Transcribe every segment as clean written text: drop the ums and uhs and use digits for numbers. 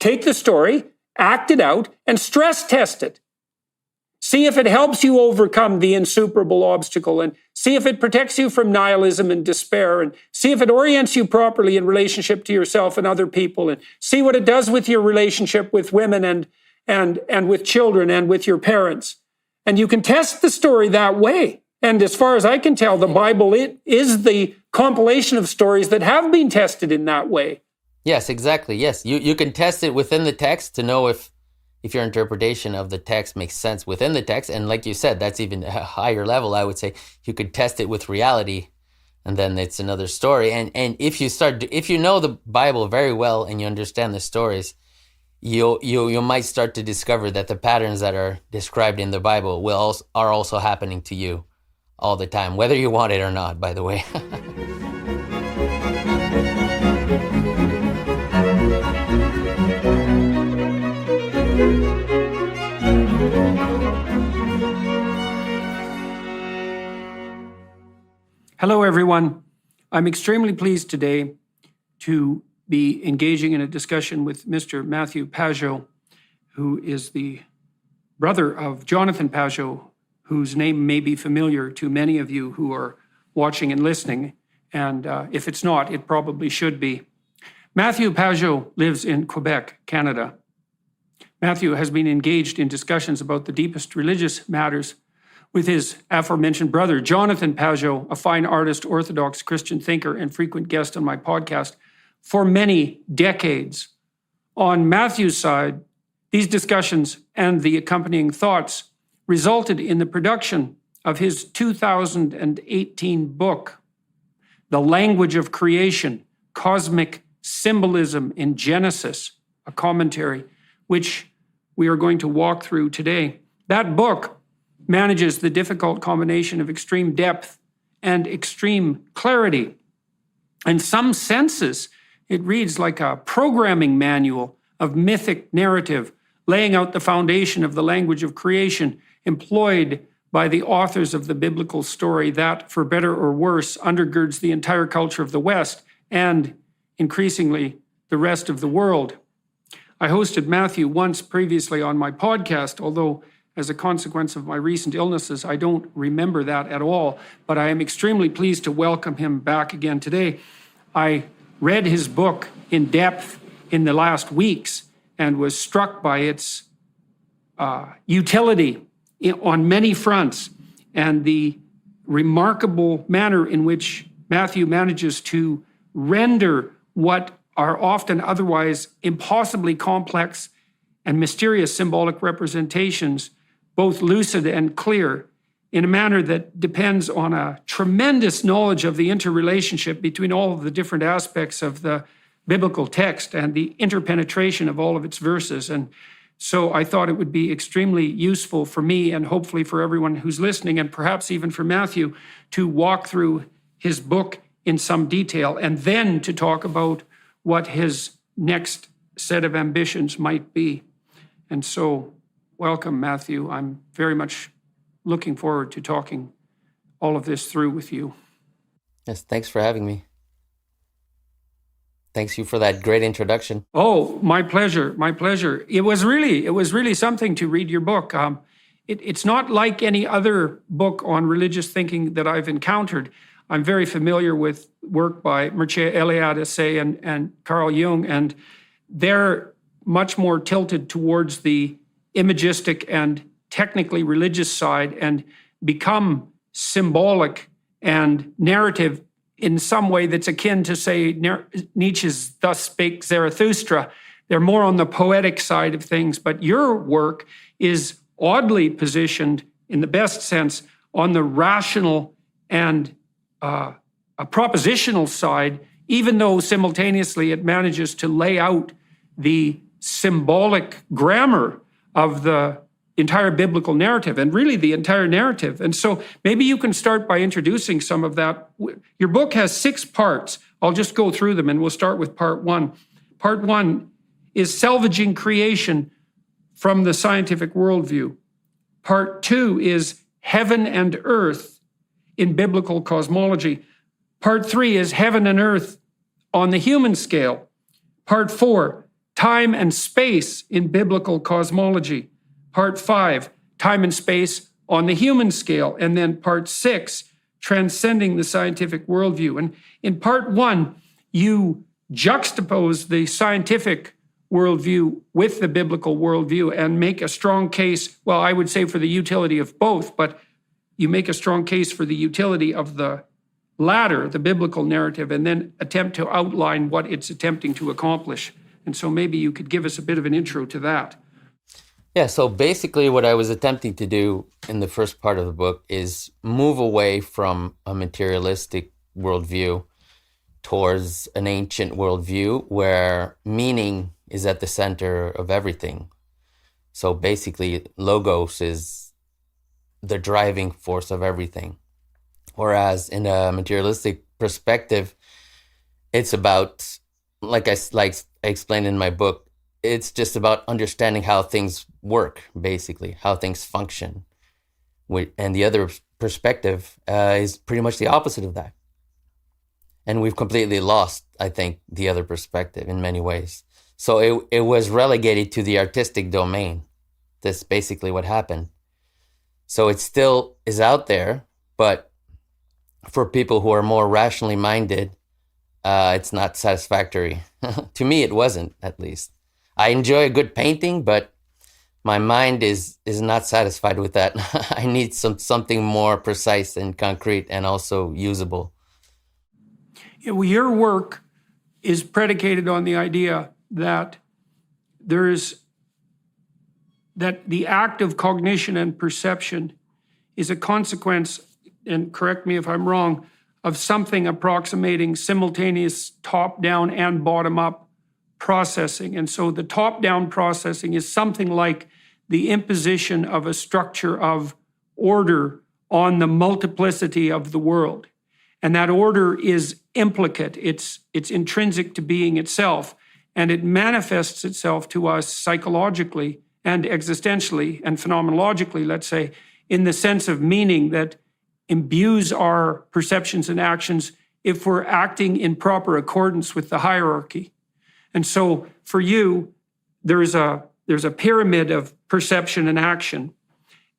take the story, act it out, and stress test it. See if it helps you overcome the insuperable obstacle, and see if it protects you from nihilism and despair, and see if it orients you properly in relationship to yourself and other people, and see what it does with your relationship with women and with children and with your parents. And you can test the story that way. And as far as I can tell, the Bible, it is the compilation of stories that have been tested in that way. Yes, exactly. Yes, you can test it within the text to know if your interpretation of the text makes sense within the text. And like you said, that's even a higher level, I would say. You could test it with reality, and then it's another story. And if you know the Bible very well and you understand the stories, you might start to discover that the patterns that are described in the Bible are also happening to you all the time, whether you want it or not, by the way. Hello, everyone. I'm extremely pleased today to be engaging in a discussion with Mr. Matthieu Pageau, who is the brother of Jonathan Pageau, whose name may be familiar to many of you who are watching and listening. And if it's not, it probably should be. Matthieu Pageau lives in Quebec, Canada. Matthieu has been engaged in discussions about the deepest religious matters with his aforementioned brother, Jonathan Pageau, a fine artist, Orthodox Christian thinker, and frequent guest on my podcast, for many decades. On Matthieu's side, these discussions and the accompanying thoughts resulted in the production of his 2018 book, The Language of Creation, Cosmic Symbolism in Genesis, a commentary, which we are going to walk through today. That book manages the difficult combination of extreme depth and extreme clarity. In some senses, it reads like a programming manual of mythic narrative, laying out the foundation of the language of creation employed by the authors of the biblical story that, for better or worse, undergirds the entire culture of the West and, increasingly, the rest of the world. I hosted Matthieu once previously on my podcast, although as a consequence of my recent illnesses, I don't remember that at all, but I am extremely pleased to welcome him back again today. I read his book in depth in the last weeks and was struck by its utility on many fronts and the remarkable manner in which Matthieu manages to render what are often otherwise impossibly complex and mysterious symbolic representations both lucid and clear in a manner that depends on a tremendous knowledge of the interrelationship between all of the different aspects of the biblical text and the interpenetration of all of its verses. And so I thought it would be extremely useful for me and hopefully for everyone who's listening, and perhaps even for Matthieu, to walk through his book in some detail and then to talk about what his next set of ambitions might be. And so, welcome, Matthieu. I'm very much looking forward to talking all of this through with you. Yes, thanks for having me. Thanks you for that great introduction. Oh, my pleasure, my pleasure. It was really something to read your book. It's not like any other book on religious thinking that I've encountered. I'm very familiar with work by Mircea Eliade and Carl Jung, and they're much more tilted towards the imagistic and technically religious side and become symbolic and narrative in some way that's akin to, say, Nietzsche's Thus Spake Zarathustra. They're more on the poetic side of things, but your work is oddly positioned, in the best sense, on the rational and a propositional side, even though simultaneously it manages to lay out the symbolic grammar of the entire biblical narrative and really the entire narrative. And so maybe you can start by introducing some of that. Your book has 6 parts. I'll just go through them and we'll start with part 1. Part 1 is salvaging creation from the scientific worldview. Part 2 is heaven and earth in biblical cosmology. Part 3 is heaven and earth on the human scale. Part 4, time and space in biblical cosmology. Part 5, time and space on the human scale. And then part 6, transcending the scientific worldview. And in part 1, you juxtapose the scientific worldview with the biblical worldview and make a strong case, well, I would say for the utility of both, but you make a strong case for the utility of the latter, the biblical narrative, and then attempt to outline what it's attempting to accomplish. And so maybe you could give us a bit of an intro to that. Yeah, so basically what I was attempting to do in the first part of the book is move away from a materialistic worldview towards an ancient worldview where meaning is at the center of everything. So basically, logos is the driving force of everything. Whereas in a materialistic perspective, it's about, like I explained in my book, it's just about understanding how things work, basically, how things function. And the other perspective is pretty much the opposite of that. And we've completely lost, I think, the other perspective in many ways. So it was relegated to the artistic domain. That's basically what happened. So it still is out there, but for people who are more rationally minded, it's not satisfactory. To me, it wasn't, at least. I enjoy a good painting, but my mind is not satisfied with that. I need something more precise and concrete and also usable. Yeah, well, your work is predicated on the idea that that the act of cognition and perception is a consequence, and correct me if I'm wrong, of something approximating simultaneous top-down and bottom-up processing. And so the top-down processing is something like the imposition of a structure of order on the multiplicity of the world. And that order is implicate, it's intrinsic to being itself, and it manifests itself to us psychologically and existentially and phenomenologically, let's say, in the sense of meaning that imbues our perceptions and actions if we're acting in proper accordance with the hierarchy. And so for you, there's a pyramid of perception and action.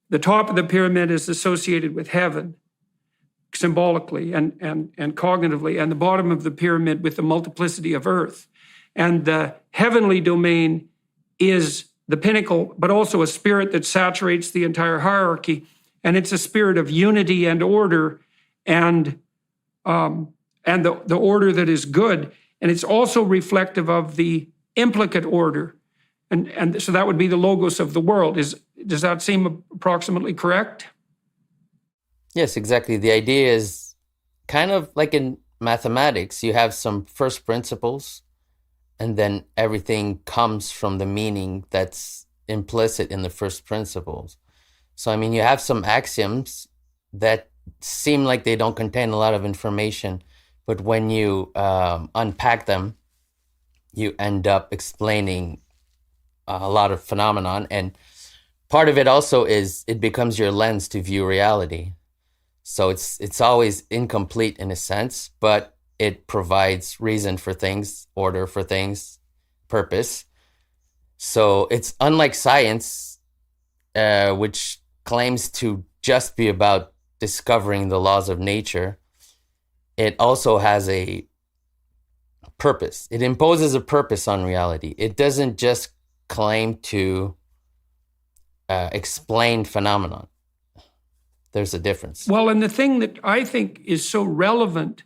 The top of the pyramid is associated with heaven, symbolically and cognitively, and the bottom of the pyramid with the multiplicity of earth. And the heavenly domain is the pinnacle, but also a spirit that saturates the entire hierarchy. And it's a spirit of unity and order, and the order that is good. And it's also reflective of the implicate order. And so that would be the logos of the world. Does that seem approximately correct? Yes, exactly. The idea is kind of like in mathematics, you have some first principles, and then everything comes from the meaning that's implicit in the first principles. So, I mean, you have some axioms that seem like they don't contain a lot of information, but when you unpack them, you end up explaining a lot of phenomenon. And part of it also is it becomes your lens to view reality. So it's always incomplete in a sense, but it provides reason for things, order for things, purpose. So it's unlike science, which claims to just be about discovering the laws of nature. It also has a purpose. It imposes a purpose on reality. It doesn't just claim to explain phenomenon. There's a difference. Well, and the thing that I think is so relevant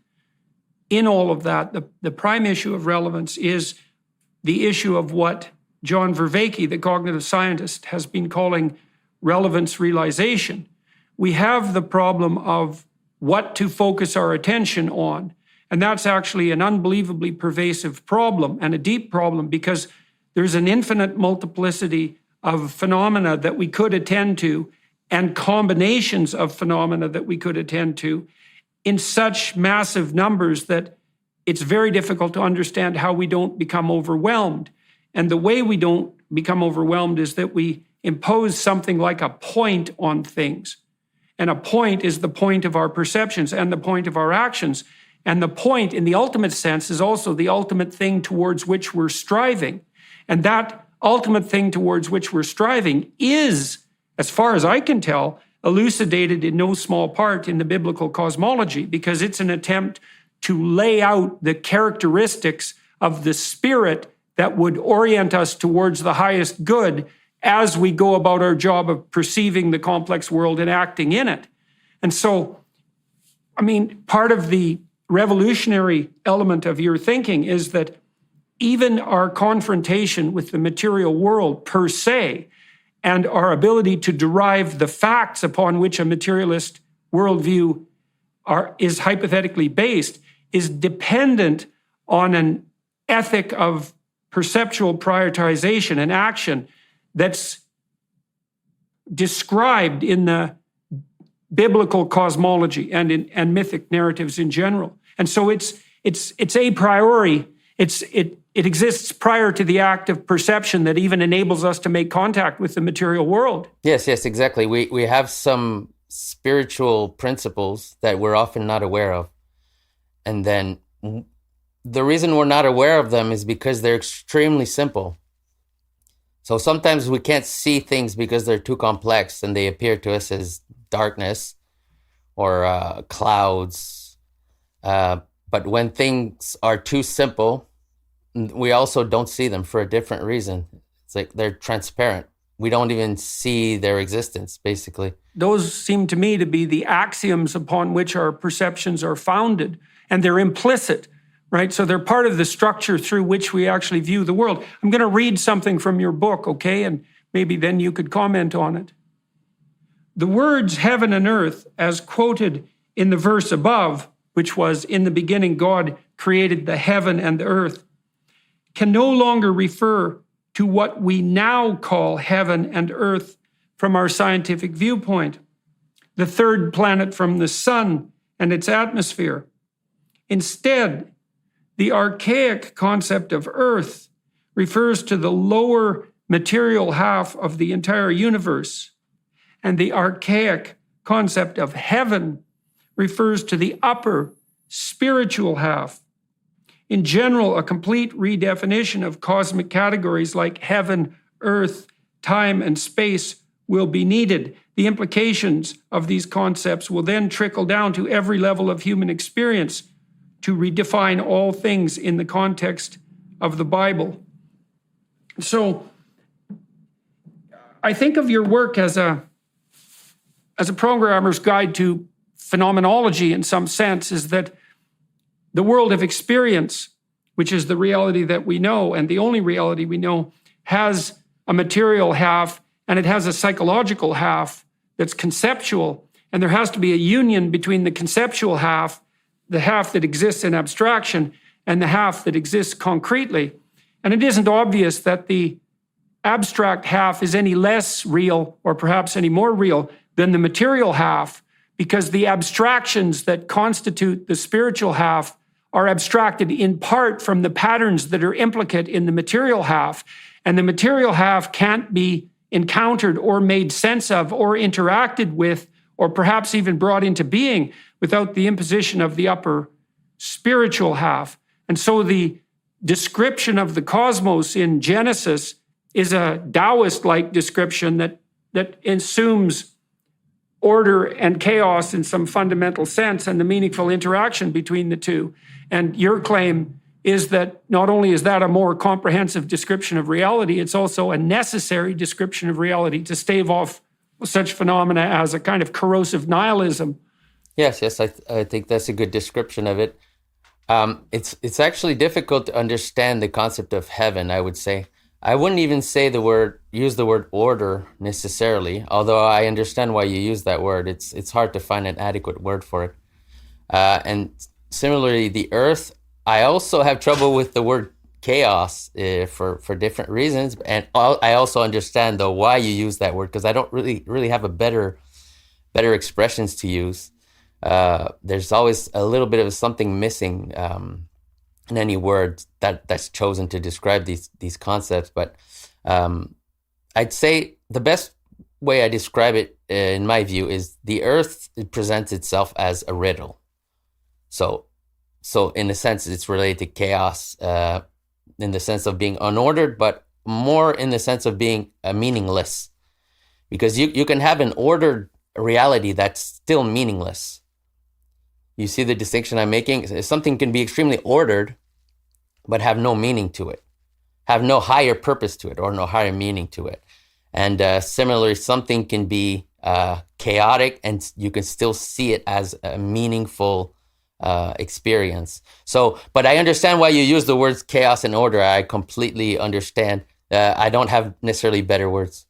in all of that, the prime issue of relevance is the issue of what John Vervaeke, the cognitive scientist, has been calling relevance realization. We have the problem of what to focus our attention on. And that's actually an unbelievably pervasive problem and a deep problem, because there's an infinite multiplicity of phenomena that we could attend to and combinations of phenomena that we could attend to in such massive numbers that it's very difficult to understand how we don't become overwhelmed. And the way we don't become overwhelmed is that we impose something like a point on things. And a point is the point of our perceptions and the point of our actions. And the point, in the ultimate sense, is also the ultimate thing towards which we're striving. And that ultimate thing towards which we're striving is, as far as I can tell, elucidated in no small part in the biblical cosmology, because it's an attempt to lay out the characteristics of the spirit that would orient us towards the highest good as we go about our job of perceiving the complex world and acting in it. And so, I mean, part of the revolutionary element of your thinking is that even our confrontation with the material world per se, and our ability to derive the facts upon which a materialist worldview is hypothetically based, is dependent on an ethic of perceptual prioritization and action that's described in the biblical cosmology and in mythic narratives in general. And so it's a priori. It exists prior to the act of perception that even enables us to make contact with the material world. Yes, exactly. We have some spiritual principles that we're often not aware of. And then the reason we're not aware of them is because they're extremely simple. So sometimes we can't see things because they're too complex and they appear to us as darkness or clouds. But when things are too simple, we also don't see them for a different reason. It's like they're transparent. We don't even see their existence, basically. Those seem to me to be the axioms upon which our perceptions are founded, and they're implicit, right? So they're part of the structure through which we actually view the world. I'm going to read something from your book, okay? And maybe then you could comment on it. The words heaven and earth, as quoted in the verse above, which was, in the beginning God created the heaven and the earth, can no longer refer to what we now call heaven and earth from our scientific viewpoint, the third planet from the sun and its atmosphere. Instead, the archaic concept of earth refers to the lower material half of the entire universe, and the archaic concept of heaven refers to the upper spiritual half. In general, a complete redefinition of cosmic categories like heaven, earth, time, and space will be needed. The implications of these concepts will then trickle down to every level of human experience to redefine all things in the context of the Bible. So I think of your work as a programmer's guide to phenomenology in some sense, is that the world of experience, which is the reality that we know and the only reality we know, has a material half and it has a psychological half that's conceptual. And there has to be a union between the conceptual half, the half that exists in abstraction, and the half that exists concretely. And it isn't obvious that the abstract half is any less real or perhaps any more real than the material half, because the abstractions that constitute the spiritual half are abstracted in part from the patterns that are implicate in the material half. And the material half can't be encountered or made sense of or interacted with or perhaps even brought into being without the imposition of the upper spiritual half. And so the description of the cosmos in Genesis is a Taoist-like description that assumes order and chaos in some fundamental sense and the meaningful interaction between the two. And your claim is that not only is that a more comprehensive description of reality, it's also a necessary description of reality to stave off such phenomena as a kind of corrosive nihilism. Yes, I think that's a good description of it. It's actually difficult to understand the concept of heaven, I would say. I wouldn't even use the word order necessarily, although I understand why you use that word. It's hard to find an adequate word for it. And similarly, the earth, I also have trouble with the word chaos for different reasons. And I also understand, though, why you use that word, because I don't really have a better expressions to use. There's always a little bit of something missing in any word that's chosen to describe these concepts. But I'd say the best way I describe it, in my view, is the earth presents itself as a riddle. So in a sense, it's related to chaos in the sense of being unordered, but more in the sense of being meaningless. Because you can have an ordered reality that's still meaningless. You see the distinction I'm making? Something can be extremely ordered, but have no meaning to it, have no higher purpose to it, or no higher meaning to it. And similarly, something can be chaotic, and you can still see it as a meaningful experience. So, but I understand why you use the words chaos and order. I completely understand. I don't have necessarily better words.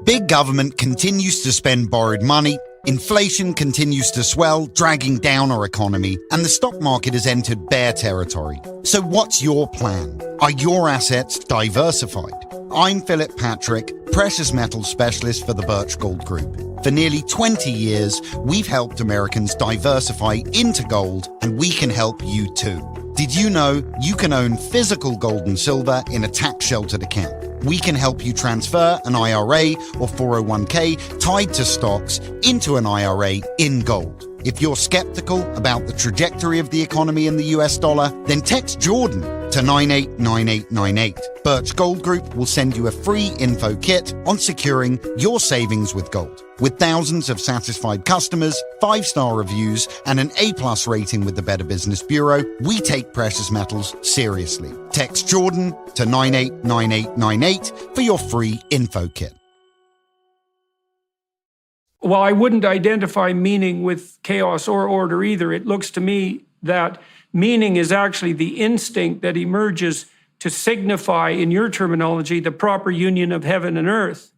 Big government continues to spend borrowed money, inflation continues to swell, dragging down our economy, and the stock market has entered bear territory. So what's your plan? Are your assets diversified? I'm Philip Patrick, precious metals specialist for the Birch Gold Group. For nearly 20 years, we've helped Americans diversify into gold, and we can help you too. Did you know you can own physical gold and silver in a tax-sheltered account? We can help you transfer an IRA or 401k tied to stocks into an IRA in gold. If you're skeptical about the trajectory of the economy in the US dollar, then text Jordan to 989898. Birch Gold Group will send you a free info kit on securing your savings with gold. With thousands of satisfied customers, 5-star reviews, and an A+ rating with the Better Business Bureau, we take precious metals seriously. Text Jordan to 989898 for your free info kit. Well, I wouldn't identify meaning with chaos or order either. It looks to me that meaning is actually the instinct that emerges to signify, in your terminology, the proper union of heaven and earth.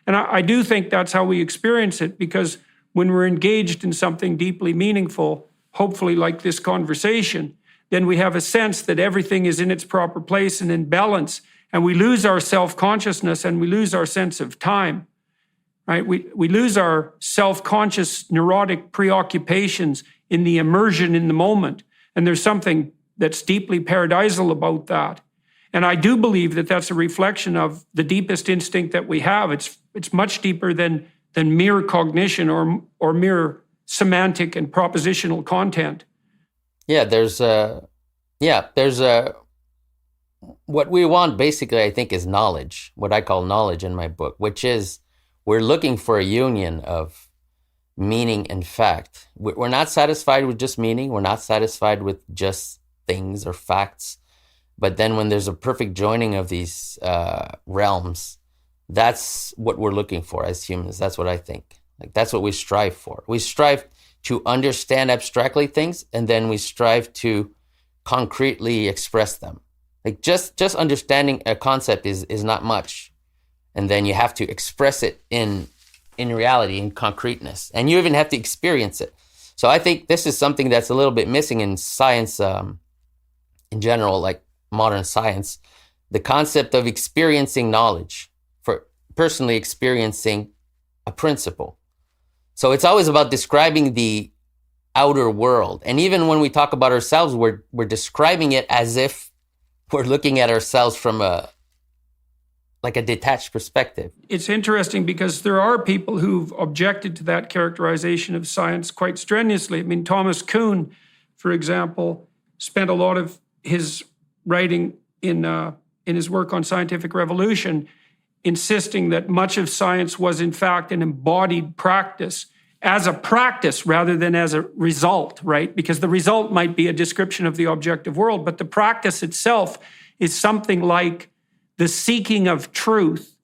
And I do think that's how we experience it, because when we're engaged in something deeply meaningful, hopefully like this conversation, then we have a sense that everything is in its proper place and in balance, and we lose our self-consciousness and we lose our sense of time. Right? We lose our self-conscious neurotic preoccupations in the immersion in the moment. And there's something that's deeply paradisal about that. And I do believe that that's a reflection of the deepest instinct that we have. It's much deeper than mere cognition or mere semantic and propositional content. Yeah, there's what we want basically, I think, is knowledge, what I call knowledge in my book, which is we're looking for a union of meaning and fact. We're not satisfied with just meaning. We're not satisfied with just things or facts. But then when there's a perfect joining of these realms, that's what we're looking for as humans. That's what I think. Like, that's what we strive for. We strive to understand abstractly things, and then we strive to concretely express them. Like just understanding a concept is not much. And then you have to express it in reality, in concreteness. And you even have to experience it. So I think this is something that's a little bit missing in science in general, like modern science. The concept of experiencing knowledge, for personally experiencing a principle. So it's always about describing the outer world. And even when we talk about ourselves, we're describing it as if we're looking at ourselves from a detached perspective. It's interesting because there are people who've objected to that characterization of science quite strenuously. I mean, Thomas Kuhn, for example, spent a lot of his writing in his work on scientific revolution insisting that much of science was in fact an embodied practice, as a practice rather than as a result, right? Because the result might be a description of the objective world, but the practice itself is something like the seeking of truth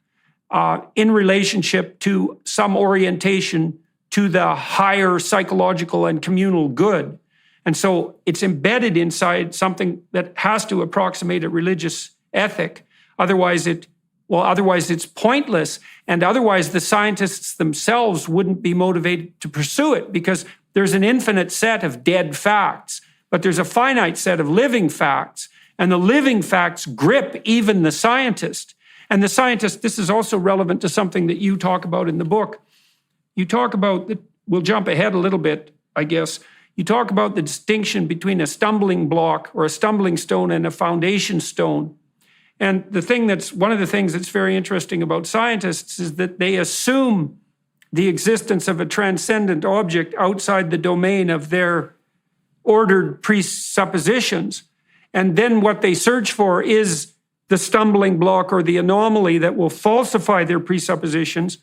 in relationship to some orientation to the higher psychological and communal good. And so it's embedded inside something that has to approximate a religious ethic. Otherwise it's pointless. And otherwise the scientists themselves wouldn't be motivated to pursue it, because there's an infinite set of dead facts, but there's a finite set of living facts. And the living facts grip even the scientist. And the scientist, this is also relevant to something that you talk about in the book. You talk about, we'll jump ahead a little bit, I guess. You talk about the distinction between a stumbling block or a stumbling stone and a foundation stone. And one of the things that's very interesting about scientists is that they assume the existence of a transcendent object outside the domain of their ordered presuppositions. And then what they search for is the stumbling block or the anomaly that will falsify their presuppositions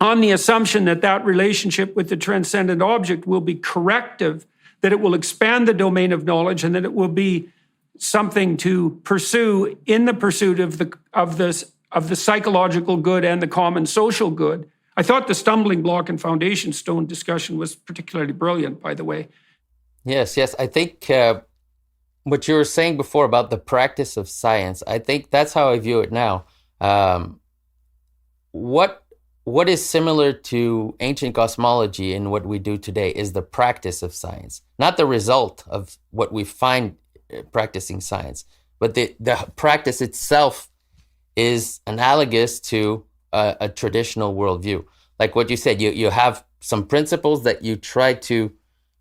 on the assumption that that relationship with the transcendent object will be corrective, that it will expand the domain of knowledge, and that it will be something to pursue in the pursuit of the psychological good and the common social good. I thought the stumbling block and foundation stone discussion was particularly brilliant, by the way. Yes. I think what you were saying before about the practice of science, I think that's how I view it now. What is similar to ancient cosmology in what we do today is the practice of science, not the result of what we find practicing science, but the practice itself is analogous to a traditional worldview. Like what you said, you have some principles that you try to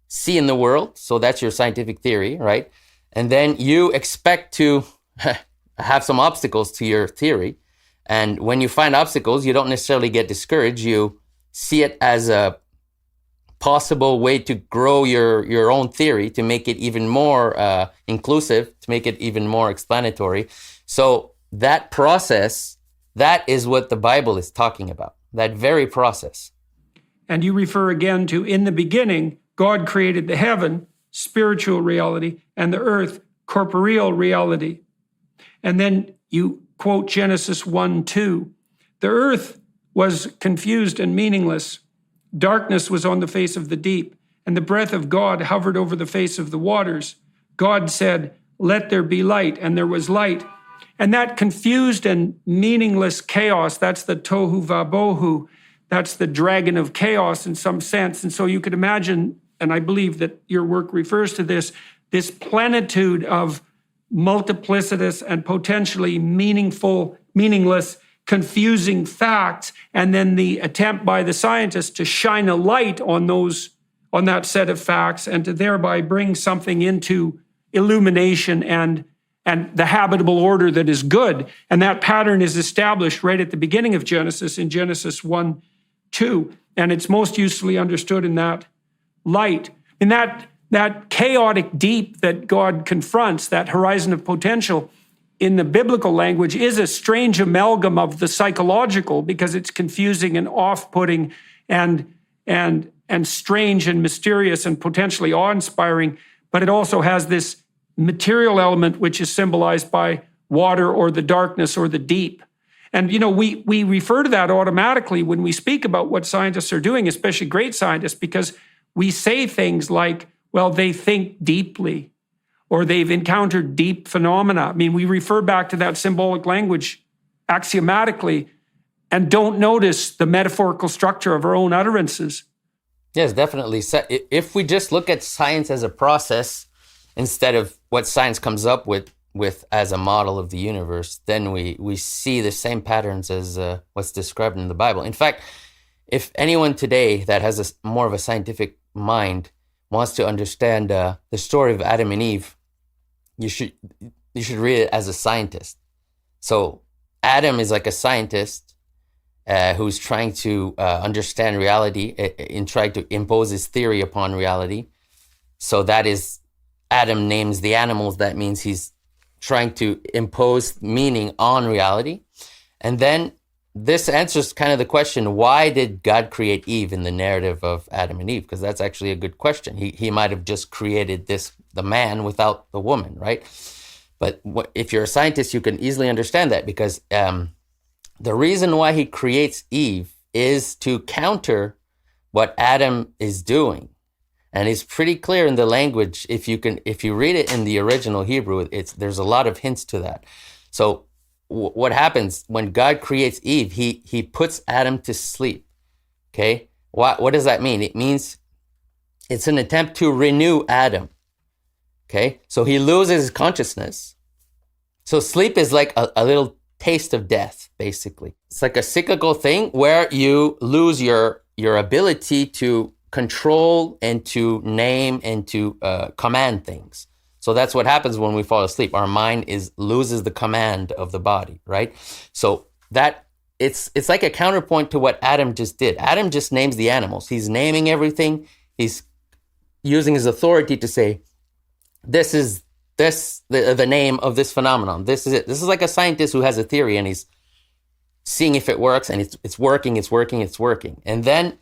see in the world. So that's your scientific theory, right? And then you expect to have some obstacles to your theory. And when you find obstacles, you don't necessarily get discouraged. You see it as a possible way to grow your own theory, to make it even more inclusive, to make it even more explanatory. So that process, that is what the Bible is talking about, that very process. And you refer again to, in the beginning, God created the heaven, spiritual reality, and the earth, corporeal reality. And then you quote Genesis 1:2. The earth was confused and meaningless. Darkness was on the face of the deep, and the breath of God hovered over the face of the waters. God said, "Let there be light," and there was light. And that confused and meaningless chaos, that's the tohu vabohu, that's the dragon of chaos in some sense. And so you could imagine, and I believe that your work refers to this plenitude of multiplicitous and potentially meaningless, confusing facts, and then the attempt by the scientists to shine a light on that set of facts and to thereby bring something into illumination and the habitable order that is good. And that pattern is established right at the beginning of Genesis, in Genesis 1:2. And it's most usefully understood in that light. In that chaotic deep that God confronts, that horizon of potential, in the biblical language, is a strange amalgam of the psychological, because it's confusing and off-putting and strange and mysterious and potentially awe-inspiring, but it also has this material element which is symbolized by water or the darkness or the deep. And, we refer to that automatically when we speak about what scientists are doing, especially great scientists, because we say things like, well, they think deeply, or they've encountered deep phenomena. I mean, we refer back to that symbolic language axiomatically and don't notice the metaphorical structure of our own utterances. Yes, definitely. So if we just look at science as a process instead of what science comes up with as a model of the universe, then we see the same patterns as what's described in the Bible. In fact, if anyone today that has more of a scientific mind wants to understand the story of Adam and Eve, you should read it as a scientist. So Adam is like a scientist who's trying to understand reality and try to impose his theory upon reality. So that is, Adam names the animals. That means he's trying to impose meaning on reality. And then this answers kind of the question, why did God create Eve in the narrative of Adam and Eve? Because that's actually a good question. He might have just created the man without the woman, right? But if you're a scientist, you can easily understand that, because the reason why he creates Eve is to counter what Adam is doing. And it's pretty clear in the language. If you read it in the original Hebrew, there's a lot of hints to that. So what happens when God creates Eve? He puts Adam to sleep. Okay, what does that mean? It means it's an attempt to renew Adam. Okay, so he loses his consciousness. So sleep is like a little taste of death, basically. It's like a cyclical thing where you lose your ability to control and to name and to command things. So that's what happens when we fall asleep. Our mind loses the command of the body, right? So that it's like a counterpoint to what Adam just did. Adam just names the animals. He's naming everything. He's using his authority to say, this is the name of this phenomenon. This is it. This is like a scientist who has a theory and he's seeing if it works, and it's working. And then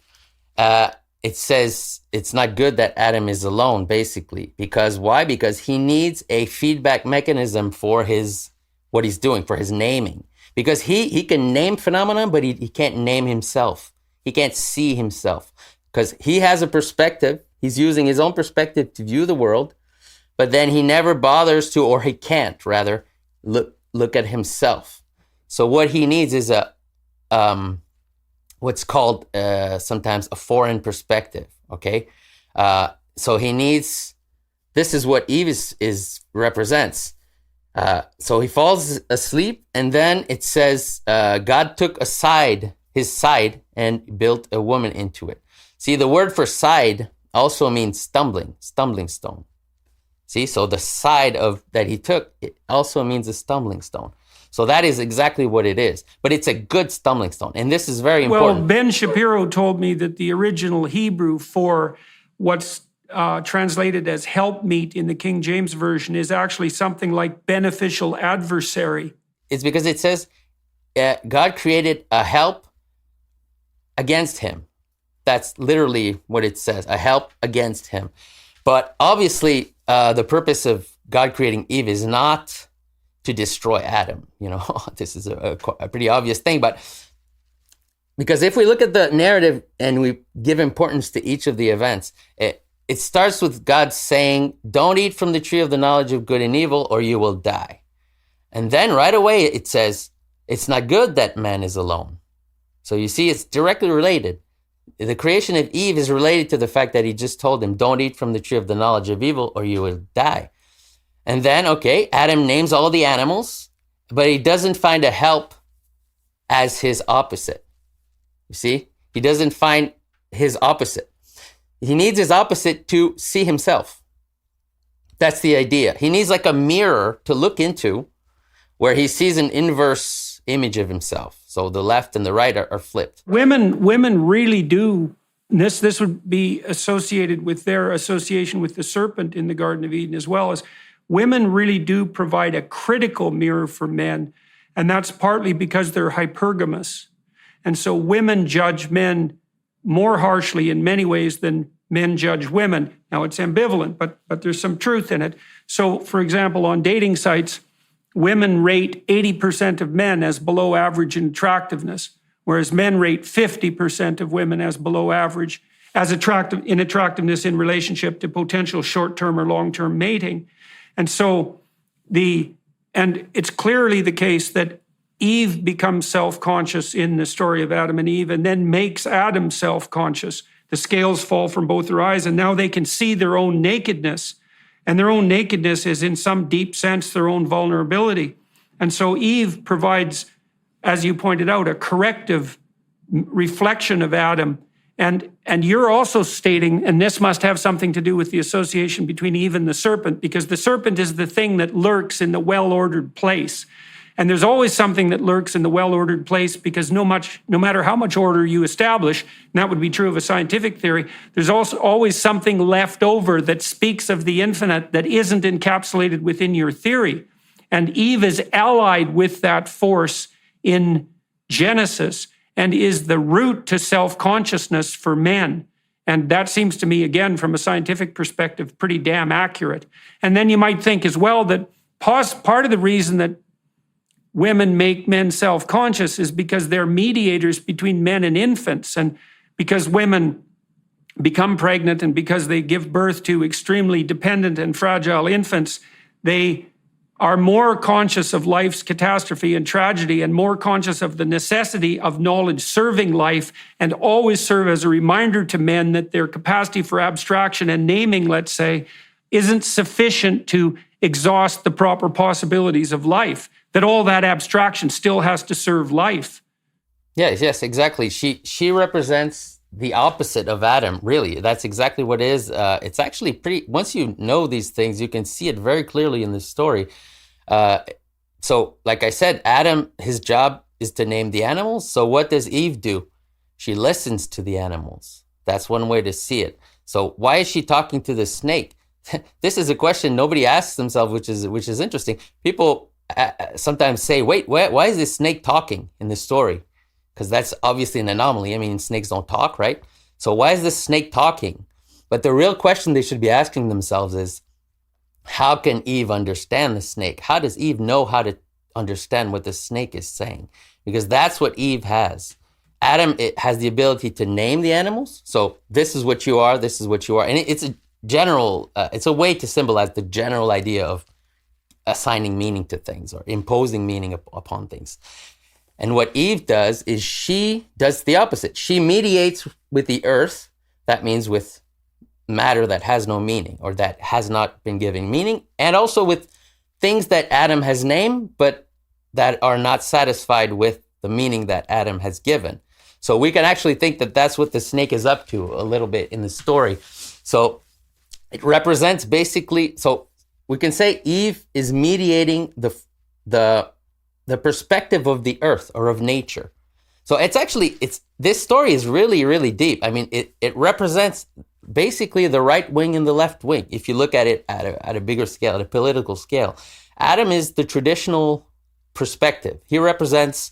it says it's not good that Adam is alone, basically. Because why? Because he needs a feedback mechanism for what he's doing, for his naming. Because he can name phenomenon, but he can't name himself. He can't see himself. Because he has a perspective. He's using his own perspective to view the world. But then he never bothers to, or he can't, rather, look at himself. So what he needs is what's called sometimes a foreign perspective, okay? So he needs, this is what Eve represents. So he falls asleep, and then it says God took his side and built a woman into it. See, the word for side also means stumbling stone. See, so the side that he took, it also means a stumbling stone. So that is exactly what it is. But it's a good stumbling stone. And this is very important. Well, Ben Shapiro told me that the original Hebrew for what's translated as helpmeet in the King James Version is actually something like beneficial adversary. It's because it says God created a help against him. That's literally what it says, a help against him. But obviously, the purpose of God creating Eve is not to destroy Adam. This is a pretty obvious thing. But because if we look at the narrative and we give importance to each of the events, it starts with God saying, don't eat from the tree of the knowledge of good and evil, or you will die. And then right away it says, it's not good that man is alone. So you see, it's directly related. The creation of Eve is related to the fact that he just told him, don't eat from the tree of the knowledge of evil or you will die. And then, okay, Adam names all the animals, but he doesn't find a help as his opposite. You see, he doesn't find his opposite. He needs his opposite to see himself. That's the idea. He needs like a mirror to look into where he sees an inverse image of himself. So the left and the right are flipped. Women really do, and this would be associated with their association with the serpent in the Garden of Eden, as well as women really do provide a critical mirror for men. And that's partly because they're hypergamous. And so women judge men more harshly in many ways than men judge women. Now, it's ambivalent, but there's some truth in it. So, for example, on dating sites, women rate 80% of men as below average in attractiveness, whereas men rate 50% of women as below average as attractiveness in relationship to potential short-term or long-term mating. And so and it's clearly the case that Eve becomes self-conscious in the story of Adam and Eve, and then makes Adam self-conscious. The scales fall from both their eyes, and now they can see their own nakedness. And their own nakedness is, in some deep sense, their own vulnerability. And so Eve provides, as you pointed out, a corrective reflection of Adam. And you're also stating, and this must have something to do with the association between Eve and the serpent, because the serpent is the thing that lurks in the well-ordered place. And there's always something that lurks in the well-ordered place, because no matter how much order you establish, and that would be true of a scientific theory, there's also always something left over that speaks of the infinite that isn't encapsulated within your theory. And Eve is allied with that force in Genesis and is the root to self-consciousness for men. And that seems to me, again, from a scientific perspective, pretty damn accurate. And then you might think as well that part of the reason that women make men self-conscious is because they're mediators between men and infants. And because women become pregnant and because they give birth to extremely dependent and fragile infants, they are more conscious of life's catastrophe and tragedy and more conscious of the necessity of knowledge serving life, and always serve as a reminder to men that their capacity for abstraction and naming, let's say, isn't sufficient to exhaust the proper possibilities of life, that all that abstraction still has to serve life. Yes, exactly. She represents the opposite of Adam, really. That's exactly what it is. It's actually pretty, once you know these things, you can see it very clearly in this story. So, like I said, Adam, his job is to name the animals. So what does Eve do? She listens to the animals. That's one way to see it. So why is she talking to the snake? this is a question nobody asks themselves, which is interesting. People sometimes say, wait, why is this snake talking in this story? Because that's obviously an anomaly. I mean, snakes don't talk, right? So why is this snake talking? But the real question they should be asking themselves is, how can Eve understand the snake? How does Eve know how to understand what the snake is saying? Because that's what Eve has. Adam, it has the ability to name the animals. So this is what you are, this is what you are. And it's a general, it's a way to symbolize the general idea of assigning meaning to things or imposing meaning upon things. And what Eve does is she does the opposite. She mediates with the earth. That means with matter that has no meaning or that has not been given meaning. And also with things that Adam has named, but that are not satisfied with the meaning that Adam has given. So we can actually think that that's what the snake is up to a little bit in the story. So it represents basically, so we can say Eve is mediating the perspective of the earth or of nature. So this story is really, really deep. I mean, it represents basically the right wing and the left wing. If you look at it at a bigger scale, at a political scale, Adam is the traditional perspective. He represents,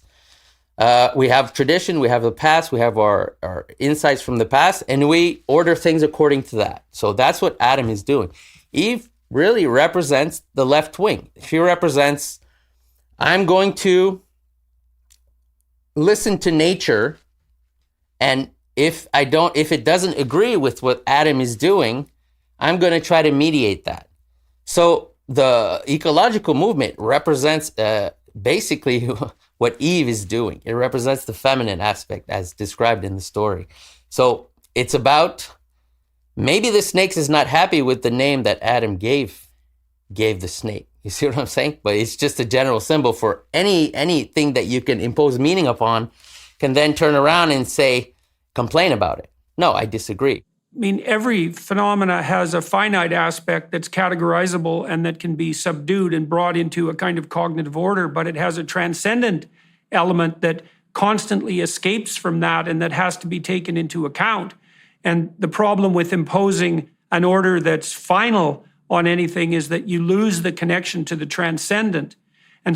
we have tradition, we have the past, we have our insights from the past, and we order things according to that. So that's what Adam is doing. Eve really represents the left wing. She represents, I'm going to listen to nature, and if it doesn't agree with what Adam is doing, I'm going to try to mediate that. So the ecological movement represents basically what Eve is doing. It represents the feminine aspect as described in the story. So it's about, maybe the snake is not happy with the name that Adam gave the snake. You see what I'm saying? But it's just a general symbol for anything that you can impose meaning upon, can then turn around and say, complain about it. No, I disagree. I mean, every phenomena has a finite aspect that's categorizable and that can be subdued and brought into a kind of cognitive order, but it has a transcendent element that constantly escapes from that and that has to be taken into account. And the problem with imposing an order that's final on anything is that you lose the connection to the transcendent. And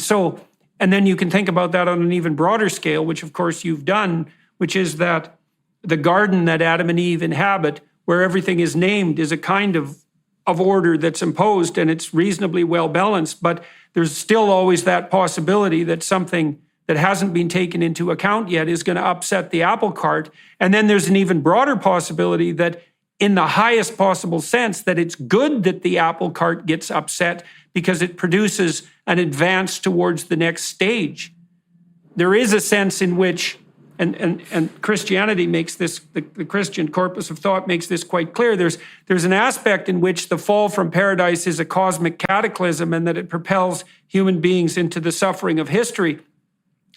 then you can think about that on an even broader scale, which of course you've done, which is that the garden that Adam and Eve inhabit, where everything is named, is a kind of order that's imposed, and it's reasonably well balanced, but there's still always that possibility that something that hasn't been taken into account yet is going to upset the apple cart. And then there's an even broader possibility that, in the highest possible sense, that it's good that the apple cart gets upset because it produces an advance towards the next stage. There is a sense in which, and Christianity makes this, the Christian corpus of thought makes this quite clear, there's an aspect in which the fall from paradise is a cosmic cataclysm and that it propels human beings into the suffering of history.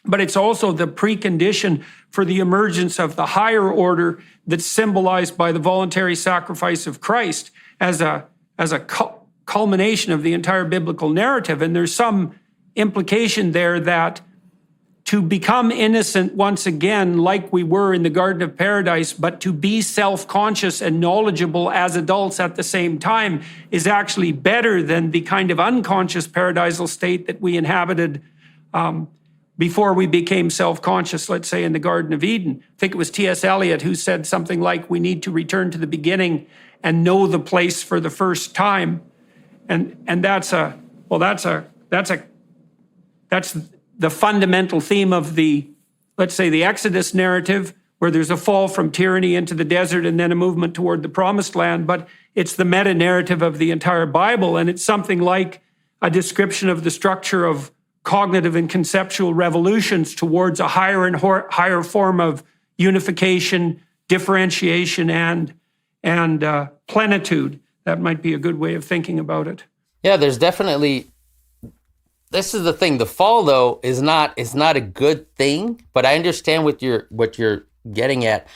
But it's also the precondition for the emergence of the higher order that's symbolized by the voluntary sacrifice of Christ as a culmination of the entire biblical narrative. And there's some implication there that to become innocent once again, like we were in the Garden of Paradise, but to be self-conscious and knowledgeable as adults at the same time, is actually better than the kind of unconscious paradisal state that we inhabited before we became self-conscious, let's say in the Garden of Eden. I think it was T.S. Eliot who said something like, we need to return to the beginning and know the place for the first time. And that's the fundamental theme of the, let's say, the Exodus narrative, where there's a fall from tyranny into the desert and then a movement toward the promised land. But it's the meta-narrative of the entire Bible, and it's something like a description of the structure of cognitive and conceptual revolutions towards a higher and higher form of unification, differentiation, and plenitude. That might be a good way of thinking about it. Yeah, there's definitely, this is the thing. The fall, though, is not a good thing. But I understand what you're getting at.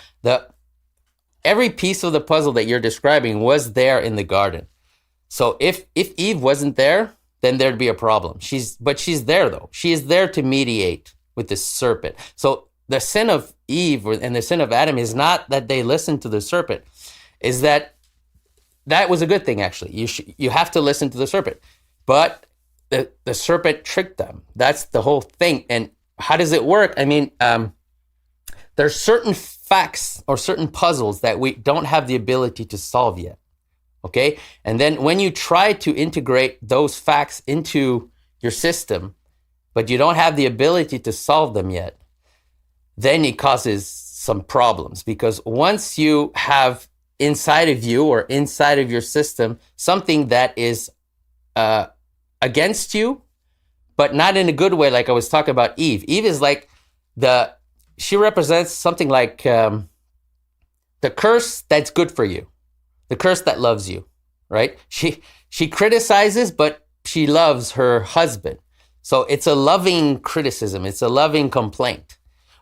Every piece of the puzzle that you're describing was there in the garden. So if Eve wasn't there, then there'd be a problem. But she's there, though. She is there to mediate with the serpent. So the sin of Eve and the sin of Adam is not that they listened to the serpent, is that that was a good thing, actually. You have to listen to the serpent. But the serpent tricked them. That's the whole thing. And how does it work? I mean, there's certain facts or certain puzzles that we don't have the ability to solve yet. Okay? And then when you try to integrate those facts into your system, but you don't have the ability to solve them yet, then it causes some problems. Because once you have inside of you or inside of your system something that is against you, but not in a good way, like I was talking about Eve. Eve is like she represents something like the curse that's good for you, the curse that loves you, right? She criticizes, but she loves her husband. So it's a loving criticism. It's a loving complaint.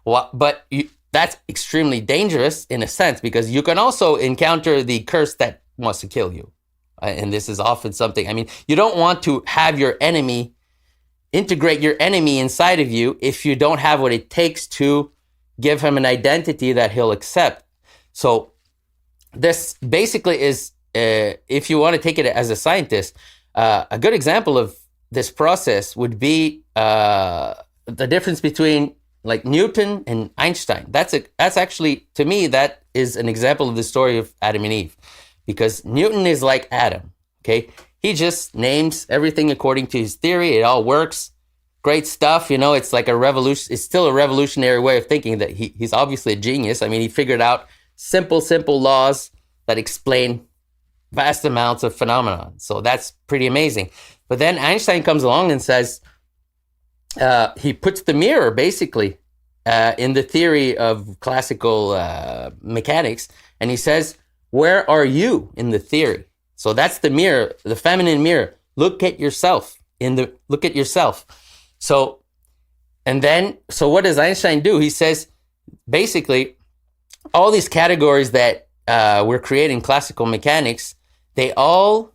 But that's extremely dangerous in a sense, because you can also encounter the curse that wants to kill you. And this is often something, I mean, you don't want to have your enemy, integrate your enemy inside of you if you don't have what it takes to give him an identity that he'll accept. So this basically is, if you want to take it as a scientist, a good example of this process would be the difference between like Newton and Einstein. That's actually, to me, that is an example of the story of Adam and Eve. Because Newton is like Adam, okay? He just names everything according to his theory. It all works. Great stuff, you know, it's like a revolution. It's still a revolutionary way of thinking that he's obviously a genius. I mean, he figured out simple laws that explain vast amounts of phenomena. So that's pretty amazing. But then Einstein comes along and says, he puts the mirror basically in the theory of classical mechanics. And he says, where are you in the theory? So that's the mirror, the feminine mirror. Look at yourself. Look at yourself. So what does Einstein do? He says, basically, all these categories that we're creating classical mechanics, they all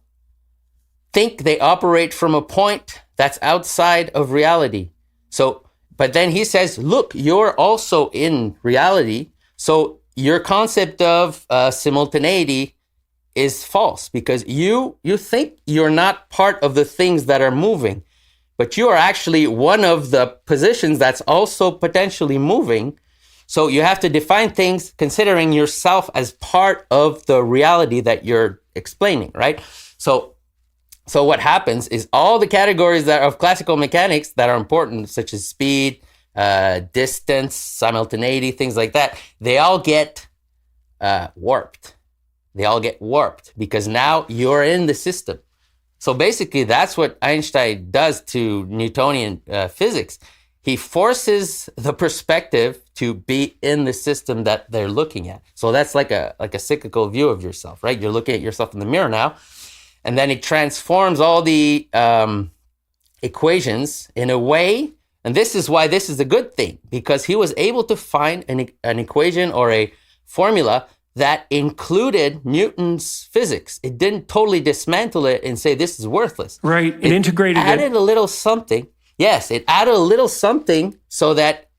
think they operate from a point that's outside of reality. So, but then he says, look, you're also in reality. So your concept of simultaneity is false, because you think you're not part of the things that are moving, but you are actually one of the positions that's also potentially moving. So you have to define things considering yourself as part of the reality that you're explaining, right? So what happens is all the categories that of classical mechanics that are important, such as speed, distance, simultaneity, things like that, they all get warped. They all get warped because now you're in the system. So basically, that's what Einstein does to Newtonian physics. He forces the perspective to be in the system that they're looking at. So that's like a cyclical view of yourself, right? You're looking at yourself in the mirror now, and then it transforms all the equations in a way. And this is why this is a good thing, because he was able to find an equation or a formula that included Newton's physics. It didn't totally dismantle it and say this is worthless. Right, it integrated it. Added a little something. Yes, it added a little something so that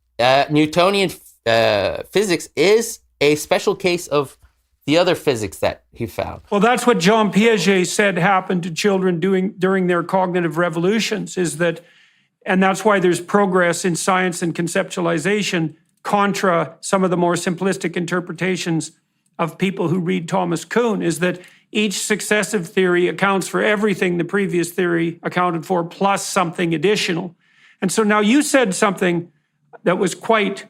Newtonian physics is a special case of the other physics that he found. Well, that's what Jean Piaget said happened to children during their cognitive revolutions, is that, and that's why there's progress in science and conceptualization contra some of the more simplistic interpretations of people who read Thomas Kuhn, is that each successive theory accounts for everything the previous theory accounted for, plus something additional. And so now you said something that was quite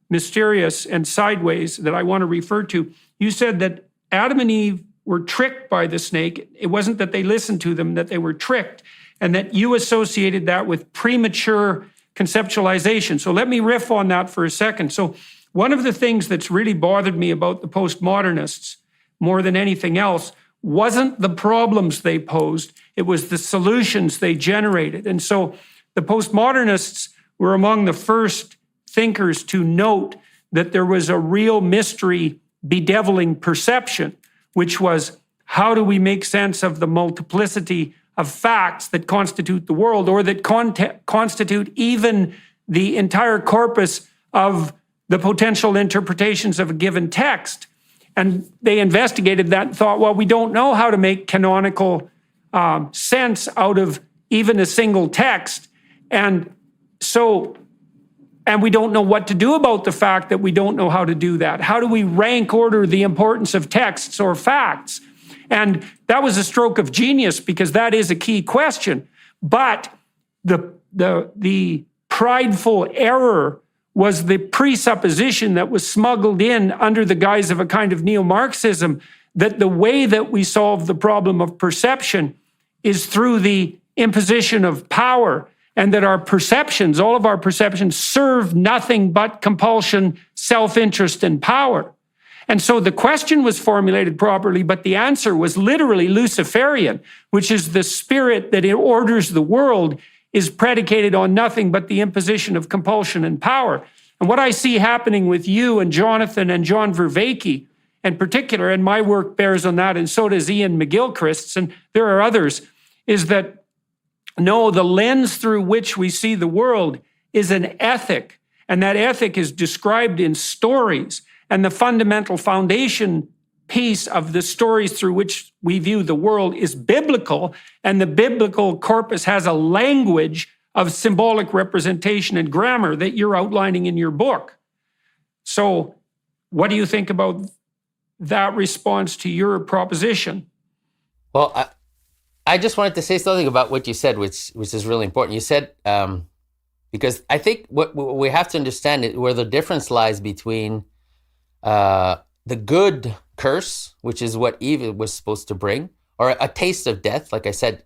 mysterious and sideways that I want to refer to. You said that Adam and Eve were tricked by the snake. It wasn't that they listened to them, that they were tricked, and that you associated that with premature conceptualization. So let me riff on that for a second. So one of the things that's really bothered me about the postmodernists, more than anything else, wasn't the problems they posed, it was the solutions they generated. And so the postmodernists were among the first thinkers to note that there was a real mystery bedeviling perception, which was, how do we make sense of the multiplicity of facts that constitute the world, or that constitute even the entire corpus of the potential interpretations of a given text? And they investigated that and thought, well, we don't know how to make canonical sense out of even a single text. And we don't know what to do about the fact that we don't know how to do that. How do we rank order the importance of texts or facts? And that was a stroke of genius, because that is a key question. But the prideful error was the presupposition that was smuggled in under the guise of a kind of neo-Marxism, that the way that we solve the problem of perception is through the imposition of power, and that our perceptions, all of our perceptions, serve nothing but compulsion, self-interest, and power. And so the question was formulated properly, but the answer was literally Luciferian, which is the spirit that orders the world is predicated on nothing but the imposition of compulsion and power. And what I see happening with you and Jonathan and John Vervaeke in particular, and my work bears on that, and so does Ian McGilchrist's, and there are others, is that no, the lens through which we see the world is an ethic, and that ethic is described in stories, and the fundamental foundation piece of the stories through which we view the world is biblical, and the biblical corpus has a language of symbolic representation and grammar that you're outlining in your book. So what do you think about that response to your proposition? Well, I just wanted to say something about what you said, which is really important. You said, because I think what we have to understand is where the difference lies between the good curse, which is what Eve was supposed to bring, or a taste of death. Like I said,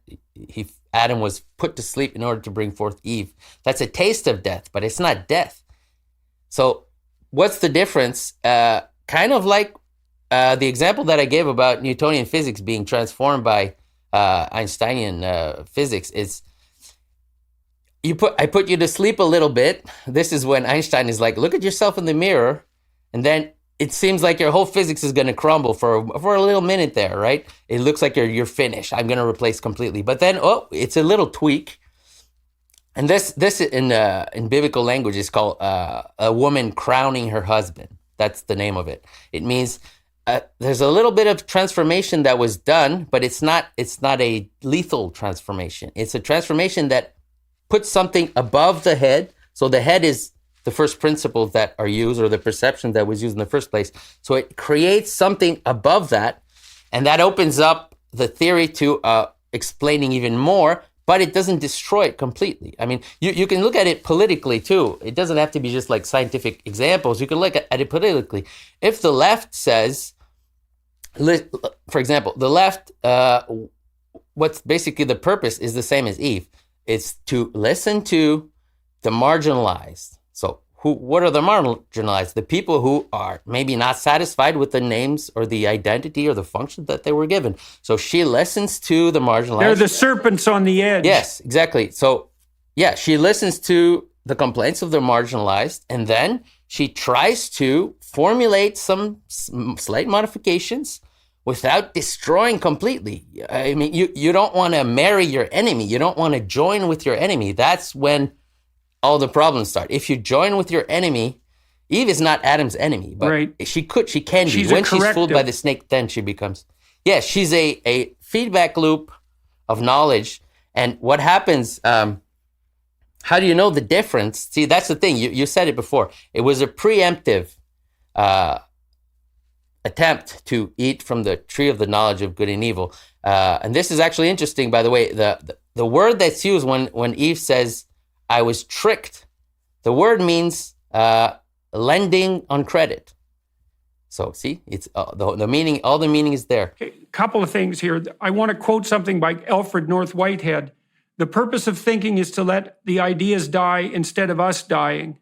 Adam was put to sleep in order to bring forth Eve. That's a taste of death, but it's not death. So what's the difference? Kind of like the example that I gave about Newtonian physics being transformed by Einsteinian physics is, I put you to sleep a little bit. This is when Einstein is like, look at yourself in the mirror, and then it seems like your whole physics is going to crumble for a little minute there, right? It looks like you're finished. I'm going to replace completely. But then, it's a little tweak. And this in biblical language is called a woman crowning her husband. That's the name of it. It means there's a little bit of transformation that was done, but it's not a lethal transformation. It's a transformation that puts something above the head. So the head is the first principles that are used, or the perception that was used in the first place. So it creates something above that, and that opens up the theory to explaining even more, but it doesn't destroy it completely. I mean, you can look at it politically too. It doesn't have to be just like scientific examples. You can look at it politically. If the left says, for example, the left, what's basically the purpose is the same as Eve. It's to listen to the marginalized. So what are the marginalized? The people who are maybe not satisfied with the names or the identity or the function that they were given. So she listens to the marginalized. They're the serpents on the edge. Yes, exactly. So yeah, she listens to the complaints of the marginalized, and then she tries to formulate some slight modifications without destroying completely. I mean, you don't want to marry your enemy. You don't want to join with your enemy. That's when all the problems start. If you join with your enemy, Eve is not Adam's enemy, but right. she can be. When she's fooled by the snake, then she becomes, she's a feedback loop of knowledge. And what happens, how do you know the difference? See, that's the thing. You said it before. It was a preemptive attempt to eat from the tree of the knowledge of good and evil. And this is actually interesting, by the way. The word that's used when Eve says, I was tricked, the word means lending on credit. So see, it's the meaning. All the meaning is there. A couple of things here. I want to quote something by Alfred North Whitehead. The purpose of thinking is to let the ideas die instead of us dying.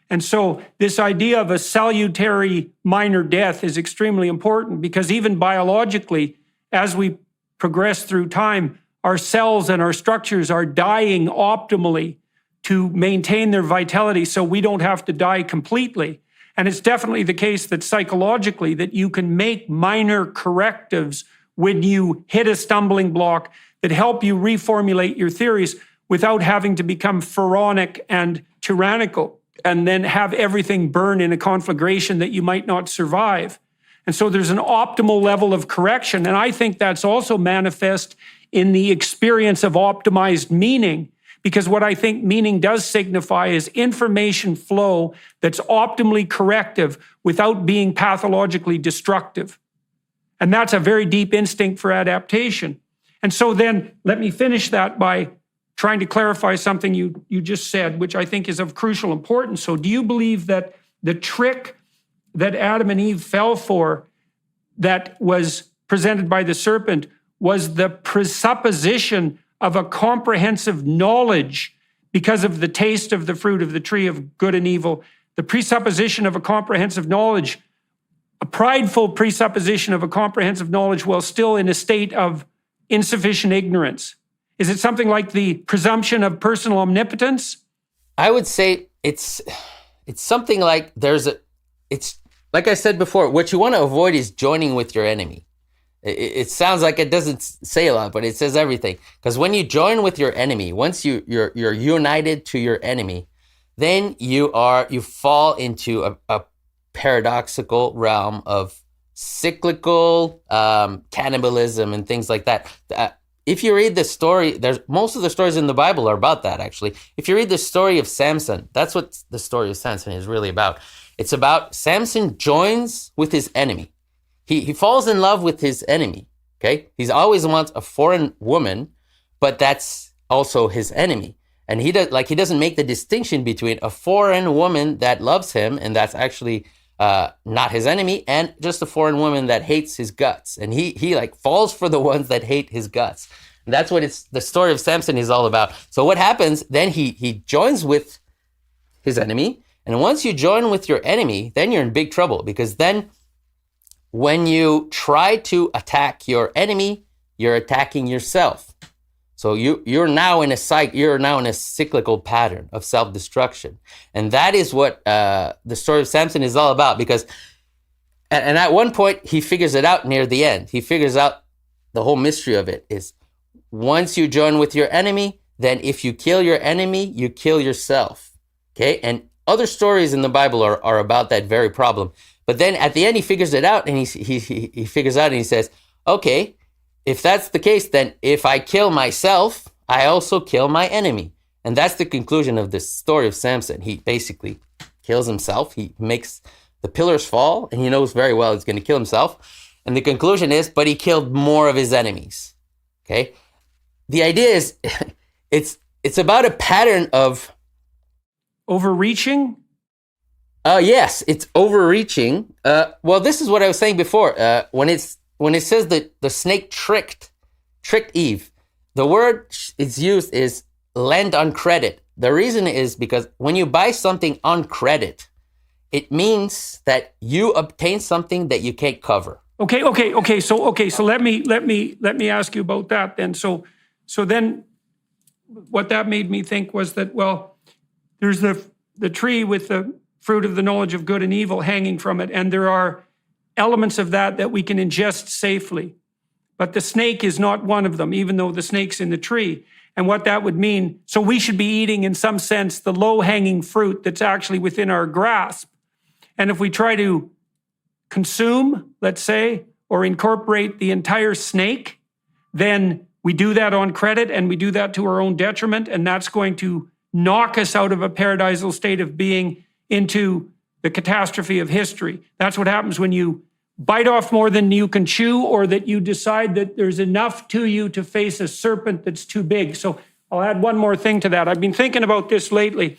And so this idea of a salutary minor death is extremely important, because even biologically, as we progress through time, our cells and our structures are dying optimally to maintain their vitality so we don't have to die completely. And it's definitely the case that psychologically that you can make minor correctives when you hit a stumbling block that help you reformulate your theories without having to become pharaonic and tyrannical and then have everything burn in a conflagration that you might not survive. And so there's an optimal level of correction. And I think that's also manifest in the experience of optimized meaning, because what I think meaning does signify is information flow that's optimally corrective without being pathologically destructive. And that's a very deep instinct for adaptation. And so then let me finish that by trying to clarify something you just said, which I think is of crucial importance. So do you believe that the trick that Adam and Eve fell for that was presented by the serpent was the presupposition of a comprehensive knowledge because of the taste of the fruit of the tree of good and evil, the presupposition of a comprehensive knowledge, a prideful presupposition of a comprehensive knowledge while still in a state of insufficient ignorance? Is it something like the presumption of personal omnipotence? I would say it's something like it's like I said before, what you want to avoid is joining with your enemy. It sounds like it doesn't say a lot, but it says everything. Because when you join with your enemy, once you're united to your enemy, then you fall into a paradoxical realm of cyclical cannibalism and things like that. If you read the story, most of the stories in the Bible are about that, actually. If you read the story of Samson, that's what the story of Samson is really about. It's about Samson joins with his enemy. He falls in love with his enemy, okay? He always wants a foreign woman, but that's also his enemy. And he doesn't make the distinction between a foreign woman that loves him, and that's actually not his enemy, and just a foreign woman that hates his guts. And he falls for the ones that hate his guts. And that's what the story of Samson is all about. So what happens, then he joins with his enemy. And once you join with your enemy, then you're in big trouble, because then when you try to attack your enemy, you're attacking yourself. So you're now in a cyclical pattern of self-destruction. And that is what the story of Samson is all about, because and at one point he figures it out near the end. He figures out the whole mystery of it is once you join with your enemy, then if you kill your enemy, you kill yourself. Okay? And other stories in the Bible are about that very problem. But then at the end he figures it out, and he figures out and he says, okay, if that's the case, then if I kill myself, I also kill my enemy. And that's the conclusion of this story of Samson. He basically kills himself. He makes the pillars fall, and he knows very well he's going to kill himself. And the conclusion is, but he killed more of his enemies. Okay? The idea is, it's about a pattern of overreaching. Yes, it's overreaching. Well, this is what I was saying before. When it says that the snake tricked Eve, the word it's used is lend on credit. The reason is because when you buy something on credit, it means that you obtain something that you can't cover. Okay. So let me ask you about that then. So then, what that made me think was that, well, there's the tree with the fruit of the knowledge of good and evil hanging from it, and there are elements of that we can ingest safely. But the snake is not one of them, even though the snake's in the tree. And what that would mean, so we should be eating, in some sense, the low-hanging fruit that's actually within our grasp. And if we try to consume, let's say, or incorporate the entire snake, then we do that on credit, and we do that to our own detriment, and that's going to knock us out of a paradisal state of being into the catastrophe of history. That's what happens when you bite off more than you can chew, or that you decide that there's enough to you to face a serpent that's too big. So I'll add one more thing to that. I've been thinking about this lately.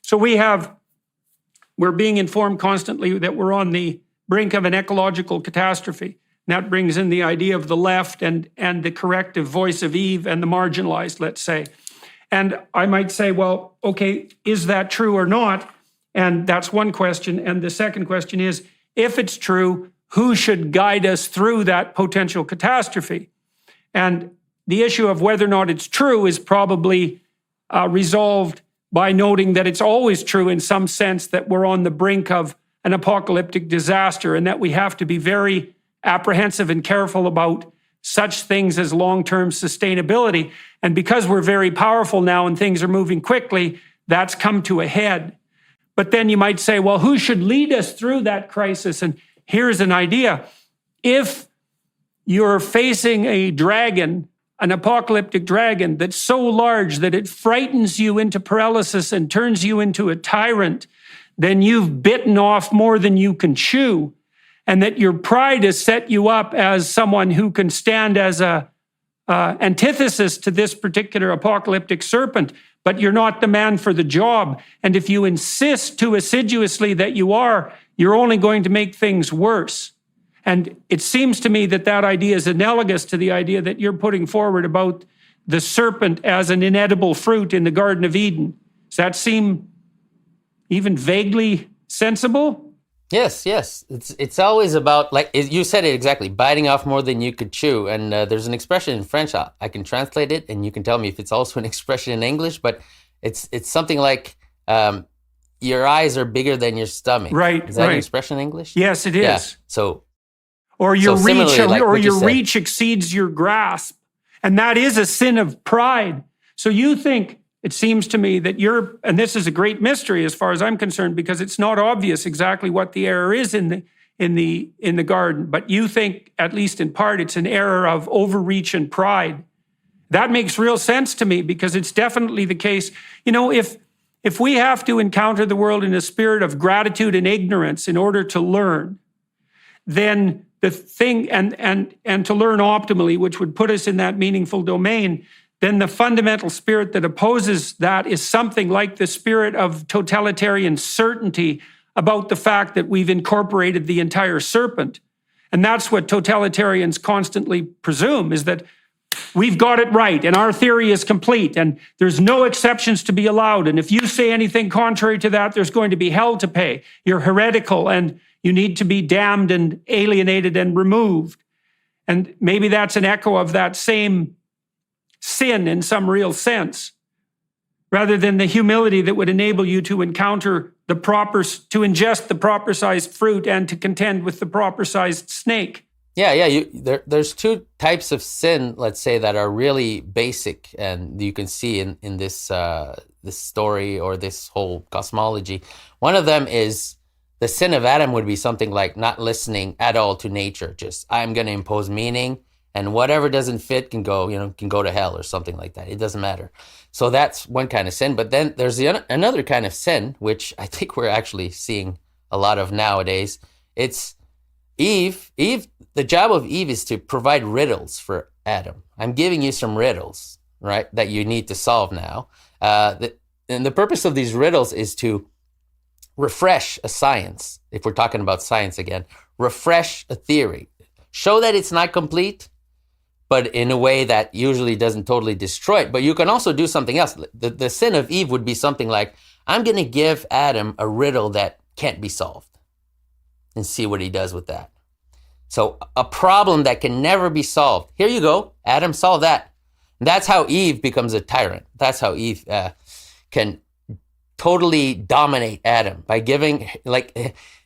So we're being informed constantly that we're on the brink of an ecological catastrophe. And that brings in the idea of the left and the corrective voice of Eve and the marginalized, let's say. And I might say, well, okay, is that true or not? And that's one question. And the second question is, if it's true, who should guide us through that potential catastrophe? And the issue of whether or not it's true is probably resolved by noting that it's always true in some sense that we're on the brink of an apocalyptic disaster, and that we have to be very apprehensive and careful about such things as long-term sustainability. And because we're very powerful now and things are moving quickly, that's come to a head. But then you might say, well, who should lead us through that crisis? And here's an idea. If you're facing a dragon, an apocalyptic dragon that's so large that it frightens you into paralysis and turns you into a tyrant, then you've bitten off more than you can chew. And that your pride has set you up as someone who can stand as a antithesis to this particular apocalyptic serpent, but you're not the man for the job. And if you insist too assiduously that you are, you're only going to make things worse. And it seems to me that that idea is analogous to the idea that you're putting forward about the serpent as an inedible fruit in the Garden of Eden. Does that seem even vaguely sensible? Yes. It's always about, like you said it exactly, biting off more than you could chew. And there's an expression in French. I can translate it, and you can tell me if it's also an expression in English. But it's something like your eyes are bigger than your stomach. Right. Is that an expression in English? Yes, it is. Yeah. So, or your reach, like or your you reach exceeds your grasp, and that is a sin of pride. So you think. It seems to me that and this is a great mystery as far as I'm concerned, because it's not obvious exactly what the error is in the garden. But you think, at least in part, it's an error of overreach and pride. That makes real sense to me, because it's definitely the case. You know, if we have to encounter the world in a spirit of gratitude and ignorance in order to learn, then the thing, and to learn optimally, which would put us in that meaningful domain, then the fundamental spirit that opposes that is something like the spirit of totalitarian certainty about the fact that we've incorporated the entire serpent. And that's what totalitarians constantly presume, is that we've got it right and our theory is complete and there's no exceptions to be allowed. And if you say anything contrary to that, there's going to be hell to pay. You're heretical and you need to be damned and alienated and removed. And maybe that's an echo of that same sin in some real sense, rather than the humility that would enable you to encounter to ingest the proper sized fruit and to contend with the proper sized snake. Yeah. There's two types of sin, let's say, that are really basic, and you can see in this this story or this whole cosmology. One of them is the sin of Adam would be something like not listening at all to nature. Just, I'm going to impose meaning. And whatever doesn't fit can go to hell or something like that. It doesn't matter. So that's one kind of sin. But then there's another kind of sin, which I think we're actually seeing a lot of nowadays. It's Eve. The job of Eve is to provide riddles for Adam. I'm giving you some riddles, right, that you need to solve now. And the purpose of these riddles is to refresh a science. If we're talking about science again, refresh a theory. Show that it's not complete, but in a way that usually doesn't totally destroy it. But you can also do something else. The sin of Eve would be something like, I'm going to give Adam a riddle that can't be solved and see what he does with that. So a problem that can never be solved. Here you go. Adam, solve that. That's how Eve becomes a tyrant. That's how Eve can totally dominate Adam by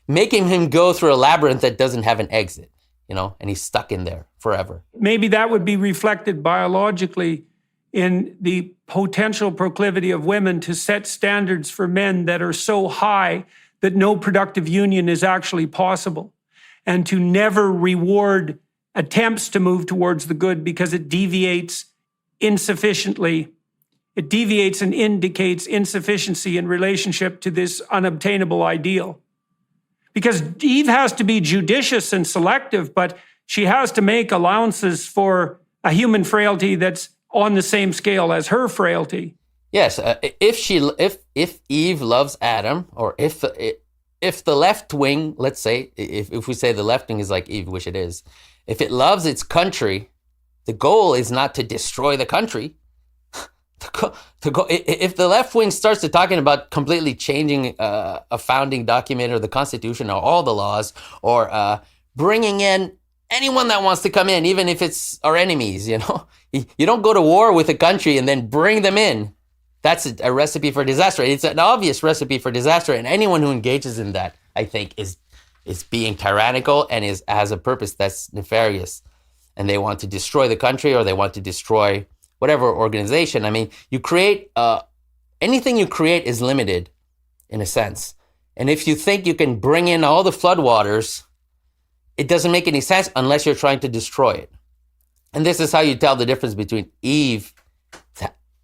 making him go through a labyrinth that doesn't have an exit. And he's stuck in there forever. Maybe that would be reflected biologically in the potential proclivity of women to set standards for men that are so high that no productive union is actually possible, and to never reward attempts to move towards the good because it deviates insufficiently. It deviates and indicates insufficiency in relationship to this unobtainable ideal. Because Eve has to be judicious and selective, but she has to make allowances for a human frailty that's on the same scale as her frailty. Yes, if Eve loves Adam, or if the left wing, let's say, if we say the left wing is like Eve, which it is, if it loves its country, the goal is not to destroy the country. If the left wing starts to talking about completely changing a founding document or the Constitution or all the laws, or bringing in anyone that wants to come in, even if it's our enemies, you don't go to war with a country and then bring them in. That's a recipe for disaster. It's an obvious recipe for disaster, and anyone who engages in that, I think, is being tyrannical and has a purpose that's nefarious, and they want to destroy the country or they want to destroy whatever organization. I mean, you create, anything you create is limited in a sense. And if you think you can bring in all the floodwaters it doesn't make any sense unless you're trying to destroy it. And this is how you tell the difference between Eve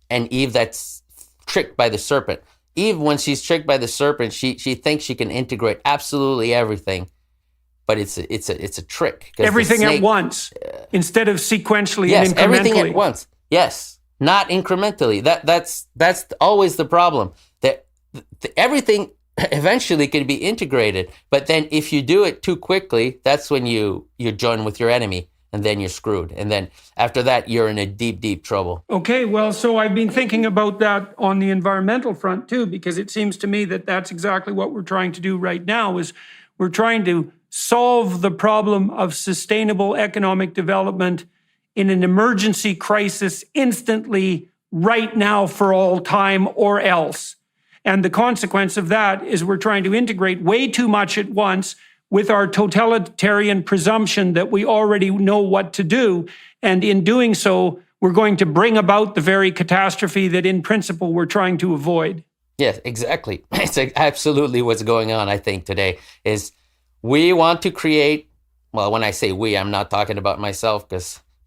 and Eve that's tricked by the serpent. Eve, when she's tricked by the serpent, she thinks she can integrate absolutely everything, but it's a trick. Everything at once, instead of sequentially yes, and incrementally. Everything at once. Yes, not incrementally. That's always the problem. That everything eventually can be integrated, but then if you do it too quickly, that's when you join with your enemy. And then you're screwed. And then after that, you're in a deep, deep trouble. Okay, well, so I've been thinking about that on the environmental front too, because it seems to me that that's exactly what we're trying to do right now, is we're trying to solve the problem of sustainable economic development in an emergency crisis instantly, right now, for all time, or else. And the consequence of that is we're trying to integrate way too much at once with our totalitarian presumption that we already know what to do. And in doing so, we're going to bring about the very catastrophe that in principle we're trying to avoid. Yes, exactly. It's absolutely what's going on, I think, today, is we want to create, well, when I say we, I'm not talking about myself,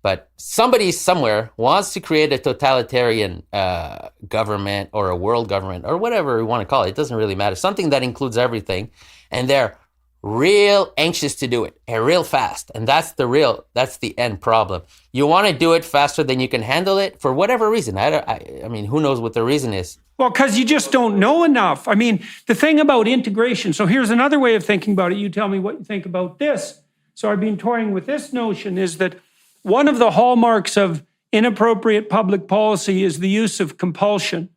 but somebody somewhere wants to create a totalitarian government or a world government or whatever we want to call it. It doesn't really matter. Something that includes everything. And they're real anxious to do it and real fast. And that's the end problem. You want to do it faster than you can handle it for whatever reason. I mean, who knows what the reason is? Well, because you just don't know enough. I mean, the thing about integration, so here's another way of thinking about it. You tell me what you think about this. So I've been toying with this notion, is that one of the hallmarks of inappropriate public policy is the use of compulsion.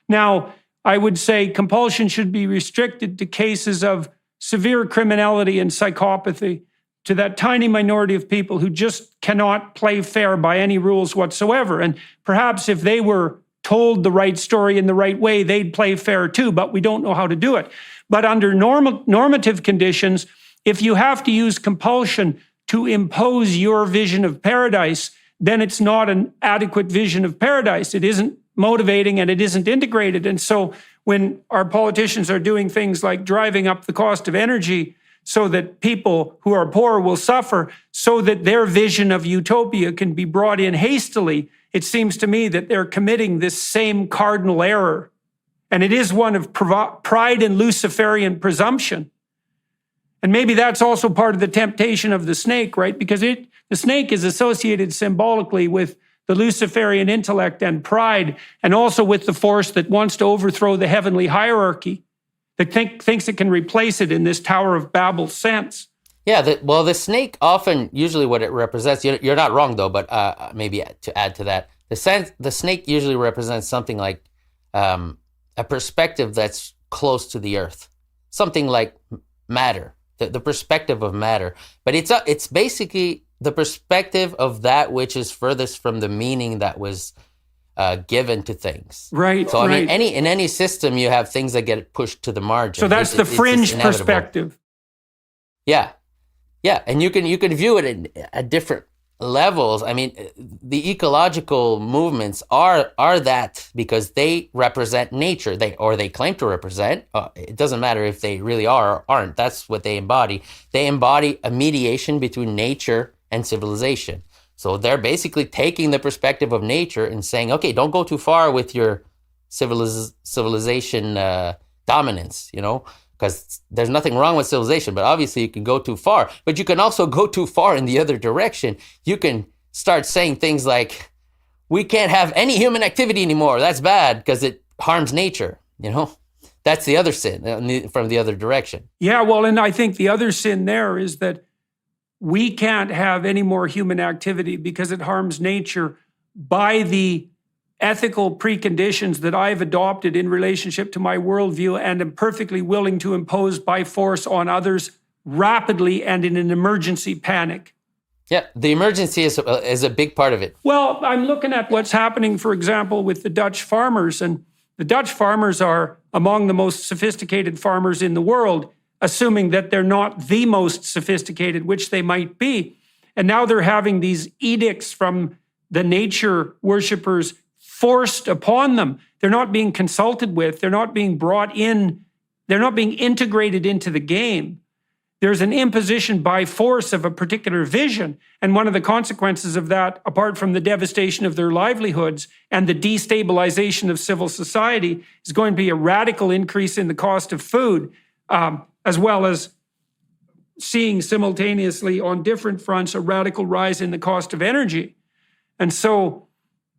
Now, I would say compulsion should be restricted to cases of severe criminality and psychopathy, to that tiny minority of people who just cannot play fair by any rules whatsoever. And perhaps if they were told the right story in the right way, they'd play fair too, but we don't know how to do it. But under normative conditions, if you have to use compulsion to impose your vision of paradise, then it's not an adequate vision of paradise. It isn't motivating and it isn't integrated. And so when our politicians are doing things like driving up the cost of energy so that people who are poor will suffer, so that their vision of utopia can be brought in hastily, it seems to me that they're committing this same cardinal error. And it is one of pride and Luciferian presumption. And maybe that's also part of the temptation of the snake, right? Because the snake is associated symbolically with the Luciferian intellect and pride, and also with the force that wants to overthrow the heavenly hierarchy, that thinks it can replace it in this Tower of Babel sense. Yeah, the snake often, usually what it represents, you're not wrong though, but maybe to add to that, the snake usually represents something like a perspective that's close to the earth, something like matter, the perspective of matter. But it's basically the perspective of that which is furthest from the meaning that was given to things. Right. So I mean, in any system, you have things that get pushed to the margin. So that's the fringe perspective. Yeah, and you can view it at different levels. I mean, the ecological movements are that because they represent nature. They claim to represent. It doesn't matter if they really are or aren't. That's what they embody. They embody a mediation between nature and civilization. So they're basically taking the perspective of nature and saying, okay, don't go too far with your civilization dominance, because there's nothing wrong with civilization, but obviously you can go too far. But you can also go too far in the other direction. You can start saying things like, we can't have any human activity anymore. That's bad because it harms nature, That's the other sin from the other direction. Yeah, well, and I think the other sin there is that we can't have any more human activity because it harms nature by the ethical preconditions that I've adopted in relationship to my worldview and am perfectly willing to impose by force on others rapidly and in an emergency panic. Yeah, the emergency is a big part of it. Well, I'm looking at what's happening, for example, with the Dutch farmers. And the Dutch farmers are among the most sophisticated farmers in the world, assuming that they're not the most sophisticated, which they might be. And now they're having these edicts from the nature worshipers forced upon them. They're not being consulted with. They're not being brought in. They're not being integrated into the game. there's an imposition by force of a particular vision. And one of the consequences of that, apart from the devastation of their livelihoods and the destabilization of civil society, is going to be a radical increase in the cost of food, as well as seeing simultaneously on different fronts a radical rise in the cost of energy. And so,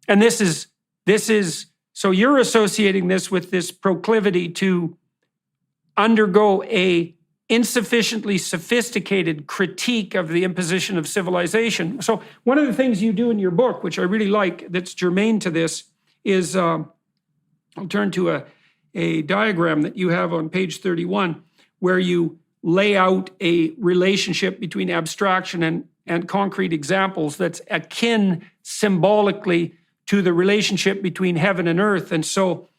and this is, so you're associating this with this proclivity to undergo a insufficiently sophisticated critique of the imposition of civilization. So one of the things you do in your book, which I really like, that's germane to this, is I'll turn to a diagram that you have on page 31, where you lay out a relationship between abstraction and concrete examples that's akin symbolically to the relationship between heaven and earth. And so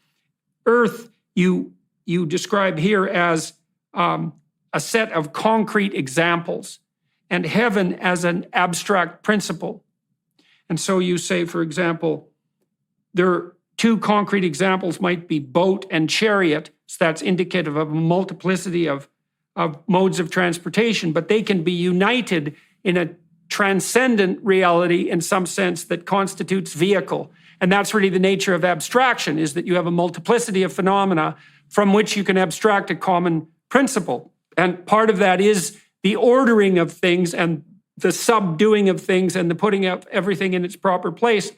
earth you describe here as a set of concrete examples, and heaven as an abstract principle. And so you say, for example, there are two concrete examples might be boat and chariot. So that's indicative of a multiplicity of modes of transportation, but they can be united in a transcendent reality in some sense that constitutes vehicle. And that's really the nature of abstraction, is that you have a multiplicity of phenomena from which you can abstract a common principle. And part of that is the ordering of things and the subduing of things and the putting of everything in its proper place.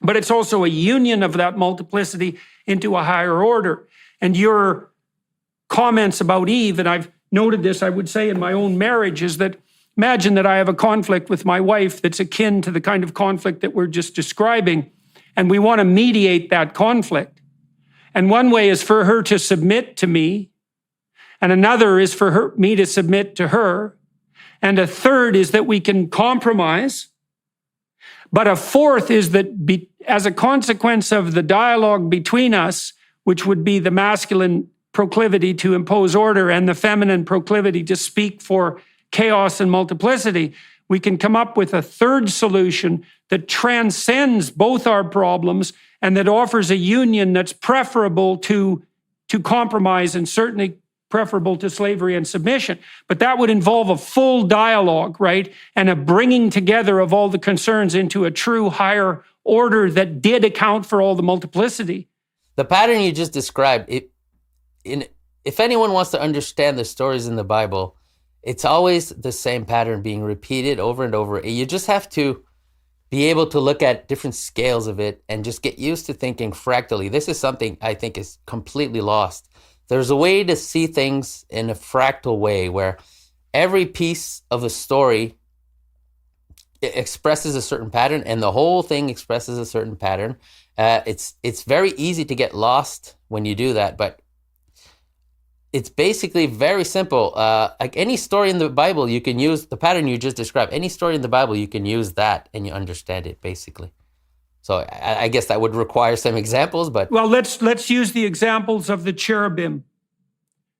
But it's also a union of that multiplicity into a higher order. And your comments about Eve, and I've noted this, I would say, in my own marriage, is that imagine that I have a conflict with my wife that's akin to the kind of conflict that we're just describing, and we want to mediate that conflict. And one way is for her to submit to me, and another is for me to submit to her, and a third is that we can compromise, but a fourth is that as a consequence of the dialogue between us, which would be the masculine proclivity to impose order and the feminine proclivity to speak for chaos and multiplicity, we can come up with a third solution that transcends both our problems and that offers a union that's preferable to compromise and certainly preferable to slavery and submission. But that would involve a full dialogue, right? And a bringing together of all the concerns into a true higher order that did account for all the multiplicity. The pattern you just described, if anyone wants to understand the stories in the Bible, it's always the same pattern being repeated over and over. You just have to be able to look at different scales of it and just get used to thinking fractally. This is something I think is completely lost. There's a way to see things in a fractal way where every piece of a story expresses a certain pattern and the whole thing expresses a certain pattern. It's very easy to get lost when you do that, but it's basically very simple. Like any story in the Bible, you can use the pattern you just described. Any story in the Bible, you can use that and you understand it basically. So I guess that would require some examples, but... Well, let's use the examples of the cherubim.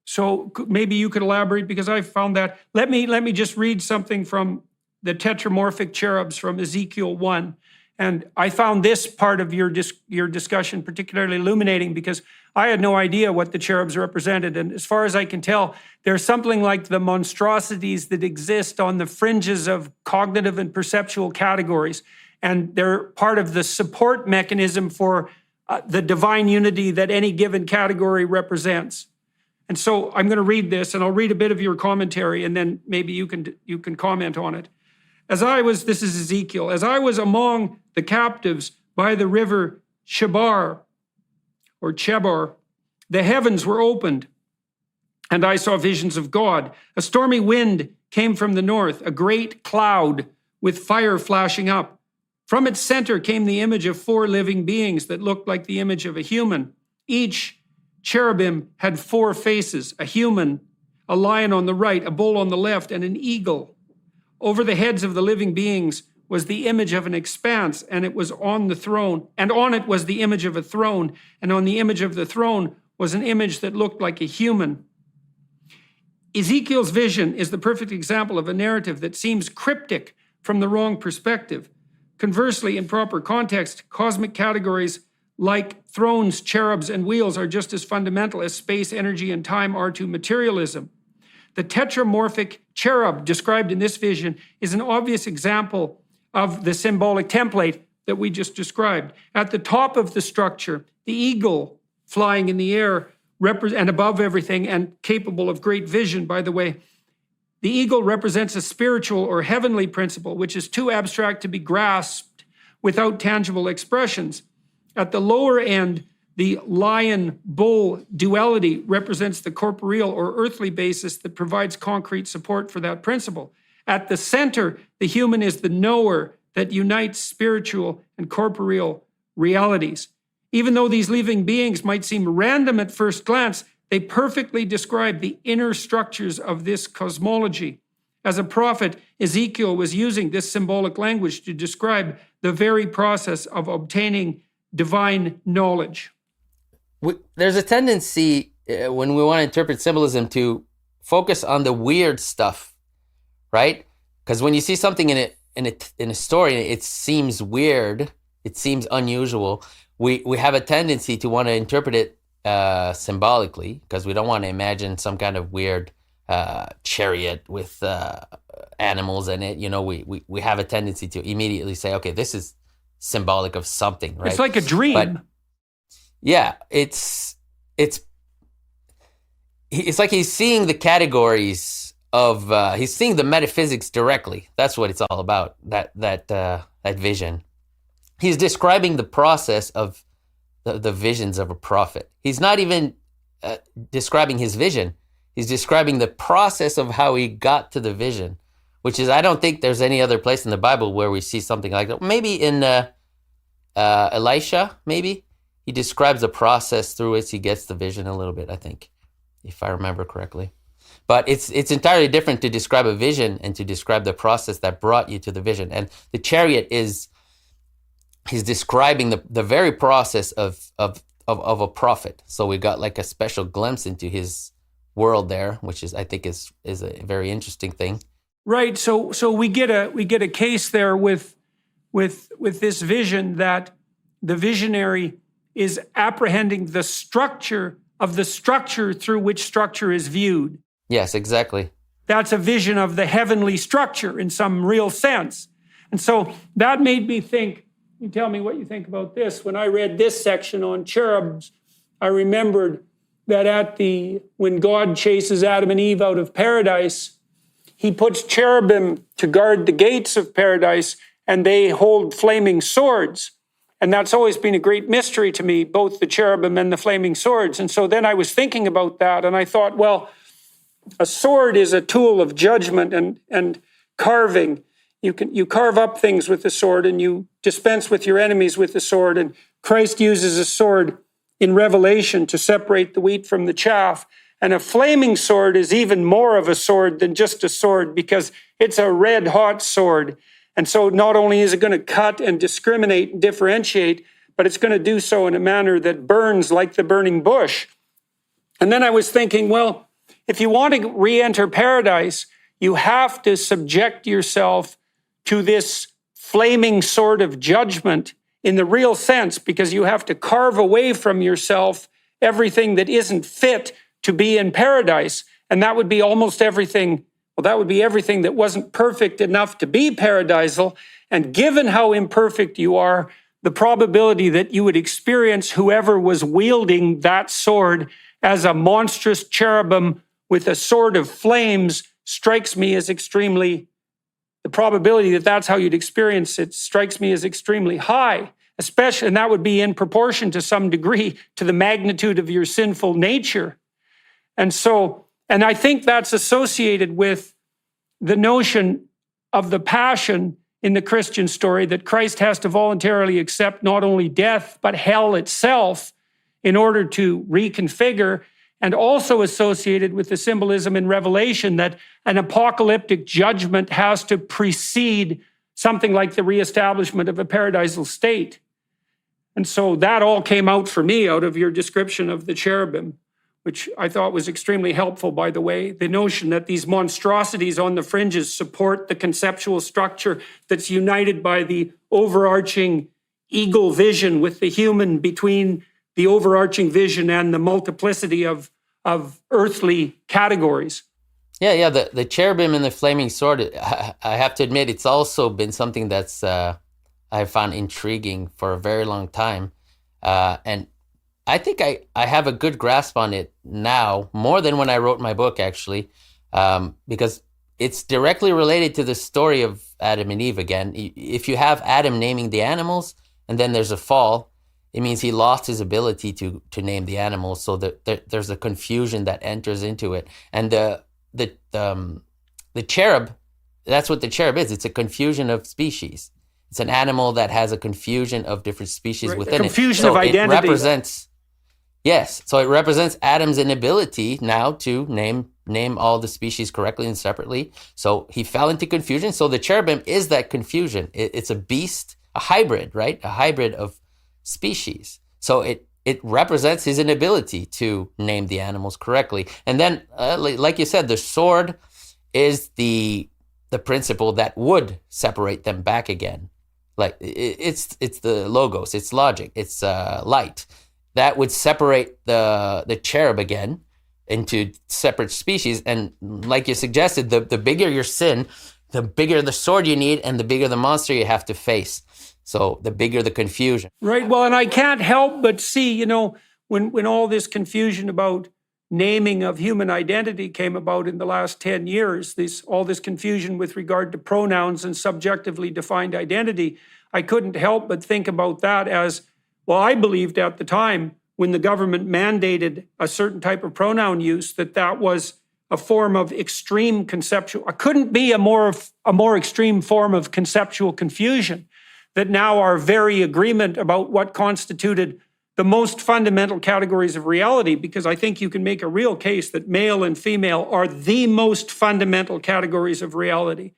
So maybe you could elaborate, because I found that. Let me just read something from the tetramorphic cherubs from Ezekiel 1. And I found this part of your discussion particularly illuminating, because I had no idea what the cherubs represented. And as far as I can tell, they're something like the monstrosities that exist on the fringes of cognitive and perceptual categories. And they're part of the support mechanism for the divine unity that any given category represents. And so I'm going to read this, and I'll read a bit of your commentary, and then maybe you can comment on it. This is Ezekiel, as I was among the captives by the river Chebar, the heavens were opened, and I saw visions of God. A stormy wind came from the north, a great cloud with fire flashing up. From its center came the image of 4 living beings that looked like the image of a human. Each cherubim had 4 faces, a human, a lion on the right, a bull on the left, and an eagle. Over the heads of the living beings was the image of an expanse, and it was on the throne, and on it was the image of a throne, and on the image of the throne was an image that looked like a human. Ezekiel's vision is the perfect example of a narrative that seems cryptic from the wrong perspective. Conversely, in proper context, cosmic categories like thrones, cherubs, and wheels are just as fundamental as space, energy, and time are to materialism. The tetramorphic cherub described in this vision is an obvious example of the symbolic template that we just described. At the top of the structure, the eagle flying in the air and above everything and capable of great vision, by the way, the eagle represents a spiritual or heavenly principle, which is too abstract to be grasped without tangible expressions. At the lower end, the lion-bull duality represents the corporeal or earthly basis that provides concrete support for that principle. At the center, the human is the knower that unites spiritual and corporeal realities. Even though these living beings might seem random at first glance, they perfectly describe the inner structures of this cosmology. As a prophet, Ezekiel was using this symbolic language to describe the very process of obtaining divine knowledge. There's a tendency when we want to interpret symbolism to focus on the weird stuff, right? Because when you see something in a story, it seems weird, it seems unusual. We have a tendency to want to interpret it symbolically, because we don't want to imagine some kind of weird chariot with animals in it. You know, we have a tendency to immediately say, okay, this is symbolic of something, right? It's like a dream. But yeah, it's like he's seeing the categories of he's seeing the metaphysics directly. That's what it's all about. That vision. He's describing the process of the visions of a prophet. He's not even describing his vision. He's describing the process of how he got to the vision, which is, I don't think there's any other place in the Bible where we see something like that. Maybe in Elisha, maybe. He describes the process through which he gets the vision a little bit, I think, if I remember correctly. But it's entirely different to describe a vision and to describe the process that brought you to the vision. And the chariot he's describing the very process of a prophet. So we got like a special glimpse into his world there, which I think is a very interesting thing. Right. So we get a case there with this vision that the visionary is apprehending the structure of the structure through which structure is viewed. Yes, exactly. That's a vision of the heavenly structure in some real sense. And so that made me think, you tell me what you think about this. When I read this section on cherubs, I remembered that when God chases Adam and Eve out of paradise, he puts cherubim to guard the gates of paradise, and they hold flaming swords. And that's always been a great mystery to me, both the cherubim and the flaming swords. And so then I was thinking about that, and I thought, well, a sword is a tool of judgment and carving. You carve up things with the sword, and you dispense with your enemies with the sword. And Christ uses a sword in Revelation to separate the wheat from the chaff. And a flaming sword is even more of a sword than just a sword, because it's a red-hot sword. And so not only is it going to cut and discriminate and differentiate, but it's going to do so in a manner that burns like the burning bush. And then I was thinking, well, if you want to re-enter paradise, you have to subject yourself to this flaming sword of judgment in the real sense, because you have to carve away from yourself everything that isn't fit to be in paradise. And that would be almost everything. Well, that would be everything that wasn't perfect enough to be paradisal. And given how imperfect you are, the probability that you would experience whoever was wielding that sword as a monstrous cherubim with a sword of flames strikes me as extremely, the probability that that's how you'd experience it strikes me as extremely high, especially, and that would be in proportion to some degree to the magnitude of your sinful nature. And I think that's associated with the notion of the passion in the Christian story, that Christ has to voluntarily accept not only death, but hell itself in order to reconfigure, and also associated with the symbolism in Revelation that an apocalyptic judgment has to precede something like the reestablishment of a paradisal state. And so that all came out for me out of your description of the cherubim, which I thought was extremely helpful, by the way. The notion that these monstrosities on the fringes support the conceptual structure that's united by the overarching eagle vision with the human between the overarching vision and the multiplicity of earthly categories. Yeah. The cherubim and the flaming sword, I have to admit, it's also been something that's I found intriguing for a very long time. And I think I have a good grasp on it now, more than when I wrote my book, actually, because it's directly related to the story of Adam and Eve again. If you have Adam naming the animals and then there's a fall, it means he lost his ability to name the animals. So there's a confusion that enters into it. And the cherub, that's what the cherub is. It's a confusion of species. It's an animal that has a confusion of different species Right, within it. confusion of identity. It represents, yes. So it represents Adam's inability now to name all the species correctly and separately. So he fell into confusion. So the cherubim is that confusion. It's a beast, a hybrid, right? A hybrid of species. So it represents his inability to name the animals correctly. And then, like you said, the sword is the principle that would separate them back again. Like it's the logos, it's logic, it's light that would separate the cherub again into separate species. And like you suggested, the bigger your sin, the bigger the sword you need, and the bigger the monster you have to face. So the bigger the confusion. Right. Well, and I can't help but see, when all this confusion about naming of human identity came about in the last 10 years, all this confusion with regard to pronouns and subjectively defined identity, I couldn't help but think about that as, well, I believed at the time when the government mandated a certain type of pronoun use, that was a form of extreme conceptual, couldn't be a more extreme form of conceptual confusion, that now our very agreement about what constituted the most fundamental categories of reality, because I think you can make a real case that male and female are the most fundamental categories of reality.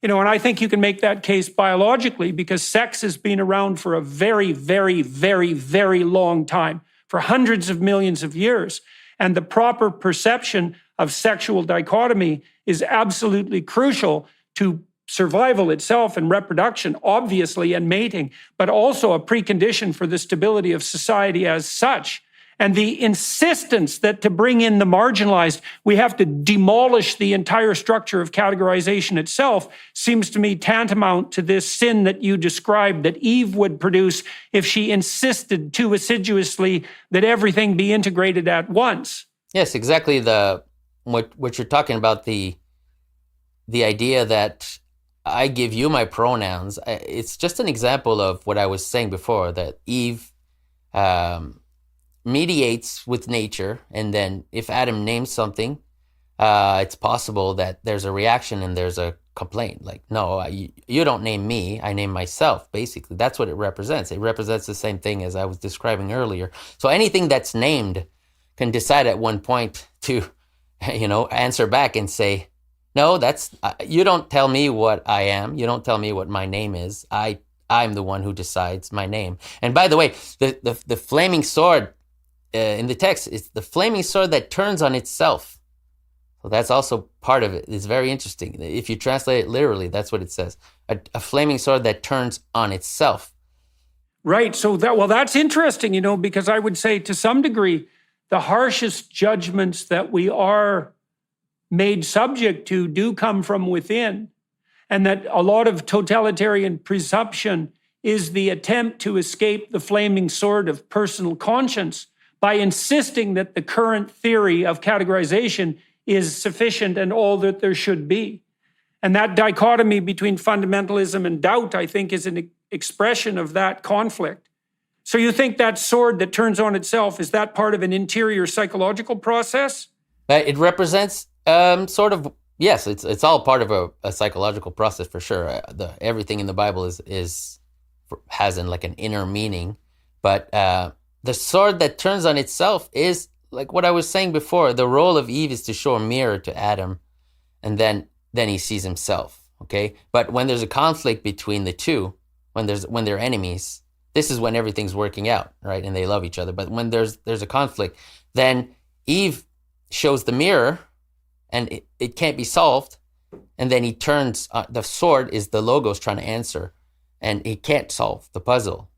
And I think you can make that case biologically because sex has been around for a very, very, very, very long time, for hundreds of millions of years. And the proper perception of sexual dichotomy is absolutely crucial to survival itself and reproduction, obviously, and mating, but also a precondition for the stability of society as such. And the insistence that to bring in the marginalized, we have to demolish the entire structure of categorization itself seems to me tantamount to this sin that you described that Eve would produce if she insisted too assiduously that everything be integrated at once. Yes, exactly. What you're talking about, the idea that I give you my pronouns. It's just an example of what I was saying before, that Eve mediates with nature, and then if Adam names something, it's possible that there's a reaction and there's a complaint. Like, no, you don't name me, I name myself, basically. That's what it represents. It represents the same thing as I was describing earlier. So anything that's named can decide at one point to, answer back and say, no, you don't tell me what I am. You don't tell me what my name is. I'm the one who decides my name. And by the way, the flaming sword in the text is the flaming sword that turns on itself. So that's also part of it. It's very interesting. If you translate it literally, that's what it says. A flaming sword that turns on itself. Right. So that's interesting, because I would say to some degree, the harshest judgments that we are made subject to do come from within, and that a lot of totalitarian presumption is the attempt to escape the flaming sword of personal conscience by insisting that the current theory of categorization is sufficient and all that there should be. And that dichotomy between fundamentalism and doubt, I think, is an expression of that conflict. So you think that sword that turns on itself, is that part of an interior psychological process? It represents sort of, yes, it's all part of a psychological process for sure. Everything in the Bible has an inner meaning, but the sword that turns on itself is like what I was saying before. The role of Eve is to show a mirror to Adam, and then he sees himself. Okay, but when there's a conflict between the two, when they're enemies, this is when everything's working out, right? And they love each other. But when there's a conflict, then Eve shows the mirror, and it can't be solved. And then he turns, the sword is the logos trying to answer, and he can't solve the puzzle.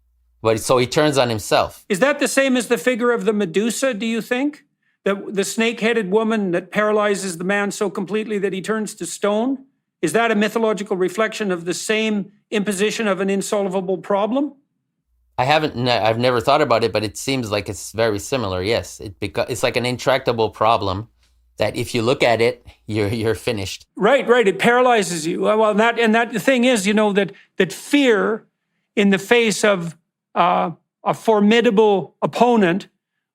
So he turns on himself. Is that the same as the figure of the Medusa, do you think? the snake-headed woman that paralyzes the man so completely that he turns to stone? Is that a mythological reflection of the same imposition of an insolvable problem? I've never thought about it, but it seems like it's very similar. Yes, it's like an intractable problem that if you look at it, you're finished. Right. It paralyzes you. Well, the thing is, that fear in the face of a formidable opponent,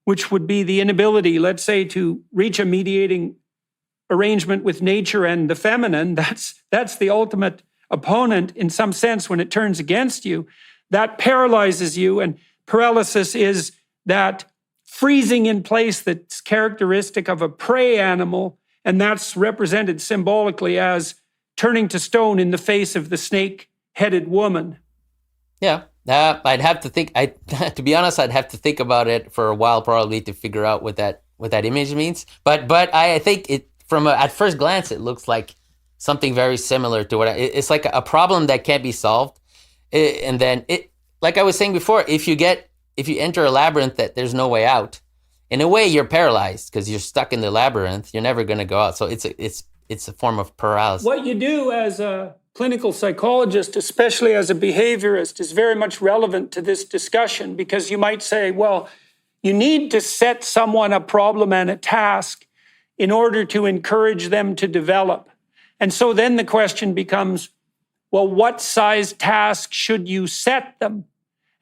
which would be the inability, let's say, to reach a mediating arrangement with nature and the feminine, that's the ultimate opponent in some sense when it turns against you. That paralyzes you, and paralysis is that freezing in place that's characteristic of a prey animal, and that's represented symbolically as turning to stone in the face of the snake-headed woman. Yeah, I'd have to think. To be honest, I'd have to think about it for a while, probably, to figure out what that image means. But I think it at first glance it looks like something very similar to it's like a problem that can't be solved, and then like I was saying before, if you enter a labyrinth that there's no way out, in a way you're paralyzed because you're stuck in the labyrinth. You're never going to go out. So it's a form of paralysis. What you do as a clinical psychologist, especially as a behaviorist, is very much relevant to this discussion, because you might say, well, you need to set someone a problem and a task in order to encourage them to develop. And so then the question becomes, well, what size task should you set them?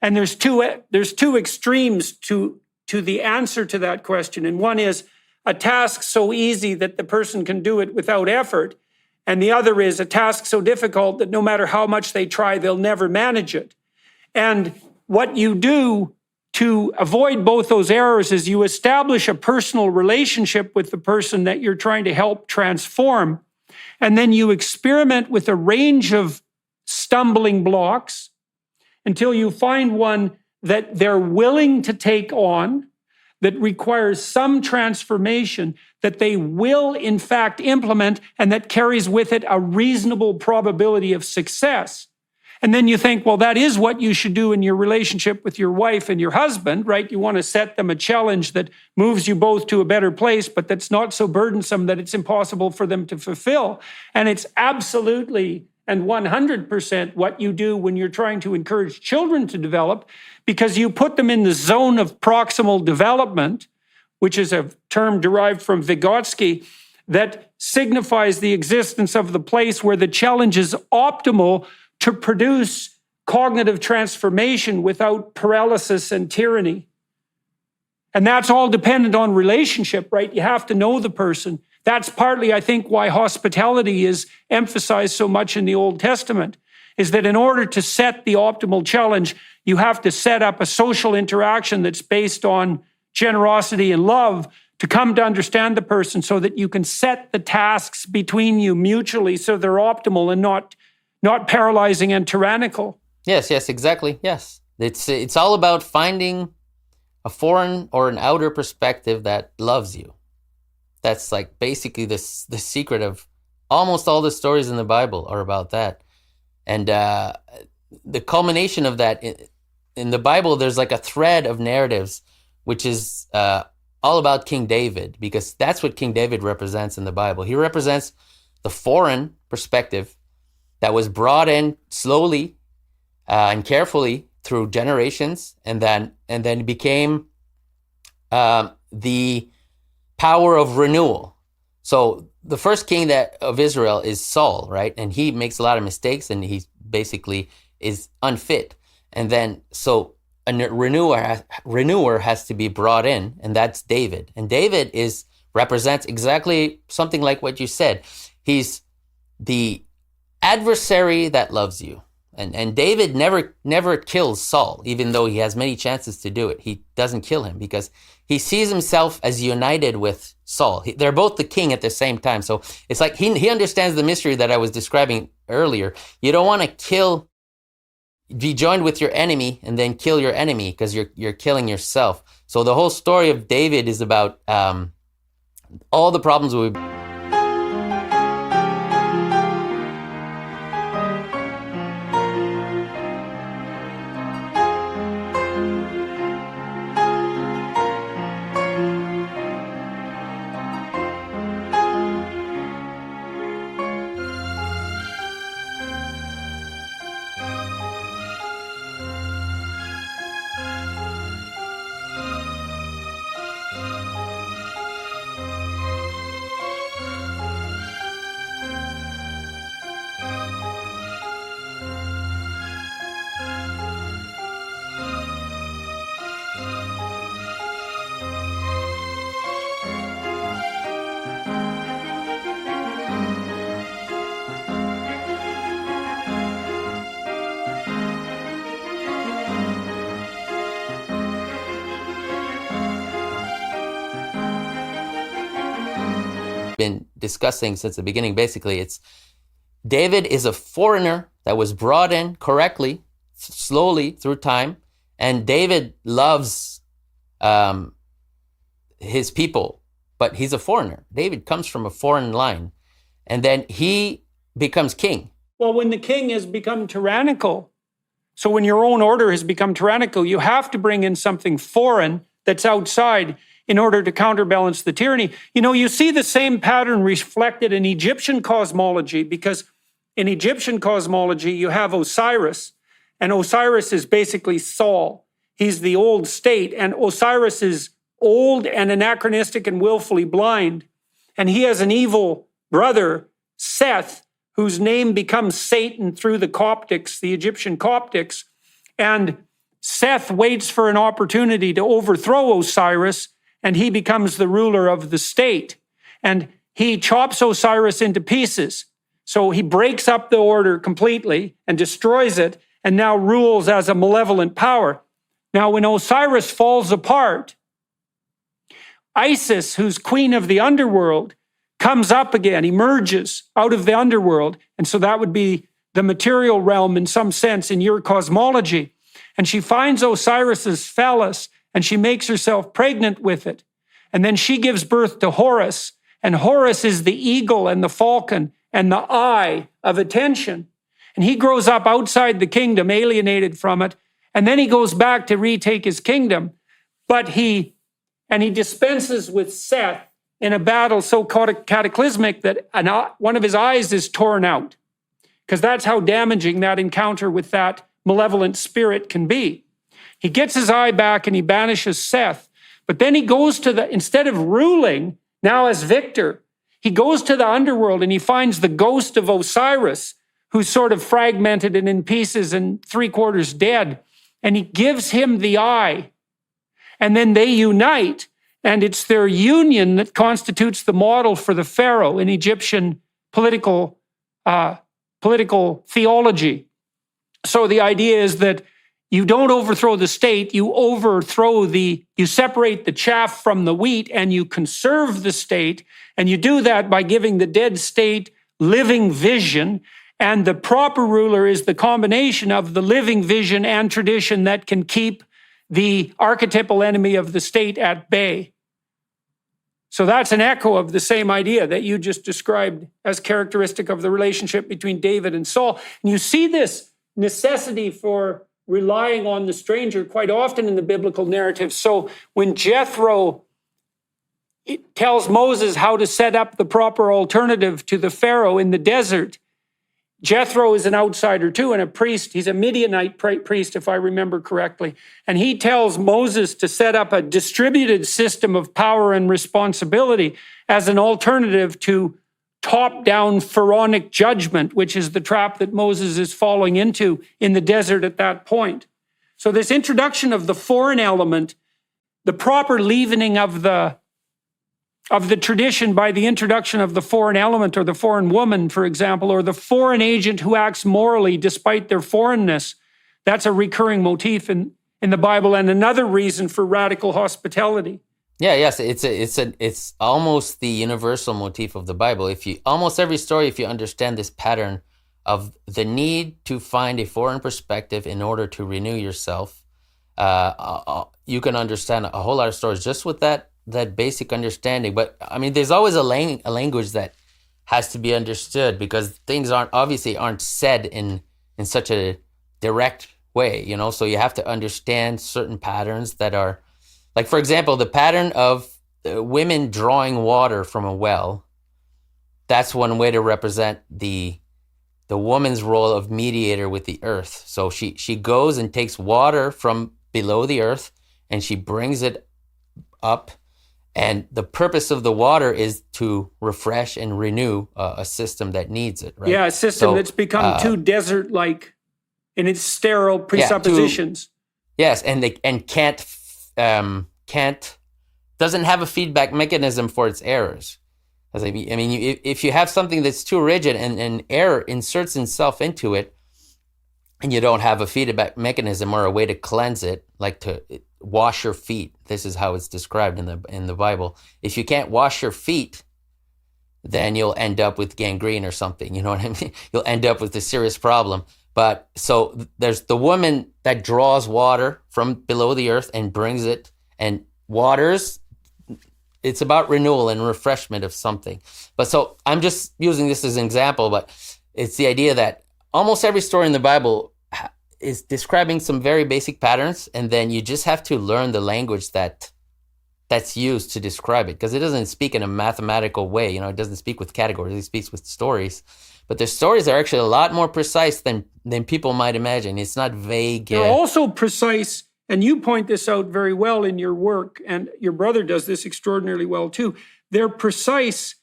And there's two extremes to the answer to that question. And one is a task so easy that the person can do it without effort. And the other is a task so difficult that no matter how much they try, they'll never manage it. And what you do to avoid both those errors is you establish a personal relationship with the person that you're trying to help transform. And then you experiment with a range of stumbling blocks until you find one that they're willing to take on, that requires some transformation, that they will in fact implement, and that carries with it a reasonable probability of success. And then you think, well, that is what you should do in your relationship with your wife and your husband, right? You want to set them a challenge that moves you both to a better place, but that's not so burdensome that it's impossible for them to fulfill. And it's absolutely and 100% what you do when you're trying to encourage children to develop, because you put them in the zone of proximal development, which is a term derived from Vygotsky, that signifies the existence of the place where the challenge is optimal to produce cognitive transformation without paralysis and tyranny. And that's all dependent on relationship, right? You have to know the person. That's partly, I think, why hospitality is emphasized so much in the Old Testament, is that in order to set the optimal challenge, you have to set up a social interaction that's based on generosity and love to come to understand the person, so that you can set the tasks between you mutually so they're optimal and not paralyzing and tyrannical. Yes, exactly. Yes. It's all about finding a foreign or an outer perspective that loves you. That's like basically the secret of almost all the stories in the Bible are about that. And the culmination of that in the Bible, there's like a thread of narratives, which is all about King David, because that's what King David represents in the Bible. He represents the foreign perspective that was brought in slowly and carefully through generations, and then became the power of renewal. So the first king of Israel is Saul, right? And he makes a lot of mistakes, and he basically is unfit. And then so a renewer has to be brought in, and that's David. And David represents exactly something like what you said. He's the adversary that loves you. And David never kills Saul, even though he has many chances to do it. He doesn't kill him because he sees himself as united with Saul. They're both the king at the same time. So it's like he understands the mystery that I was describing earlier. You don't want to be joined with your enemy and then kill your enemy, because you're killing yourself. So the whole story of David is about all the problems we've been discussing since the beginning. Basically, it's David is a foreigner that was brought in correctly, slowly through time, and David loves his people, but he's a foreigner. David comes from a foreign line, and then he becomes king. Well, when the king has become tyrannical, so when your own order has become tyrannical, you have to bring in something foreign that's outside in order to counterbalance the tyranny. You know, you see the same pattern reflected in Egyptian cosmology, because in Egyptian cosmology, you have Osiris, and Osiris is basically Saul. He's the old state, and Osiris is old and anachronistic and willfully blind. And he has an evil brother, Seth, whose name becomes Satan through the Coptics, the Egyptian Coptics. And Seth waits for an opportunity to overthrow Osiris, and he becomes the ruler of the state. And he chops Osiris into pieces. So he breaks up the order completely and destroys it, and now rules as a malevolent power. Now, when Osiris falls apart, Isis, who's queen of the underworld, comes up again, emerges out of the underworld. And so that would be the material realm in some sense in your cosmology. And she finds Osiris's phallus, and she makes herself pregnant with it. And then she gives birth to Horus. And Horus is the eagle and the falcon and the eye of attention. And he grows up outside the kingdom, alienated from it. And then he goes back to retake his kingdom. But he dispenses with Seth in a battle so cataclysmic that one of his eyes is torn out, because that's how damaging that encounter with that malevolent spirit can be. He gets his eye back and he banishes Seth, but then he goes to instead of ruling, now as victor, he goes to the underworld and he finds the ghost of Osiris, who's sort of fragmented and in pieces and 3/4 dead, and he gives him the eye, and then they unite. And it's their union that constitutes the model for the pharaoh in Egyptian political theology. So the idea is that you don't overthrow the state, you separate the chaff from the wheat, and you conserve the state. And you do that by giving the dead state living vision. And the proper ruler is the combination of the living vision and tradition that can keep the archetypal enemy of the state at bay. So that's an echo of the same idea that you just described as characteristic of the relationship between David and Saul. And you see this necessity for relying on the stranger quite often in the biblical narrative. So when Jethro tells Moses how to set up the proper alternative to the Pharaoh in the desert, Jethro is an outsider too, and a priest. He's a Midianite priest, if I remember correctly. And he tells Moses to set up a distributed system of power and responsibility as an alternative to top-down pharaonic judgment, which is the trap that Moses is falling into in the desert at that point. So this introduction of the foreign element, the proper leavening of the tradition by the introduction of the foreign element, or the foreign woman, for example, or the foreign agent who acts morally despite their foreignness. That's a recurring motif in the Bible, and another reason for radical hospitality. Yeah, yes, it's almost the universal motif of the Bible. Almost every story, if you understand this pattern of the need to find a foreign perspective in order to renew yourself, you can understand a whole lot of stories just with that basic understanding. But I mean, there's always a language that has to be understood, because things aren't said in such a direct way, you know. So you have to understand certain patterns that are, like, for example, the pattern of women drawing water from a well. That's one way to represent the woman's role of mediator with the earth. So she goes and takes water from below the earth and she brings it up. And the purpose of the water is to refresh and renew a system that needs it, right? Yeah, a system that's become too desert-like in its sterile presuppositions. Yes, and doesn't have a feedback mechanism for its errors. I mean, if you have something that's too rigid and error inserts itself into it, and you don't have a feedback mechanism or a way to cleanse it, like to wash your feet. This is how it's described in the Bible. If you can't wash your feet, then you'll end up with gangrene or something. You know what I mean? You'll end up with a serious problem. But so there's the woman that draws water from below the earth and brings it and waters. It's about renewal and refreshment of something. But so I'm just using this as an example, but it's the idea that almost every story in the Bible is describing some very basic patterns, and then you just have to learn the language that's used to describe it, because it doesn't speak in a mathematical way. You know, it doesn't speak with categories. It speaks with stories. But the stories are actually a lot more precise than people might imagine. It's not vague. They're also precise, and you point this out very well in your work, and your brother does this extraordinarily well too. They're precise.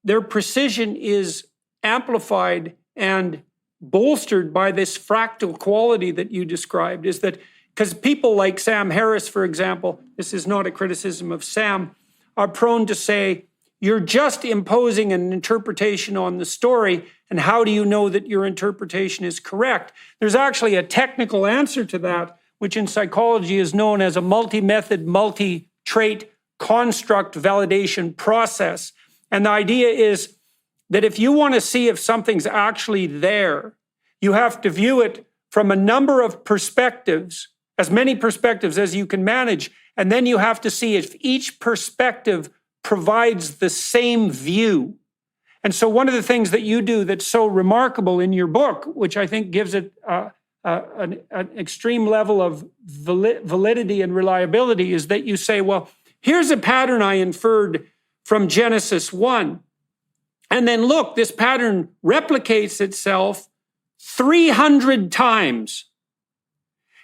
Their precision is amplified and bolstered by this fractal quality that you described, is that because people like Sam Harris, for example, this is not a criticism of Sam, are prone to say, you're just imposing an interpretation on the story, and how do you know that your interpretation is correct? There's actually a technical answer to that, which in psychology is known as a multi-method, multi-trait construct validation process. And the idea is that if you want to see if something's actually there, you have to view it from a number of perspectives, as many perspectives as you can manage, and then you have to see if each perspective provides the same view. And so one of the things that you do that's so remarkable in your book, which I think gives it an extreme level of validity and reliability, is that you say, well, here's a pattern I inferred from Genesis 1. And then look, this pattern replicates itself 300 times.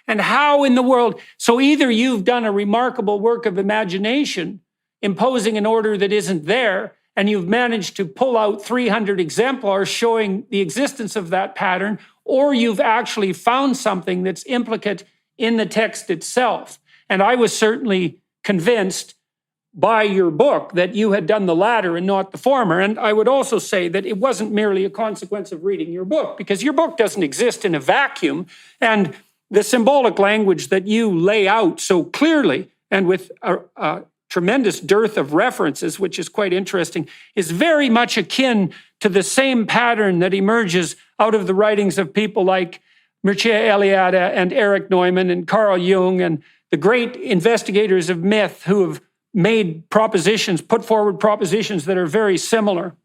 And how in the world? So either you've done a remarkable work of imagination, imposing an order that isn't there, and you've managed to pull out 300 exemplars showing the existence of that pattern, or you've actually found something that's implicate in the text itself. And I was certainly convinced by your book that you had done the latter and not the former. And I would also say that it wasn't merely a consequence of reading your book, because your book doesn't exist in a vacuum. And the symbolic language that you lay out so clearly and with a tremendous dearth of references, which is quite interesting, is very much akin to the same pattern that emerges out of the writings of people like Mircea Eliade and Erich Neumann and Carl Jung and the great investigators of myth who have made propositions, put forward propositions that are very similar.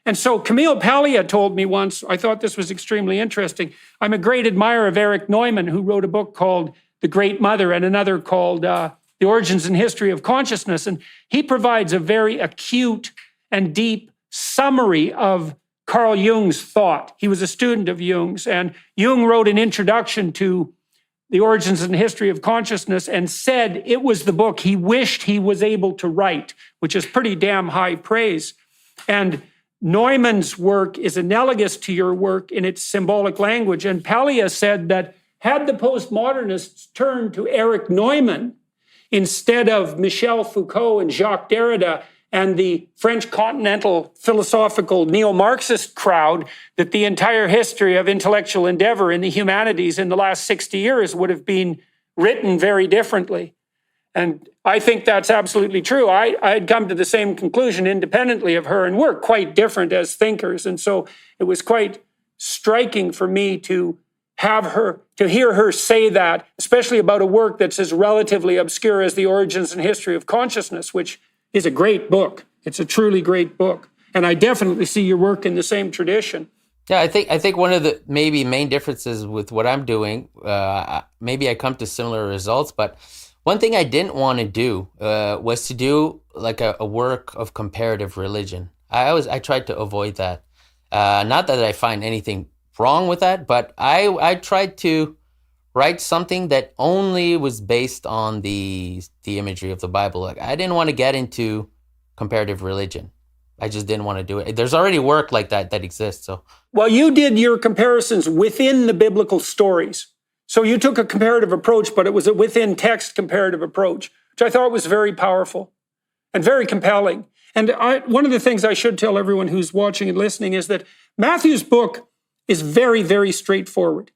And so Camille Paglia told me once, I thought this was extremely interesting, I'm a great admirer of Erich Neumann, who wrote a book called The Great Mother and another called The Origins and History of Consciousness. And he provides a very acute and deep summary of Carl Jung's thought. He was a student of Jung's, and Jung wrote an introduction to The Origins and History of Consciousness and said it was the book he wished he was able to write, which is pretty damn high praise. And Neumann's work is analogous to your work in its symbolic language. And Paglia said that had the postmodernists turned to Erich Neumann instead of Michel Foucault and Jacques Derrida and the French continental philosophical neo-Marxist crowd, that the entire history of intellectual endeavor in the humanities in the last 60 years would have been written very differently. And I think that's absolutely true. I had come to the same conclusion independently of her, and we're quite different as thinkers. And so it was quite striking for me to hear her say that, especially about a work that's as relatively obscure as The Origins and History of Consciousness, which is a great book. It's a truly great book. And I definitely see your work in the same tradition. Yeah, I think one of the maybe main differences with what I'm doing, maybe I come to similar results, but one thing I didn't want to do was to do like a work of comparative religion. I tried to avoid that. Not that I find anything wrong with that, but I tried to write something that only was based on the imagery of the Bible. Like, I didn't want to get into comparative religion. I just didn't want to do it. There's already work like that exists. So, well, you did your comparisons within the biblical stories. So you took a comparative approach, but it was a within text comparative approach, which I thought was very powerful and very compelling. And one of the things I should tell everyone who's watching and listening is that Matthew's book is very, very straightforward.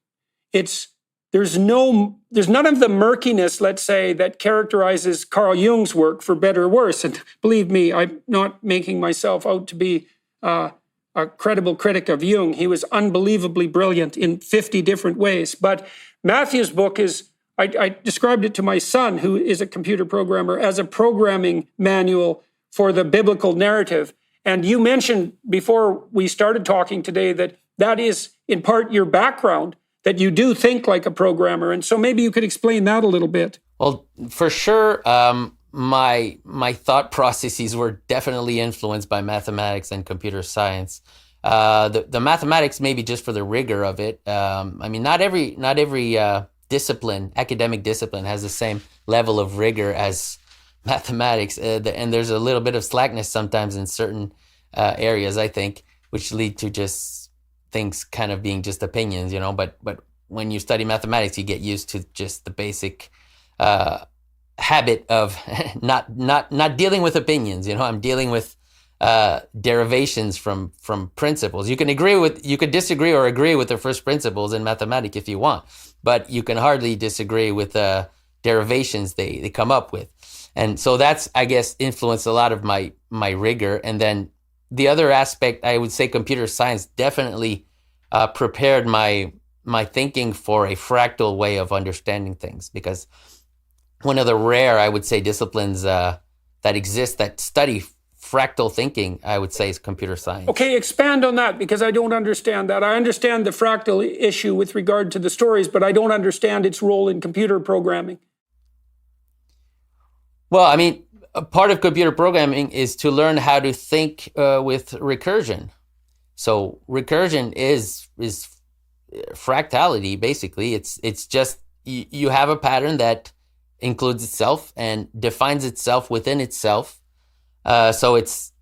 There's none of the murkiness, let's say, that characterizes Carl Jung's work, for better or worse. And believe me, I'm not making myself out to be a credible critic of Jung. He was unbelievably brilliant in 50 different ways. But Matthieu's book is, I described it to my son, who is a computer programmer, as a programming manual for the biblical narrative. And you mentioned before we started talking today that is in part your background, that you do think like a programmer. And so maybe you could explain that a little bit. Well, for sure, my thought processes were definitely influenced by mathematics and computer science. The mathematics, maybe just for the rigor of it. I mean, not every discipline, academic discipline, has the same level of rigor as mathematics, and there's a little bit of slackness sometimes in certain areas, I think, which lead to just things kind of being just opinions, you know. But when you study mathematics, you get used to just the basic habit of not dealing with opinions. You know, I'm dealing with derivations from principles. You could disagree or agree with the first principles in mathematics if you want, but you can hardly disagree with the derivations they come up with. And so that's, I guess, influenced a lot of my rigor. And then the other aspect, I would say computer science definitely prepared my thinking for a fractal way of understanding things, because one of the rare, I would say, disciplines that exist that study fractal thinking, I would say, is computer science. Okay, expand on that, because I don't understand that. I understand the fractal issue with regard to the stories, but I don't understand its role in computer programming. Well, I mean, a part of computer programming is to learn how to think with recursion. So recursion is fractality, basically. It's just you have a pattern that includes itself and defines itself within itself. So it's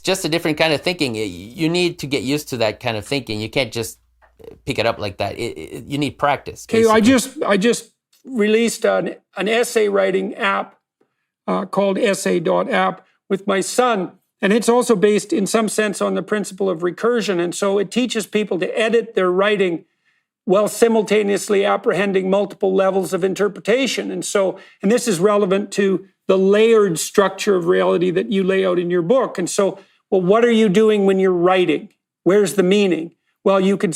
just a different kind of thinking. You need to get used to that kind of thinking. You can't just pick it up like that. You need practice. Okay, I just released an essay writing app called essay.app with my son, and it's also based in some sense on the principle of recursion. And so it teaches people to edit their writing while simultaneously apprehending multiple levels of interpretation. And this is relevant to the layered structure of reality that you lay out in your book. And so, well, what are you doing when you're writing? Where's the meaning? Well, you would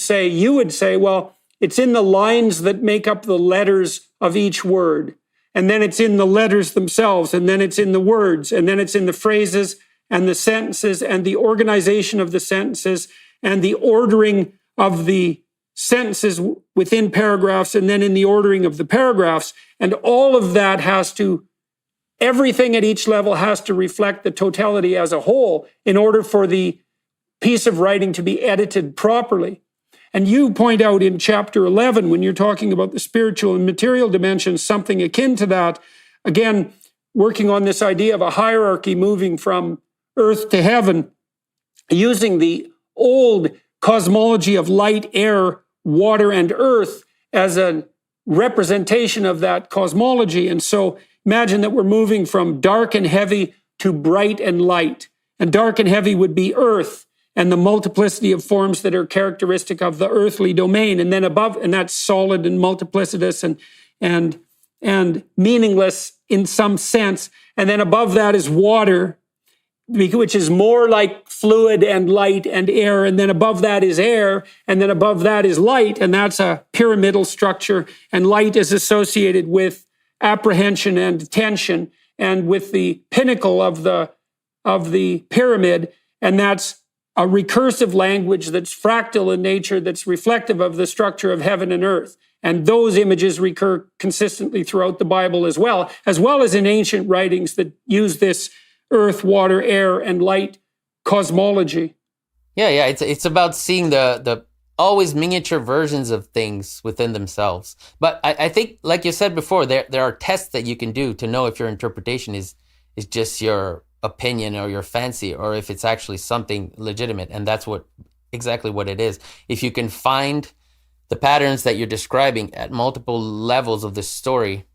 say, well, it's in the lines that make up the letters of each word. And then it's in the letters themselves, and then it's in the words, and then it's in the phrases and the sentences and the organization of the sentences and the ordering of the sentences within paragraphs, and then in the ordering of the paragraphs. And all of that everything at each level has to reflect the totality as a whole in order for the piece of writing to be edited properly. And you point out in chapter 11, when you're talking about the spiritual and material dimensions, something akin to that, again, working on this idea of a hierarchy moving from earth to heaven, using the old cosmology of light, air, water, and earth as a representation of that cosmology. And so imagine that we're moving from dark and heavy to bright and light. And dark and heavy would be earth and the multiplicity of forms that are characteristic of the earthly domain. And then above, and that's solid and multiplicitous and meaningless in some sense. And then above that is water, which is more like fluid and light and air. And then above that is air. And then above that is light. And that's a pyramidal structure. And light is associated with apprehension and attention, and with the pinnacle of the pyramid. And that's a recursive language that's fractal in nature, that's reflective of the structure of heaven and earth. And those images recur consistently throughout the Bible as well as in ancient writings that use this earth, water, air, and light cosmology. Yeah. It's about seeing the always miniature versions of things within themselves. But I think, like you said before, there are tests that you can do to know if your interpretation is just your opinion or your fancy, or if it's actually something legitimate. And that's exactly what it is. If you can find the patterns that you're describing at multiple levels of the story.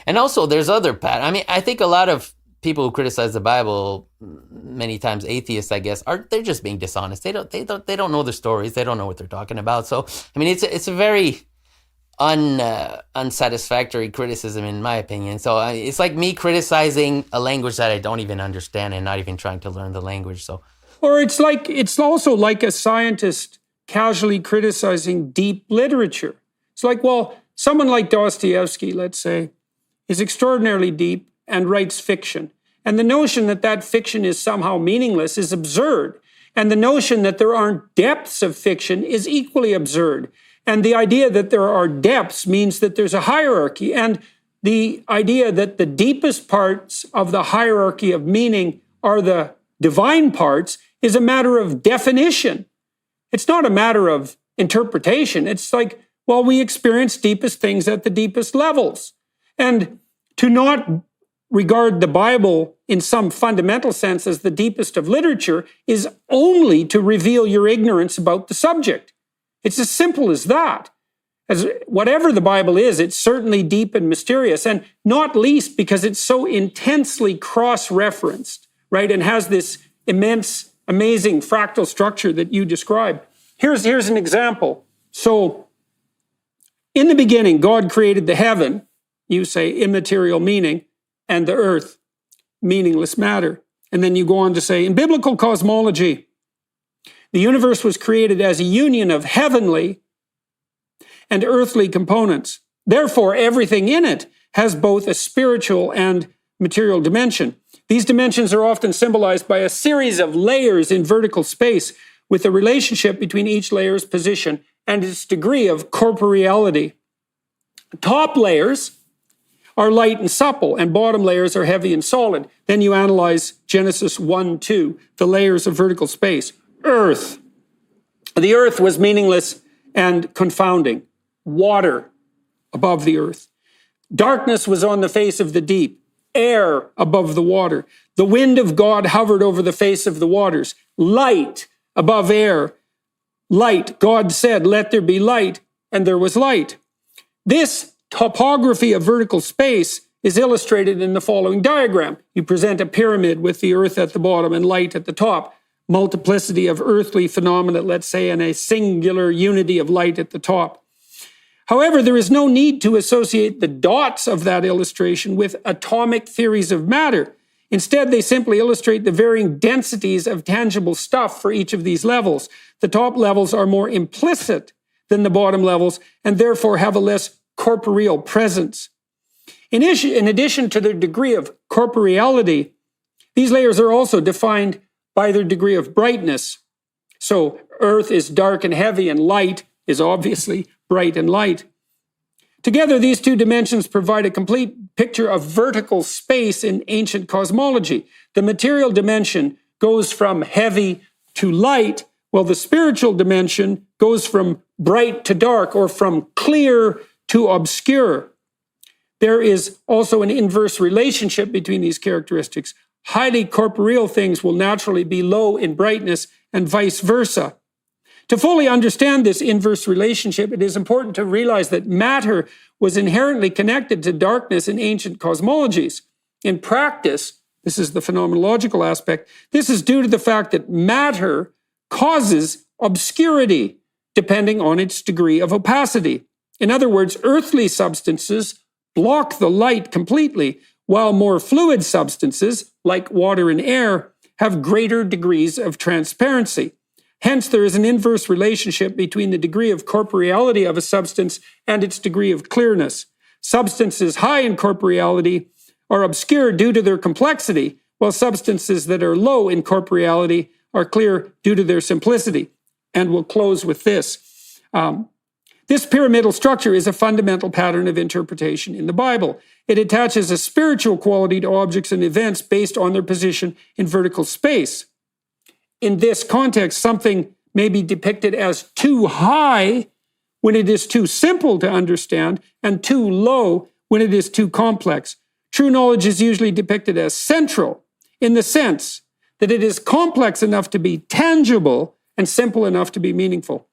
And also there's other patterns. I mean, I think a lot of people who criticize the Bible, many times atheists, I guess, they're just being dishonest. They don't know the stories. They don't know what they're talking about. So, I mean, it's a very unsatisfactory criticism, in my opinion. So it's like me criticizing a language that I don't even understand and not even trying to learn the language. So Or it's also like a scientist casually criticizing deep literature. It's like, well, someone like Dostoevsky, let's say, is extraordinarily deep and writes fiction. And the notion that that fiction is somehow meaningless is absurd. And the notion that there aren't depths of fiction is equally absurd. And the idea that there are depths means that there's a hierarchy. And the idea that the deepest parts of the hierarchy of meaning are the divine parts is a matter of definition. It's not a matter of interpretation. It's like, well, we experience deepest things at the deepest levels. And to not regard the Bible in some fundamental sense as the deepest of literature is only to reveal your ignorance about the subject. It's as simple as that. As whatever the Bible is, it's certainly deep and mysterious, and not least because it's so intensely cross-referenced, right, and has this immense, amazing fractal structure that you described. Here's an example. So, in the beginning, God created the heaven, you say immaterial meaning, and the earth, meaningless matter. And then you go on to say, in biblical cosmology, the universe was created as a union of heavenly and earthly components. Therefore, everything in it has both a spiritual and material dimension. These dimensions are often symbolized by a series of layers in vertical space, with the relationship between each layer's position and its degree of corporeality. Top layers are light and supple, and bottom layers are heavy and solid. Then you analyze Genesis 1-2, the layers of vertical space. Earth. The earth was meaningless and confounding. Water above the earth. Darkness was on the face of the deep. Air above the water. The wind of God hovered over the face of the waters. Light above air. Light. God said, let there be light, and there was light. This topography of vertical space is illustrated in the following diagram. You present a pyramid with the earth at the bottom and light at the top. Multiplicity of earthly phenomena, let's say, and a singular unity of light at the top. However, there is no need to associate the dots of that illustration with atomic theories of matter. Instead, they simply illustrate the varying densities of tangible stuff for each of these levels. The top levels are more implicit than the bottom levels, and therefore have a less corporeal presence. In addition to their degree of corporeality, these layers are also defined by their degree of brightness. So earth is dark and heavy, and light is obviously bright and light. Together, these two dimensions provide a complete picture of vertical space in ancient cosmology. The material dimension goes from heavy to light, while the spiritual dimension goes from bright to dark, or from clear to obscure. There is also an inverse relationship between these characteristics. Highly corporeal things will naturally be low in brightness, and vice versa. To fully understand this inverse relationship, it is important to realize that matter was inherently connected to darkness in ancient cosmologies. In practice, this is the phenomenological aspect, this is due to the fact that matter causes obscurity, depending on its degree of opacity. In other words, earthly substances block the light completely, while more fluid substances, like water and air, have greater degrees of transparency. Hence, there is an inverse relationship between the degree of corporeality of a substance and its degree of clearness. Substances high in corporeality are obscure due to their complexity, while substances that are low in corporeality are clear due to their simplicity. And we'll close with this. This pyramidal structure is a fundamental pattern of interpretation in the Bible. It attaches a spiritual quality to objects and events based on their position in vertical space. In this context, something may be depicted as too high when it is too simple to understand, and too low when it is too complex. True knowledge is usually depicted as central, in the sense that it is complex enough to be tangible and simple enough to be meaningful.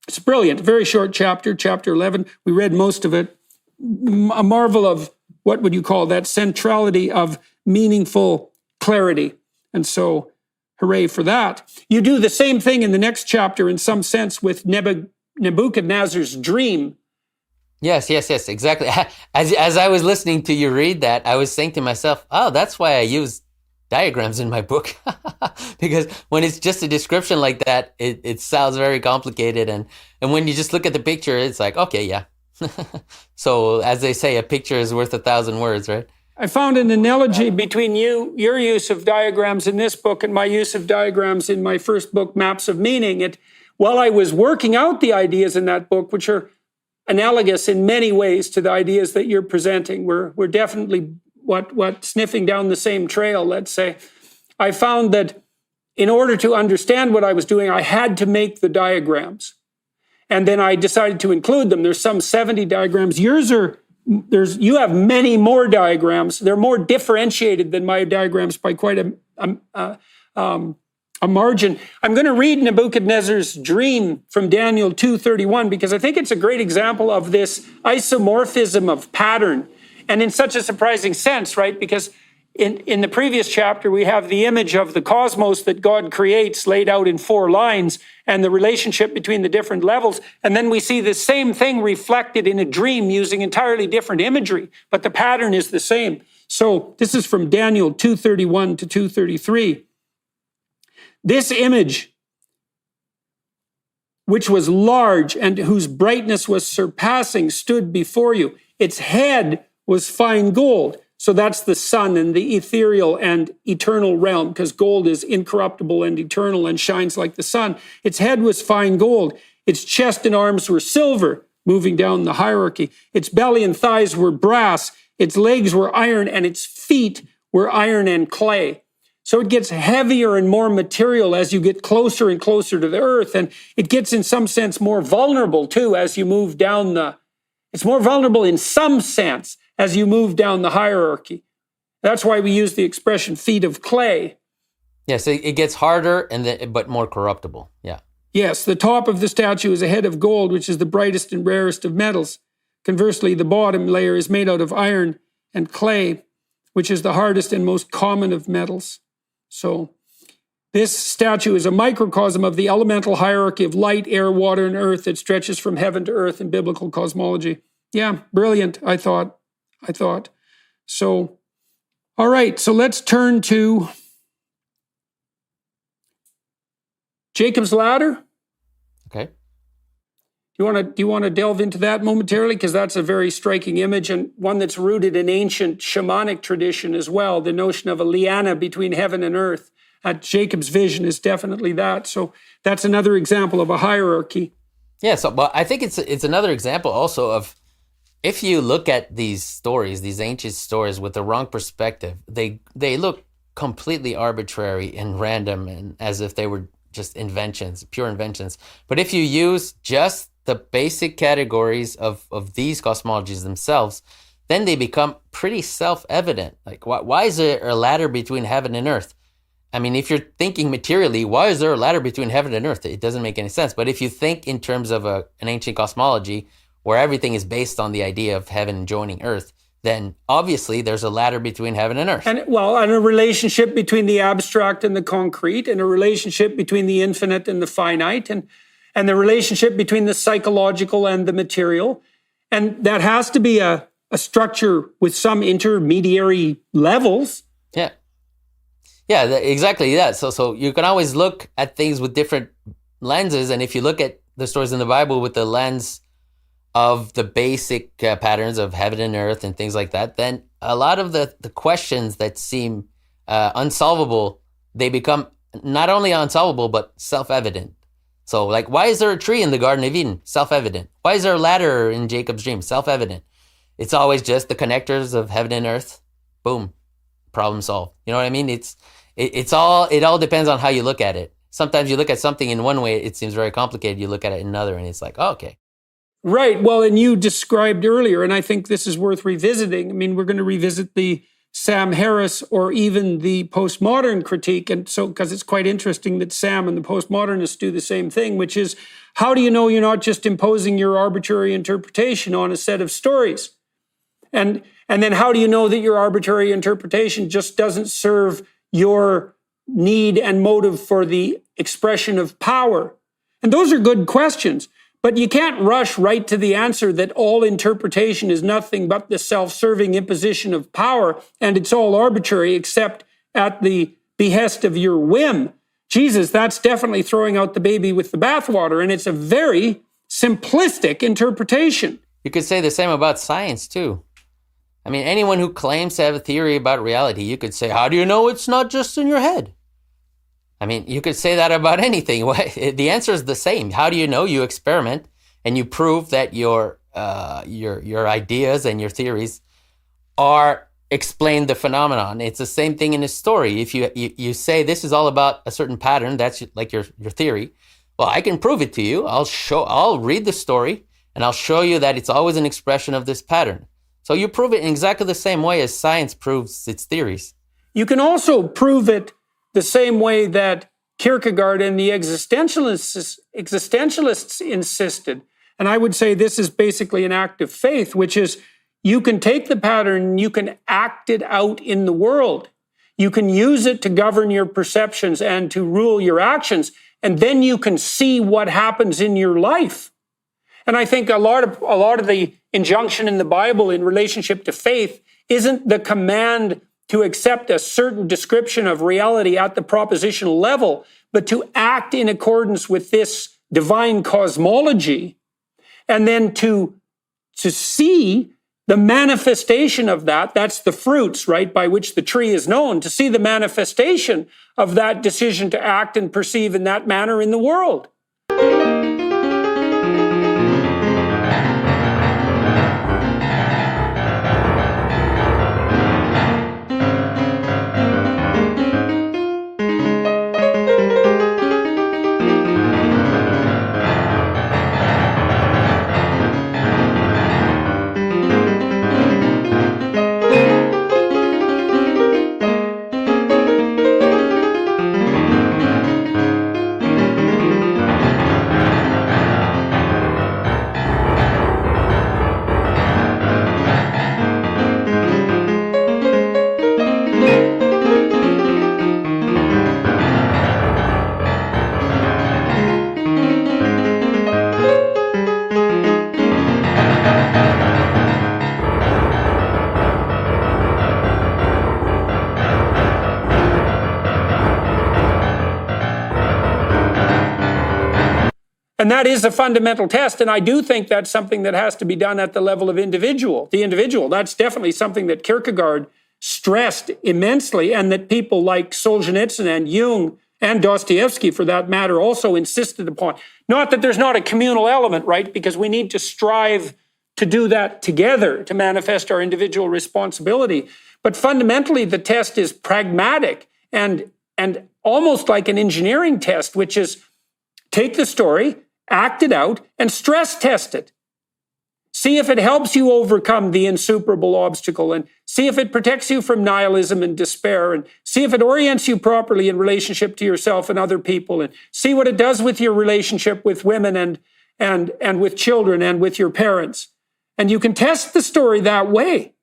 It's brilliant. Very short chapter, chapter 11. We read most of it. A marvel of, what would you call that, centrality of meaningful clarity. And so, hooray for that. You do the same thing in the next chapter, in some sense, with Nebuchadnezzar's dream. Yes, exactly. As I was listening to you read that, I was saying to myself, oh, that's why I used diagrams in my book because when it's just a description like that, it sounds very complicated. And when you just look at the picture, it's like, okay, yeah. So as they say, a picture is worth 1,000 words, right? I found an analogy between your use of diagrams in this book and my use of diagrams in my first book, Maps of Meaning. While I was working out the ideas in that book, which are analogous in many ways to the ideas that you're presenting, we're definitely what sniffing down the same trail, let's say. I found that in order to understand what I was doing, I had to make the diagrams. And then I decided to include them. There's some 70 diagrams. You have many more diagrams. They're more differentiated than my diagrams by quite a margin. I'm going to read Nebuchadnezzar's dream from Daniel 2:31 because I think it's a great example of this isomorphism of pattern, and in such a surprising sense, right? Because in the previous chapter, we have the image of the cosmos that God creates laid out in 4 lines and the relationship between the different levels. And then we see the same thing reflected in a dream using entirely different imagery, but the pattern is the same. So this is from Daniel 2:31 to 2:33. This image, which was large and whose brightness was surpassing, stood before you. Its head was fine gold. So that's the sun and the ethereal and eternal realm, because gold is incorruptible and eternal and shines like the sun. Its head was fine gold. Its chest and arms were silver, moving down the hierarchy. Its belly and thighs were brass. Its legs were iron, and its feet were iron and clay. So it gets heavier and more material as you get closer and closer to the earth. And it gets, in some sense, more vulnerable, too, as you move down it's more vulnerable in some sense as you move down the hierarchy. That's why we use the expression feet of clay. Yes, it gets harder but more corruptible. Yeah. Yes, the top of the statue is a head of gold, which is the brightest and rarest of metals. Conversely, the bottom layer is made out of iron and clay, which is the hardest and most common of metals. So this statue is a microcosm of the elemental hierarchy of light, air, water, and earth that stretches from heaven to earth in biblical cosmology. Yeah, brilliant, I thought. So, all right, so let's turn to Jacob's ladder. Okay. Do you want to delve into that momentarily? Because that's a very striking image and one that's rooted in ancient shamanic tradition as well. The notion of a liana between heaven and earth. Jacob's vision is definitely that. So that's another example of a hierarchy. Yeah, but I think it's another example also of, if you look at these stories, these ancient stories with the wrong perspective, they look completely arbitrary and random and as if they were just inventions, pure inventions. But if you use just the basic categories of these cosmologies themselves, then they become pretty self-evident. Like, why is there a ladder between heaven and earth? I mean, if you're thinking materially, why is there a ladder between heaven and earth? It doesn't make any sense. But if you think in terms of an ancient cosmology where everything is based on the idea of heaven joining earth, then obviously there's a ladder between heaven and earth. And a relationship between the abstract and the concrete, and a relationship between the infinite and the finite, and the relationship between the psychological and the material. And that has to be a structure with some intermediary levels. Yeah. Yeah, exactly that. So you can always look at things with different lenses. And if you look at the stories in the Bible with the lens of the basic patterns of heaven and earth and things like that, then a lot of the questions that seem unsolvable, they become not only unsolvable, but self-evident. So like, why is there a tree in the Garden of Eden? Self-evident. Why is there a ladder in Jacob's dream? Self-evident. It's always just the connectors of heaven and earth. Boom. Problem solved. You know what I mean? It all depends on how you look at it. Sometimes you look at something in one way, it seems very complicated. You look at it in another and it's like, oh, okay. Right. Well, and you described earlier, and I think this is worth revisiting. I mean, we're going to revisit the Sam Harris or even the postmodern critique. And so, because it's quite interesting that Sam and the postmodernists do the same thing, which is, how do you know you're not just imposing your arbitrary interpretation on a set of stories? And then how do you know that your arbitrary interpretation just doesn't serve your need and motive for the expression of power? And those are good questions. But you can't rush right to the answer that all interpretation is nothing but the self-serving imposition of power, and it's all arbitrary except at the behest of your whim. Jesus, that's definitely throwing out the baby with the bathwater, and it's a very simplistic interpretation. You could say the same about science, too. I mean, anyone who claims to have a theory about reality, you could say, how do you know it's not just in your head? I mean, you could say that about anything. The answer is the same. How do you know? You experiment and you prove that your ideas and your theories are explain the phenomenon. It's the same thing in a story. If you say this is all about a certain pattern, that's like your theory. Well, I can prove it to you. I'll read the story and I'll show you that it's always an expression of this pattern. So you prove it in exactly the same way as science proves its theories. You can also prove it the same way that Kierkegaard and the existentialists insisted. And I would say this is basically an act of faith, which is you can take the pattern and you can act it out in the world. You can use it to govern your perceptions and to rule your actions. And then you can see what happens in your life. And I think a lot of the injunction in the Bible in relationship to faith isn't the command to accept a certain description of reality at the propositional level, but to act in accordance with this divine cosmology, and then to see the manifestation of that. That's the fruits, right, by which the tree is known, to see the manifestation of that decision to act and perceive in that manner in the world. And that is a fundamental test. And I do think that's something that has to be done at the level of the individual. That's definitely something that Kierkegaard stressed immensely, and that people like Solzhenitsyn and Jung and Dostoevsky, for that matter, also insisted upon. Not that there's not a communal element, right? Because we need to strive to do that together, to manifest our individual responsibility. But fundamentally, the test is pragmatic and almost like an engineering test, which is take the story, act it out, and stress test it. See if it helps you overcome the insuperable obstacle, and see if it protects you from nihilism and despair, and see if it orients you properly in relationship to yourself and other people, and see what it does with your relationship with women and with children and with your parents. And you can test the story that way.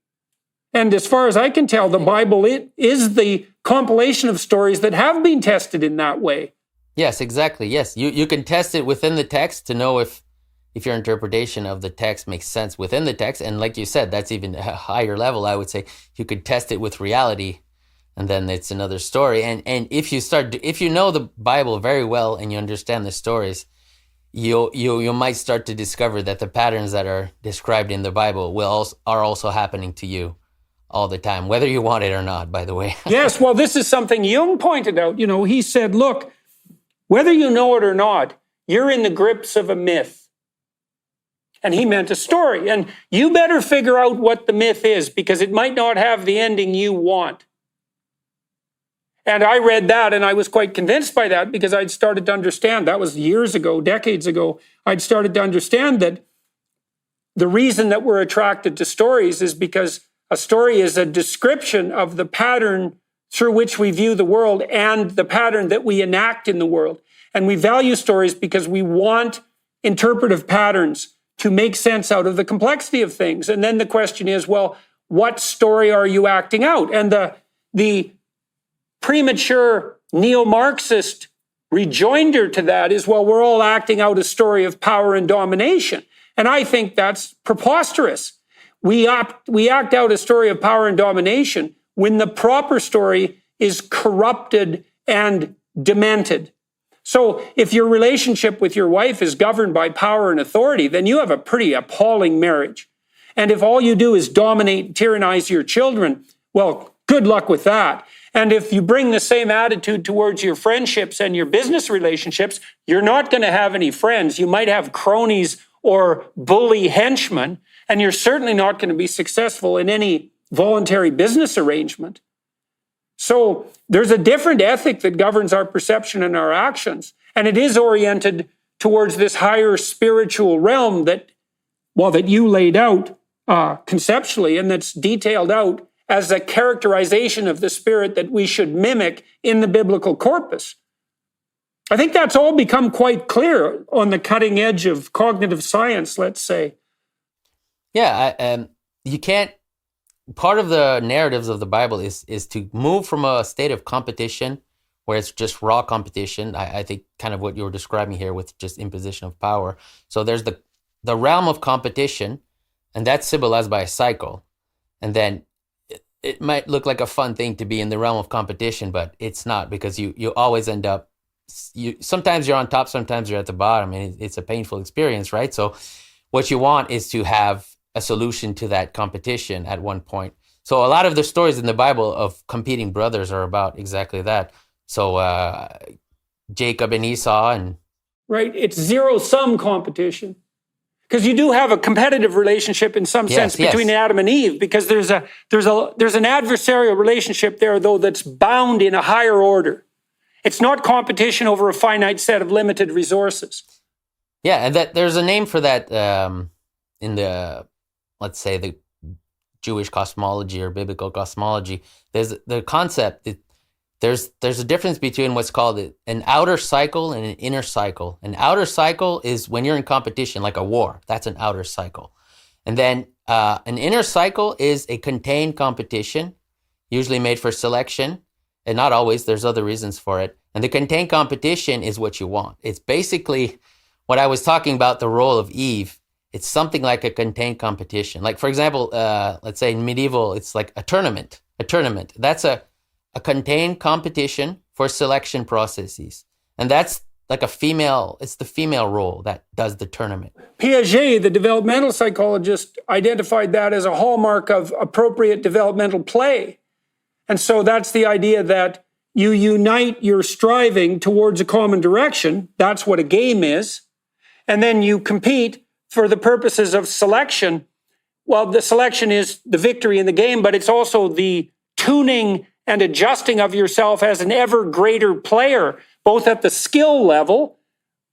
And as far as I can tell, the Bible is the compilation of stories that have been tested in that way. Yes, exactly. Yes, you can test it within the text to know if your interpretation of the text makes sense within the text. And like you said, that's even a higher level. I would say you could test it with reality, and then it's another story. And if you know the Bible very well and you understand the stories, you might start to discover that the patterns that are described in the Bible are also happening to you all the time, whether you want it or not, by the way. Yes, well, this is something Jung pointed out. He said, look, whether you know it or not, you're in the grips of a myth. And he meant a story. And you better figure out what the myth is, because it might not have the ending you want. And I read that and I was quite convinced by that, because I'd started to understand, that was years ago, decades ago, I'd started to understand that the reason that we're attracted to stories is because a story is a description of the pattern through which we view the world and the pattern that we enact in the world. And we value stories because we want interpretive patterns to make sense out of the complexity of things. And then the question is, well, what story are you acting out? And the premature neo-Marxist rejoinder to that is, well, we're all acting out a story of power and domination. And I think that's preposterous. We act out a story of power and domination when the proper story is corrupted and demented. So if your relationship with your wife is governed by power and authority, then you have a pretty appalling marriage. And if all you do is dominate and tyrannize your children, well, good luck with that. And if you bring the same attitude towards your friendships and your business relationships, you're not going to have any friends. You might have cronies or bully henchmen, and you're certainly not going to be successful in any voluntary business arrangement. So there's a different ethic that governs our perception and our actions, and it is oriented towards this higher spiritual realm that you laid out conceptually, and that's detailed out as a characterization of the spirit that we should mimic in the biblical corpus. I think that's all become quite clear on the cutting edge of cognitive science, let's say. Yeah, you can't. Part of the narratives of the Bible is to move from a state of competition where it's just raw competition. I think kind of what you were describing here with just imposition of power. So there's the realm of competition, and that's symbolized by a cycle. And then it might look like a fun thing to be in the realm of competition, but it's not, because you always end up, sometimes you're on top, sometimes you're at the bottom, and it's a painful experience, right? So what you want is to have a solution to that competition at one point. So a lot of the stories in the Bible of competing brothers are about exactly that. So Jacob and Esau and... Right, it's zero-sum competition. Because you do have a competitive relationship in some sense between Adam and Eve, because there's an adversarial relationship there, though, that's bound in a higher order. It's not competition over a finite set of limited resources. Yeah, and that there's a name for that in the, let's say, the Jewish cosmology or biblical cosmology. There's the concept that there's a difference between what's called an outer cycle and an inner cycle. An outer cycle is when you're in competition, like a war. That's an outer cycle. And then an inner cycle is a contained competition, usually made for selection, and not always. There's other reasons for it. And the contained competition is what you want. It's basically what I was talking about, the role of Eve. It's something like a contained competition. Like, for example, let's say in medieval, it's like a tournament. A tournament. That's a contained competition for selection processes. And that's like it's the female role that does the tournament. Piaget, the developmental psychologist, identified that as a hallmark of appropriate developmental play. And so that's the idea that you unite your striving towards a common direction. That's what a game is. And then you compete for the purposes of selection. Well, the selection is the victory in the game, but it's also the tuning and adjusting of yourself as an ever greater player, both at the skill level,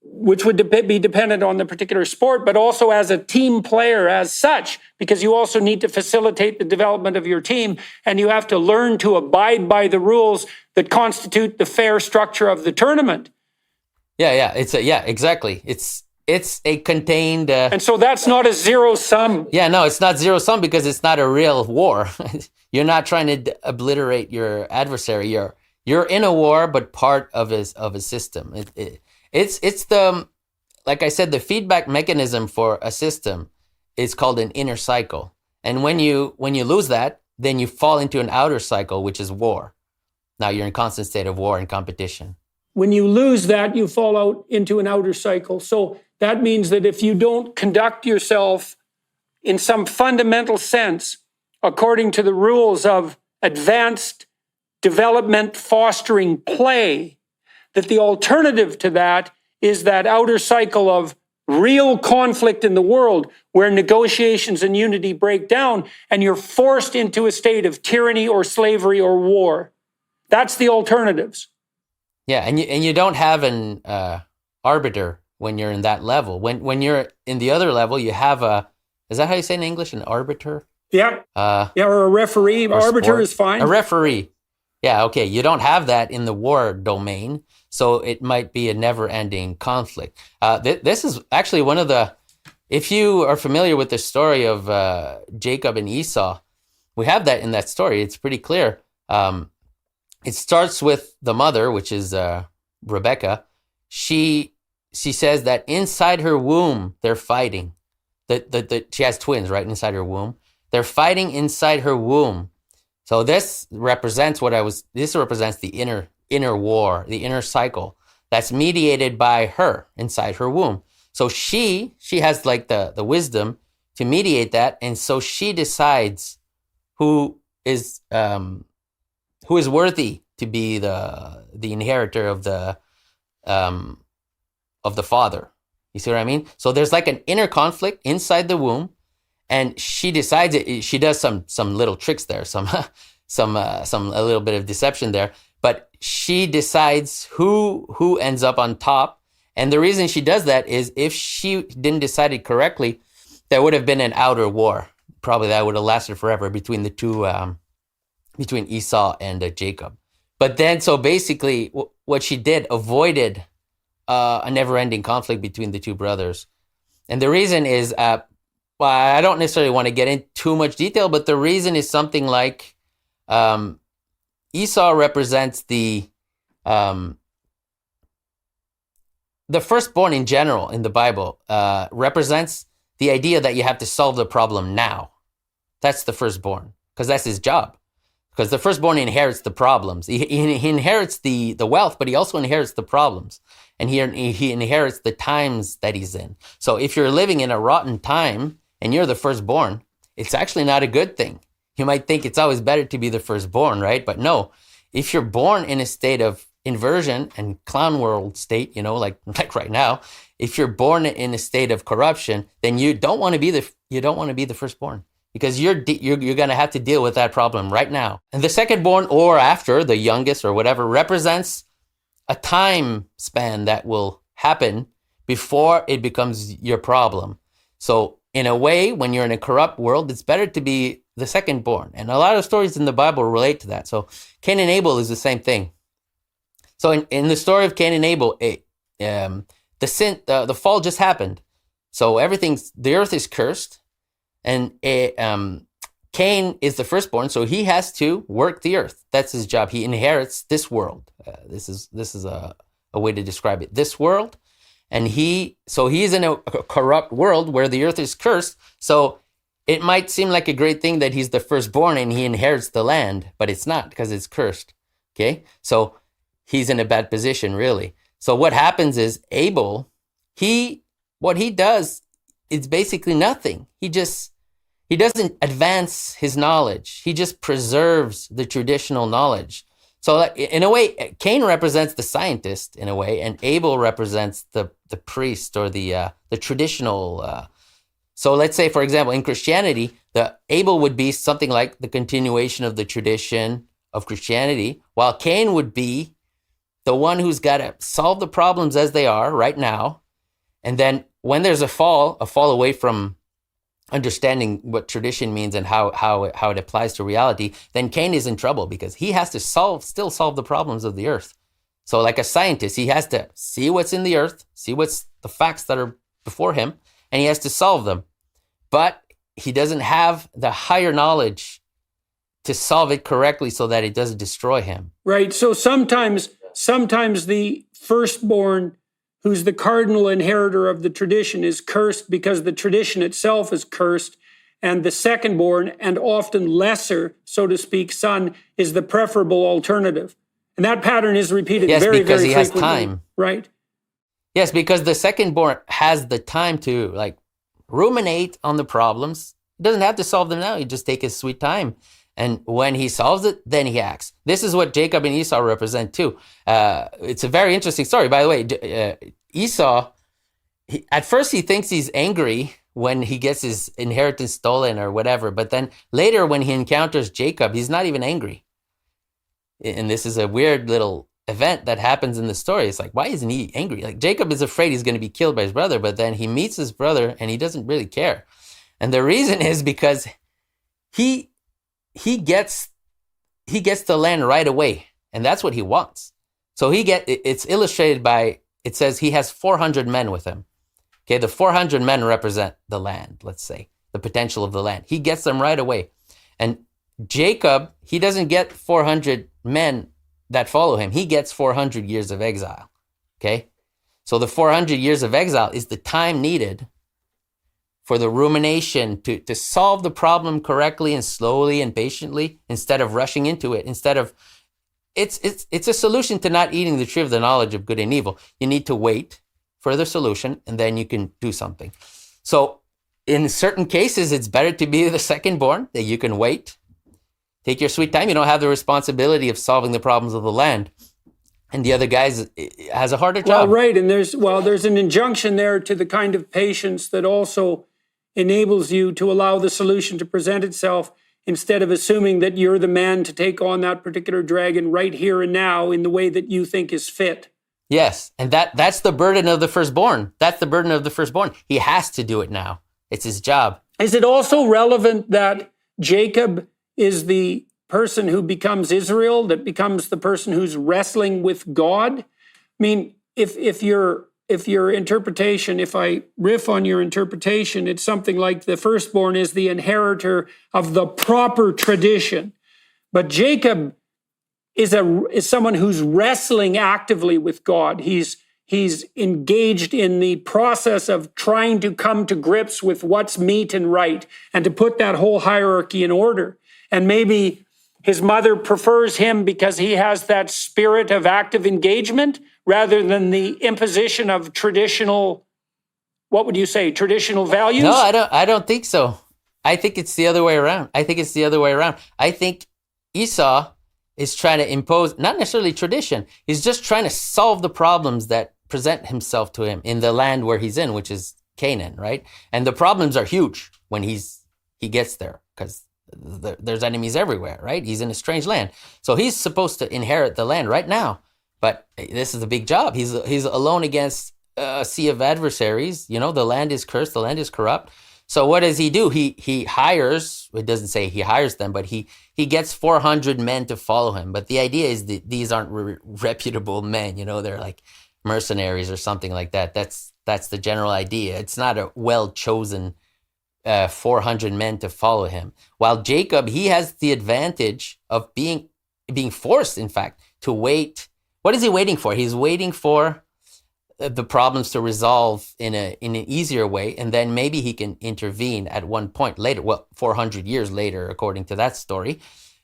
which would be dependent on the particular sport, but also as a team player as such, because you also need to facilitate the development of your team, and you have to learn to abide by the rules that constitute the fair structure of the tournament. Yeah, exactly. It's a contained... and so that's not a zero-sum. Yeah, no, it's not zero-sum because it's not a real war. You're not trying to obliterate your adversary. You're in a war, but part of a system. It's the, like I said, the feedback mechanism for a system is called an inner cycle. And when you lose that, then you fall into an outer cycle, which is war. Now you're in constant state of war and competition. When you lose that, you fall out into an outer cycle. So that means that if you don't conduct yourself in some fundamental sense according to the rules of advanced development fostering play, that the alternative to that is that outer cycle of real conflict in the world where negotiations and unity break down and you're forced into a state of tyranny or slavery or war. That's the alternatives. Yeah, and you don't have an arbiter when you're in that level. When you're in the other level, you have is that how you say in English, an arbiter? Yeah. Or a referee. Arbiter sport. is fine. A referee. Yeah, okay. You don't have that in the war domain, so it might be a never-ending conflict. This is actually one of the, if you are familiar with the story of Jacob and Esau, we have that in that story. It's pretty clear. It starts with the mother, which is Rebecca. She says that inside her womb, they're fighting. She has twins, right, inside her womb. They're fighting inside her womb. So this represents the inner war, the inner cycle that's mediated by her inside her womb. So she has like the wisdom to mediate that, and so she decides who is worthy to be the inheritor of the father. You see what I mean? So there's like an inner conflict inside the womb, and she decides it. She does some little tricks there, a little bit of deception there, but she decides who ends up on top. And the reason she does that is if she didn't decide it correctly, there would have been an outer war. Probably that would have lasted forever between the two, between Esau and Jacob. But then, so basically, what she did avoided a never-ending conflict between the two brothers. And the reason is, well, I don't necessarily want to get into too much detail, but the reason is something like Esau represents the firstborn in general in the Bible, represents the idea that you have to solve the problem now. That's the firstborn, because that's his job. Because the firstborn inherits the problems. He inherits the wealth, but he also inherits the problems. And he inherits the times that he's in. So if you're living in a rotten time and you're the firstborn, it's actually not a good thing. You might think it's always better to be the firstborn, right? But no, if you're born in a state of inversion and clown world state, like right now, if you're born in a state of corruption, then you don't want to be the firstborn. Because you're going to have to deal with that problem right now. And the secondborn, or after, the youngest or whatever, represents a time span that will happen before it becomes your problem. So in a way, when you're in a corrupt world, it's better to be the secondborn. And a lot of stories in the Bible relate to that. So Cain and Abel is the same thing. So in the story of Cain and Abel, the fall just happened. So the earth is cursed. And Cain is the firstborn, so he has to work the earth. That's his job. He inherits this world. This is a way to describe it. This world, and he's in a corrupt world where the earth is cursed. So it might seem like a great thing that he's the firstborn and he inherits the land, but it's not, because it's cursed. Okay, so he's in a bad position, really. So what happens is Abel, what he does, it's basically nothing. He doesn't advance his knowledge. He just preserves the traditional knowledge. So in a way, Cain represents the scientist in a way, and Abel represents the priest or the traditional. So let's say, for example, in Christianity, the Abel would be something like the continuation of the tradition of Christianity, while Cain would be the one who's got to solve the problems as they are right now. And then when there's a fall away from understanding what tradition means and how it applies to reality, then Cain is in trouble because he has to still solve the problems of the earth. So like a scientist, he has to see what's in the earth, see what's the facts that are before him, and he has to solve them. But he doesn't have the higher knowledge to solve it correctly so that it doesn't destroy him. Right. So sometimes the firstborn, who's the cardinal inheritor of the tradition, is cursed because the tradition itself is cursed, and the secondborn, and often lesser, so to speak, son, is the preferable alternative. And that pattern is repeated very, very frequently. Yes, because he has time. Right. Yes, because the secondborn has the time to ruminate on the problems. He doesn't have to solve them now. He just take his sweet time. And when he solves it, then he acts. This is what Jacob and Esau represent too. It's a very interesting story. By the way, Esau, at first he thinks he's angry when he gets his inheritance stolen or whatever. But then later when he encounters Jacob, he's not even angry. And this is a weird little event that happens in the story. It's like, why isn't he angry? Like, Jacob is afraid he's going to be killed by his brother, but then he meets his brother and he doesn't really care. And the reason is because he gets the land right away, and that's what he wants. So it's illustrated by, it says he has 400 men with him. Okay, the 400 men represent the land, let's say, the potential of the land. He gets them right away. And Jacob, he doesn't get 400 men that follow him. He gets 400 years of exile. Okay? So the 400 years of exile is the time needed for the rumination to solve the problem correctly and slowly and patiently instead of rushing into it, instead of it's a solution to not eating the tree of the knowledge of good and evil. You need to wait for the solution and then you can do something. So in certain cases, it's better to be the second born, that you can wait. Take your sweet time. You don't have the responsibility of solving the problems of the land. And the other guy has a harder job. Well, right. And there's an injunction there to the kind of patience that also enables you to allow the solution to present itself instead of assuming that you're the man to take on that particular dragon right here and now in the way that you think is fit. Yes. And that's the burden of the firstborn. That's the burden of the firstborn. He has to do it now. It's his job. Is it also relevant that Jacob is the person who becomes Israel, that becomes the person who's wrestling with God? I mean, if your interpretation, if I riff on your interpretation, it's something like the firstborn is the inheritor of the proper tradition. But Jacob is someone who's wrestling actively with God. He's engaged in the process of trying to come to grips with what's meet and right and to put that whole hierarchy in order. And maybe his mother prefers him because he has that spirit of active engagement rather than the imposition of traditional, what would you say, traditional values? No, I don't think so. I think it's the other way around. I think Esau is trying to impose, not necessarily tradition, he's just trying to solve the problems that present himself to him in the land where he's in, which is Canaan, right? And the problems are huge when he gets there because there's enemies everywhere, right? He's in a strange land. So he's supposed to inherit the land right now. But this is a big job. He's alone against a sea of adversaries. The land is cursed. The land is corrupt. So what does he do? He hires, it doesn't say he hires them, but he gets 400 men to follow him. But the idea is that these aren't reputable men. They're like mercenaries or something like that. That's the general idea. It's not a well-chosen 400 men to follow him. While Jacob, he has the advantage of being forced, in fact, to wait. What is he waiting for? He's waiting for the problems to resolve in an easier way, and then maybe he can intervene at one point later. Well, 400 years later, according to that story.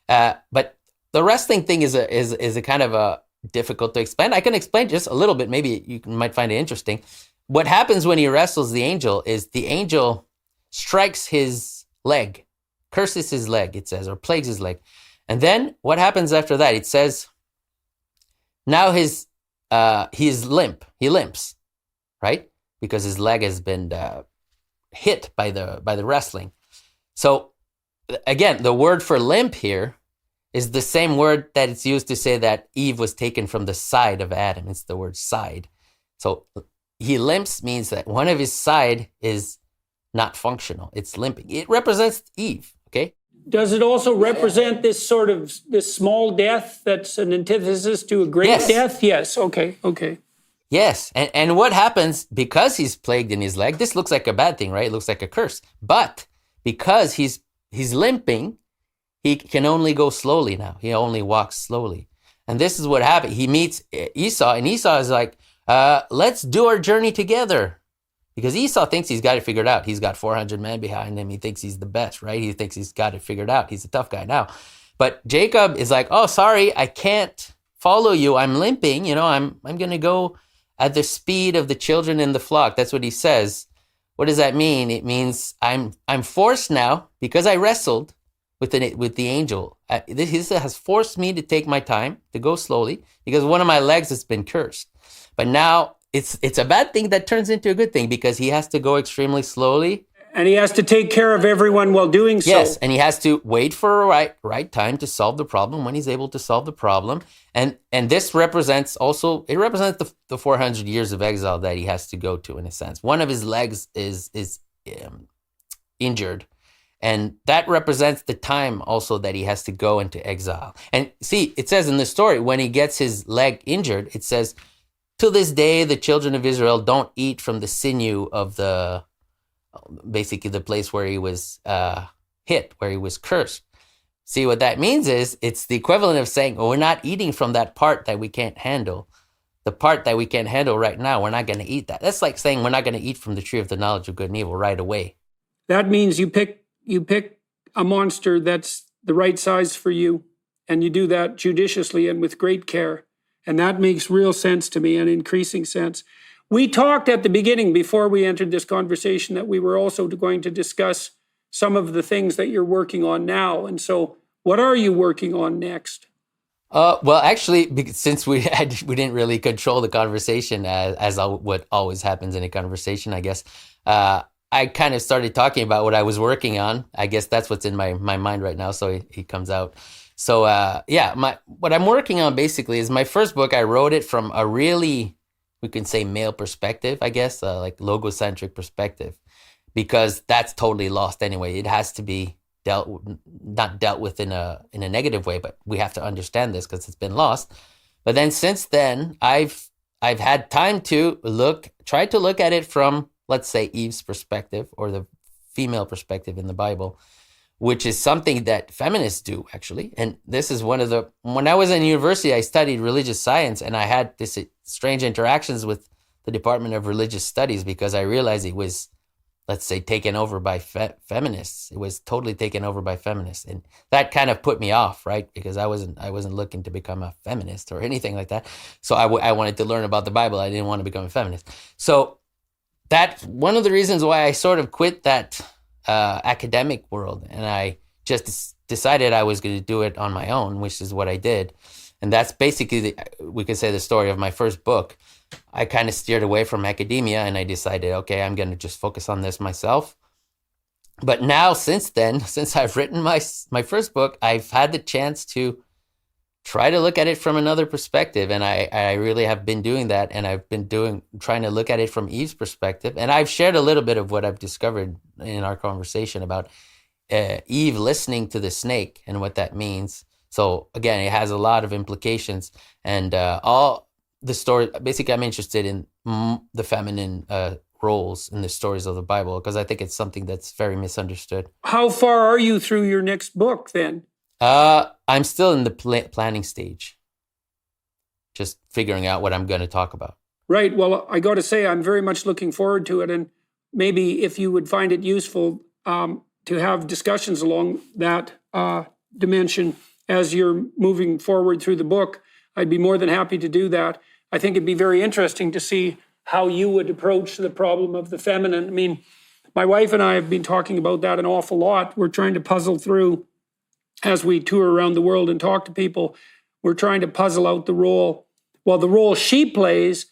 But the wrestling thing is a kind of a difficult to explain. I can explain just a little bit. Maybe you might find it interesting. What happens when he wrestles the angel is the angel strikes his leg, curses his leg, it says, or plagues his leg. And then what happens after that? It says, now he's limp. He limps, right? Because his leg has been hit by the wrestling. So again, the word for limp here is the same word that it's used to say that Eve was taken from the side of Adam. It's the word side. So he limps means that one of his side is not functional. It's limping. It represents Eve, okay? Does it also represent this small death that's an antithesis to a great death? Yes. Okay. Yes. And what happens because he's plagued in his leg? This looks like a bad thing, right? It looks like a curse. But because he's limping, he can only go slowly now. He only walks slowly. And this is what happened. He meets Esau, and Esau is like, let's do our journey together. Because Esau thinks he's got it figured out. He's got 400 men behind him. He thinks he's the best, right? He thinks he's got it figured out. He's a tough guy now. But Jacob is like, oh, sorry, I can't follow you. I'm limping. I'm going to go at the speed of the children in the flock. That's what he says. What does that mean? It means I'm forced now because I wrestled with the angel. This has forced me to take my time, to go slowly, because one of my legs has been cursed. But now it's a bad thing that turns into a good thing because he has to go extremely slowly. And he has to take care of everyone while doing so. Yes, and he has to wait for a right time to solve the problem when he's able to solve the problem. And this represents the 400 years of exile that he has to go to, in a sense. One of his legs is injured. And that represents the time also that he has to go into exile. And see, it says in the story, when he gets his leg injured, it says, to this day, the children of Israel don't eat from the sinew of basically the place where he was hit, where he was cursed. See, what that means is it's the equivalent of saying, we're not eating from that part that we can't handle. The part that we can't handle right now, we're not going to eat that. That's like saying we're not going to eat from the tree of the knowledge of good and evil right away. that means you pick a monster that's the right size for you, and you do that judiciously and with great care. And that makes real sense to me and increasing sense. We talked at the beginning, before we entered this conversation, that we were also going to discuss some of the things that you're working on now. And so what are you working on next? Well, actually, since we didn't really control the conversation, as what always happens in a conversation, I guess, I kind of started talking about what I was working on. I guess that's what's in my mind right now. So he comes out. So what I'm working on basically is my first book. I wrote it from a really, we can say, male perspective, I guess, like logocentric perspective, because that's totally lost anyway. It has to be not dealt with in a negative way, but we have to understand this because it's been lost. But then since then, I've had time to try to look at it from, let's say, Eve's perspective, or the female perspective in the Bible, which is something that feminists do, actually. And this is when I was in university, I studied religious science, and I had this strange interactions with the Department of Religious Studies, because I realized it was, let's say, taken over by feminists. It was totally taken over by feminists. And that kind of put me off, right? Because I wasn't looking to become a feminist or anything like that. So I wanted to learn about the Bible. I didn't want to become a feminist. So that's one of the reasons why I sort of quit that academic world. And I just decided I was going to do it on my own, which is what I did. And that's basically, we could say, the story of my first book. I kind of steered away from academia, and I decided, okay, I'm going to just focus on this myself. But now, since then, since I've written my first book, I've had the chance to try to look at it from another perspective. And I really have been doing that. And I've been trying to look at it from Eve's perspective. And I've shared a little bit of what I've discovered in our conversation about Eve listening to the snake and what that means. So again, it has a lot of implications, and all the story. Basically, I'm interested in the feminine roles in the stories of the Bible, because I think it's something that's very misunderstood. How far are you through your next book then? I'm still in the planning stage, just figuring out what I'm going to talk about. Right. Well, I got to say, I'm very much looking forward to it, and maybe if you would find it useful to have discussions along that dimension as you're moving forward through the book, I'd be more than happy to do that. I think it'd be very interesting to see how you would approach the problem of the feminine. I mean, my wife and I have been talking about that an awful lot. We're trying to puzzle through, as we tour around the world and talk to people, we're trying to puzzle out the role she plays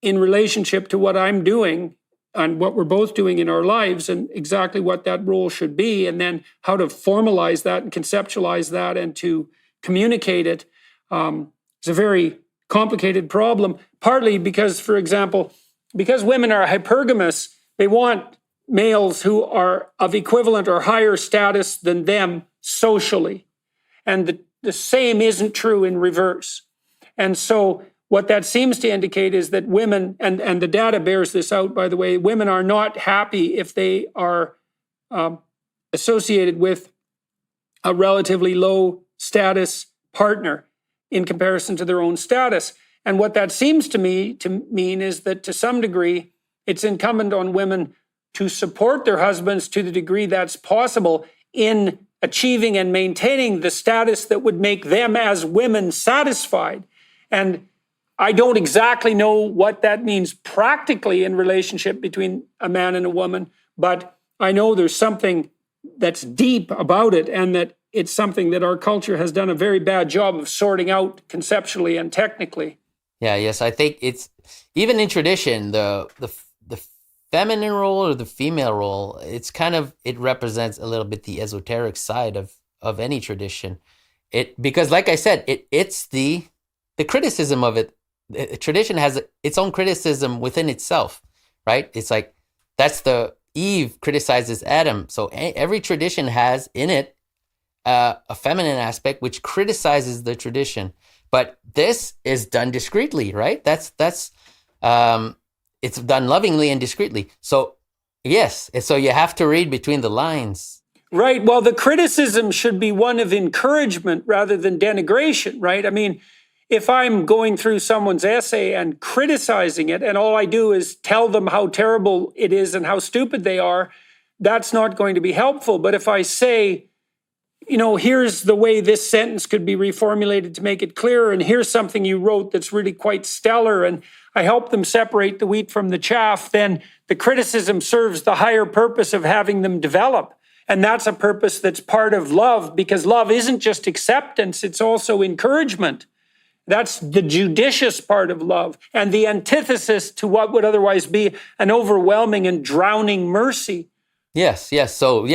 in relationship to what I'm doing and what we're both doing in our lives, and exactly what that role should be, and then how to formalize that and conceptualize that and to communicate it. It's a very complicated problem, partly because, for example, because women are hypergamous, they want males who are of equivalent or higher status than them socially. And the same isn't true in reverse. And so what that seems to indicate is that women, and the data bears this out, by the way, women are not happy if they are associated with a relatively low status partner in comparison to their own status. And what that seems to me to mean is that, to some degree, it's incumbent on women to support their husbands to the degree that's possible in achieving and maintaining the status that would make them as women satisfied. And I don't exactly know what that means practically in relationship between a man and a woman, but I know there's something that's deep about it, and that it's something that our culture has done a very bad job of sorting out conceptually and technically. Yes, I think it's, even in tradition, the feminine role or the female role, it's kind of, it represents a little bit the esoteric side of any tradition. Because like I said, it's the criticism of it. Tradition has its own criticism within itself, right? It's like, that's Eve criticizes Adam. So every tradition has in it a feminine aspect which criticizes the tradition. But this is done discreetly, right? That's it's done lovingly and discreetly. So yes, so you have to read between the lines. Right. Well, the criticism should be one of encouragement rather than denigration, right? I mean, if I'm going through someone's essay and criticizing it, and all I do is tell them how terrible it is and how stupid they are, that's not going to be helpful. But if I say, here's the way this sentence could be reformulated to make it clearer, and here's something you wrote that's really quite stellar, and I help them separate the wheat from the chaff, then the criticism serves the higher purpose of having them develop. And that's a purpose that's part of love, because love isn't just acceptance, it's also encouragement. That's the judicious part of love, and the antithesis to what would otherwise be an overwhelming and drowning mercy. Yes. So,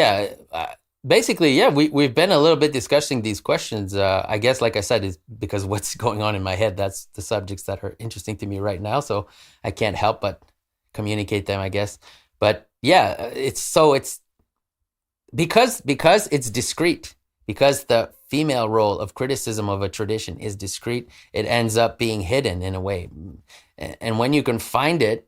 basically, we've been a little bit discussing these questions. I guess, like I said, is because what's going on in my head, that's the subjects that are interesting to me right now. So I can't help but communicate them, I guess. But yeah, it's because it's discrete, because the female role of criticism of a tradition is discrete, it ends up being hidden in a way. And when you can find it,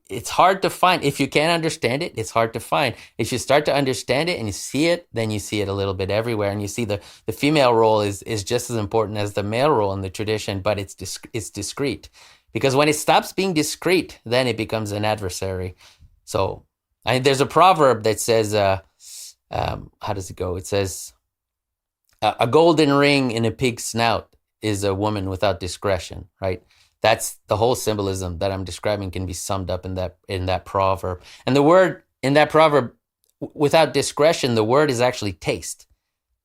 it's hard to find. If you can't understand it, it's hard to find. If you start to understand it and you see it, then you see it a little bit everywhere. And you see the female role is just as important as the male role in the tradition, but it's discrete. Because when it stops being discrete, then it becomes an adversary. So there's a proverb that says, how does it go? It says, a golden ring in a pig's snout is a woman without discretion, right? That's the whole symbolism that I'm describing can be summed up in that proverb. And the word in that proverb, without discretion, the word is actually taste.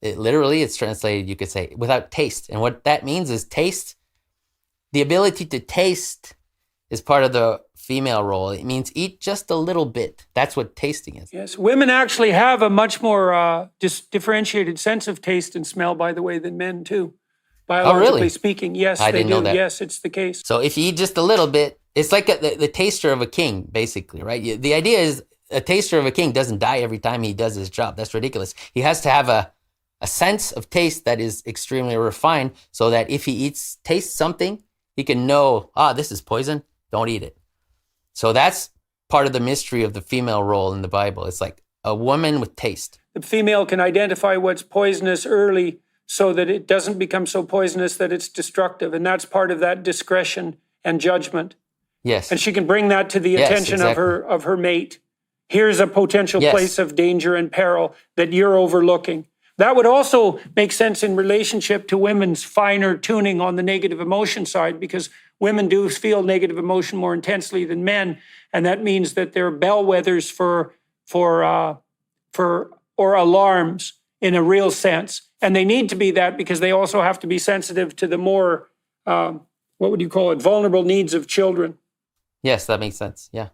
It's translated, you could say, without taste. And what that means is taste. The ability to taste is part of the female role. It means eat just a little bit. That's what tasting is. Yes, women actually have a much more differentiated sense of taste and smell, by the way, than men too. Biologically speaking, yes, I didn't know that. Yes, it's the case. So if you eat just a little bit, it's like the taster of a king, basically, right? The idea is a taster of a king doesn't die every time he does his job. That's ridiculous. He has to have a sense of taste that is extremely refined, so that if he tastes something, he can know, this is poison, don't eat it. So that's part of the mystery of the female role in the Bible. It's like a woman with taste. The female can identify what's poisonous early so that it doesn't become so poisonous that it's destructive. And that's part of that discretion and judgment. Yes. And she can bring that to the attention of her mate. Here's a potential place of danger and peril that you're overlooking. That would also make sense in relationship to women's finer tuning on the negative emotion side, because women do feel negative emotion more intensely than men. And that means that they're bellwethers or alarms in a real sense. And they need to be that because they also have to be sensitive to the more, vulnerable needs of children. Yes, that makes sense. Yeah.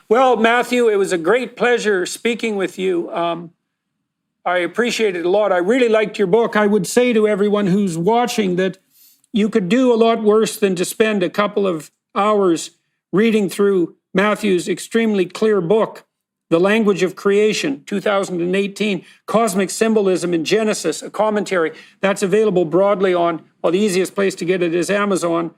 Well, Matthieu, it was a great pleasure speaking with you. I appreciate it a lot. I really liked your book. I would say to everyone who's watching that you could do a lot worse than to spend a couple of hours reading through Matthieu's extremely clear book, The Language of Creation, 2018, Cosmic Symbolism in Genesis, a commentary. That's available broadly on, the easiest place to get it is Amazon.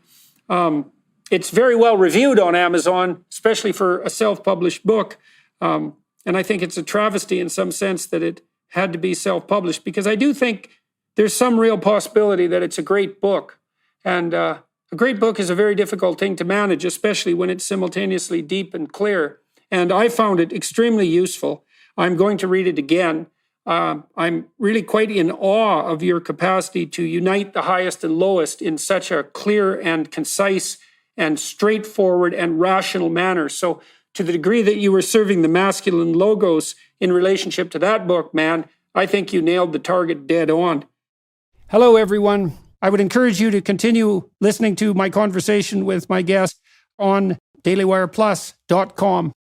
It's very well reviewed on Amazon, especially for a self-published book. And I think it's a travesty in some sense that it had to be self-published, because I do think there's some real possibility that it's a great book. And a great book is a very difficult thing to manage, especially when it's simultaneously deep and clear. And I found it extremely useful. I'm going to read it again. I'm really quite in awe of your capacity to unite the highest and lowest in such a clear and concise and straightforward and rational manner. So to the degree that you were serving the masculine logos in relationship to that book, man, I think you nailed the target dead on. Hello, everyone. I would encourage you to continue listening to my conversation with my guest on dailywireplus.com.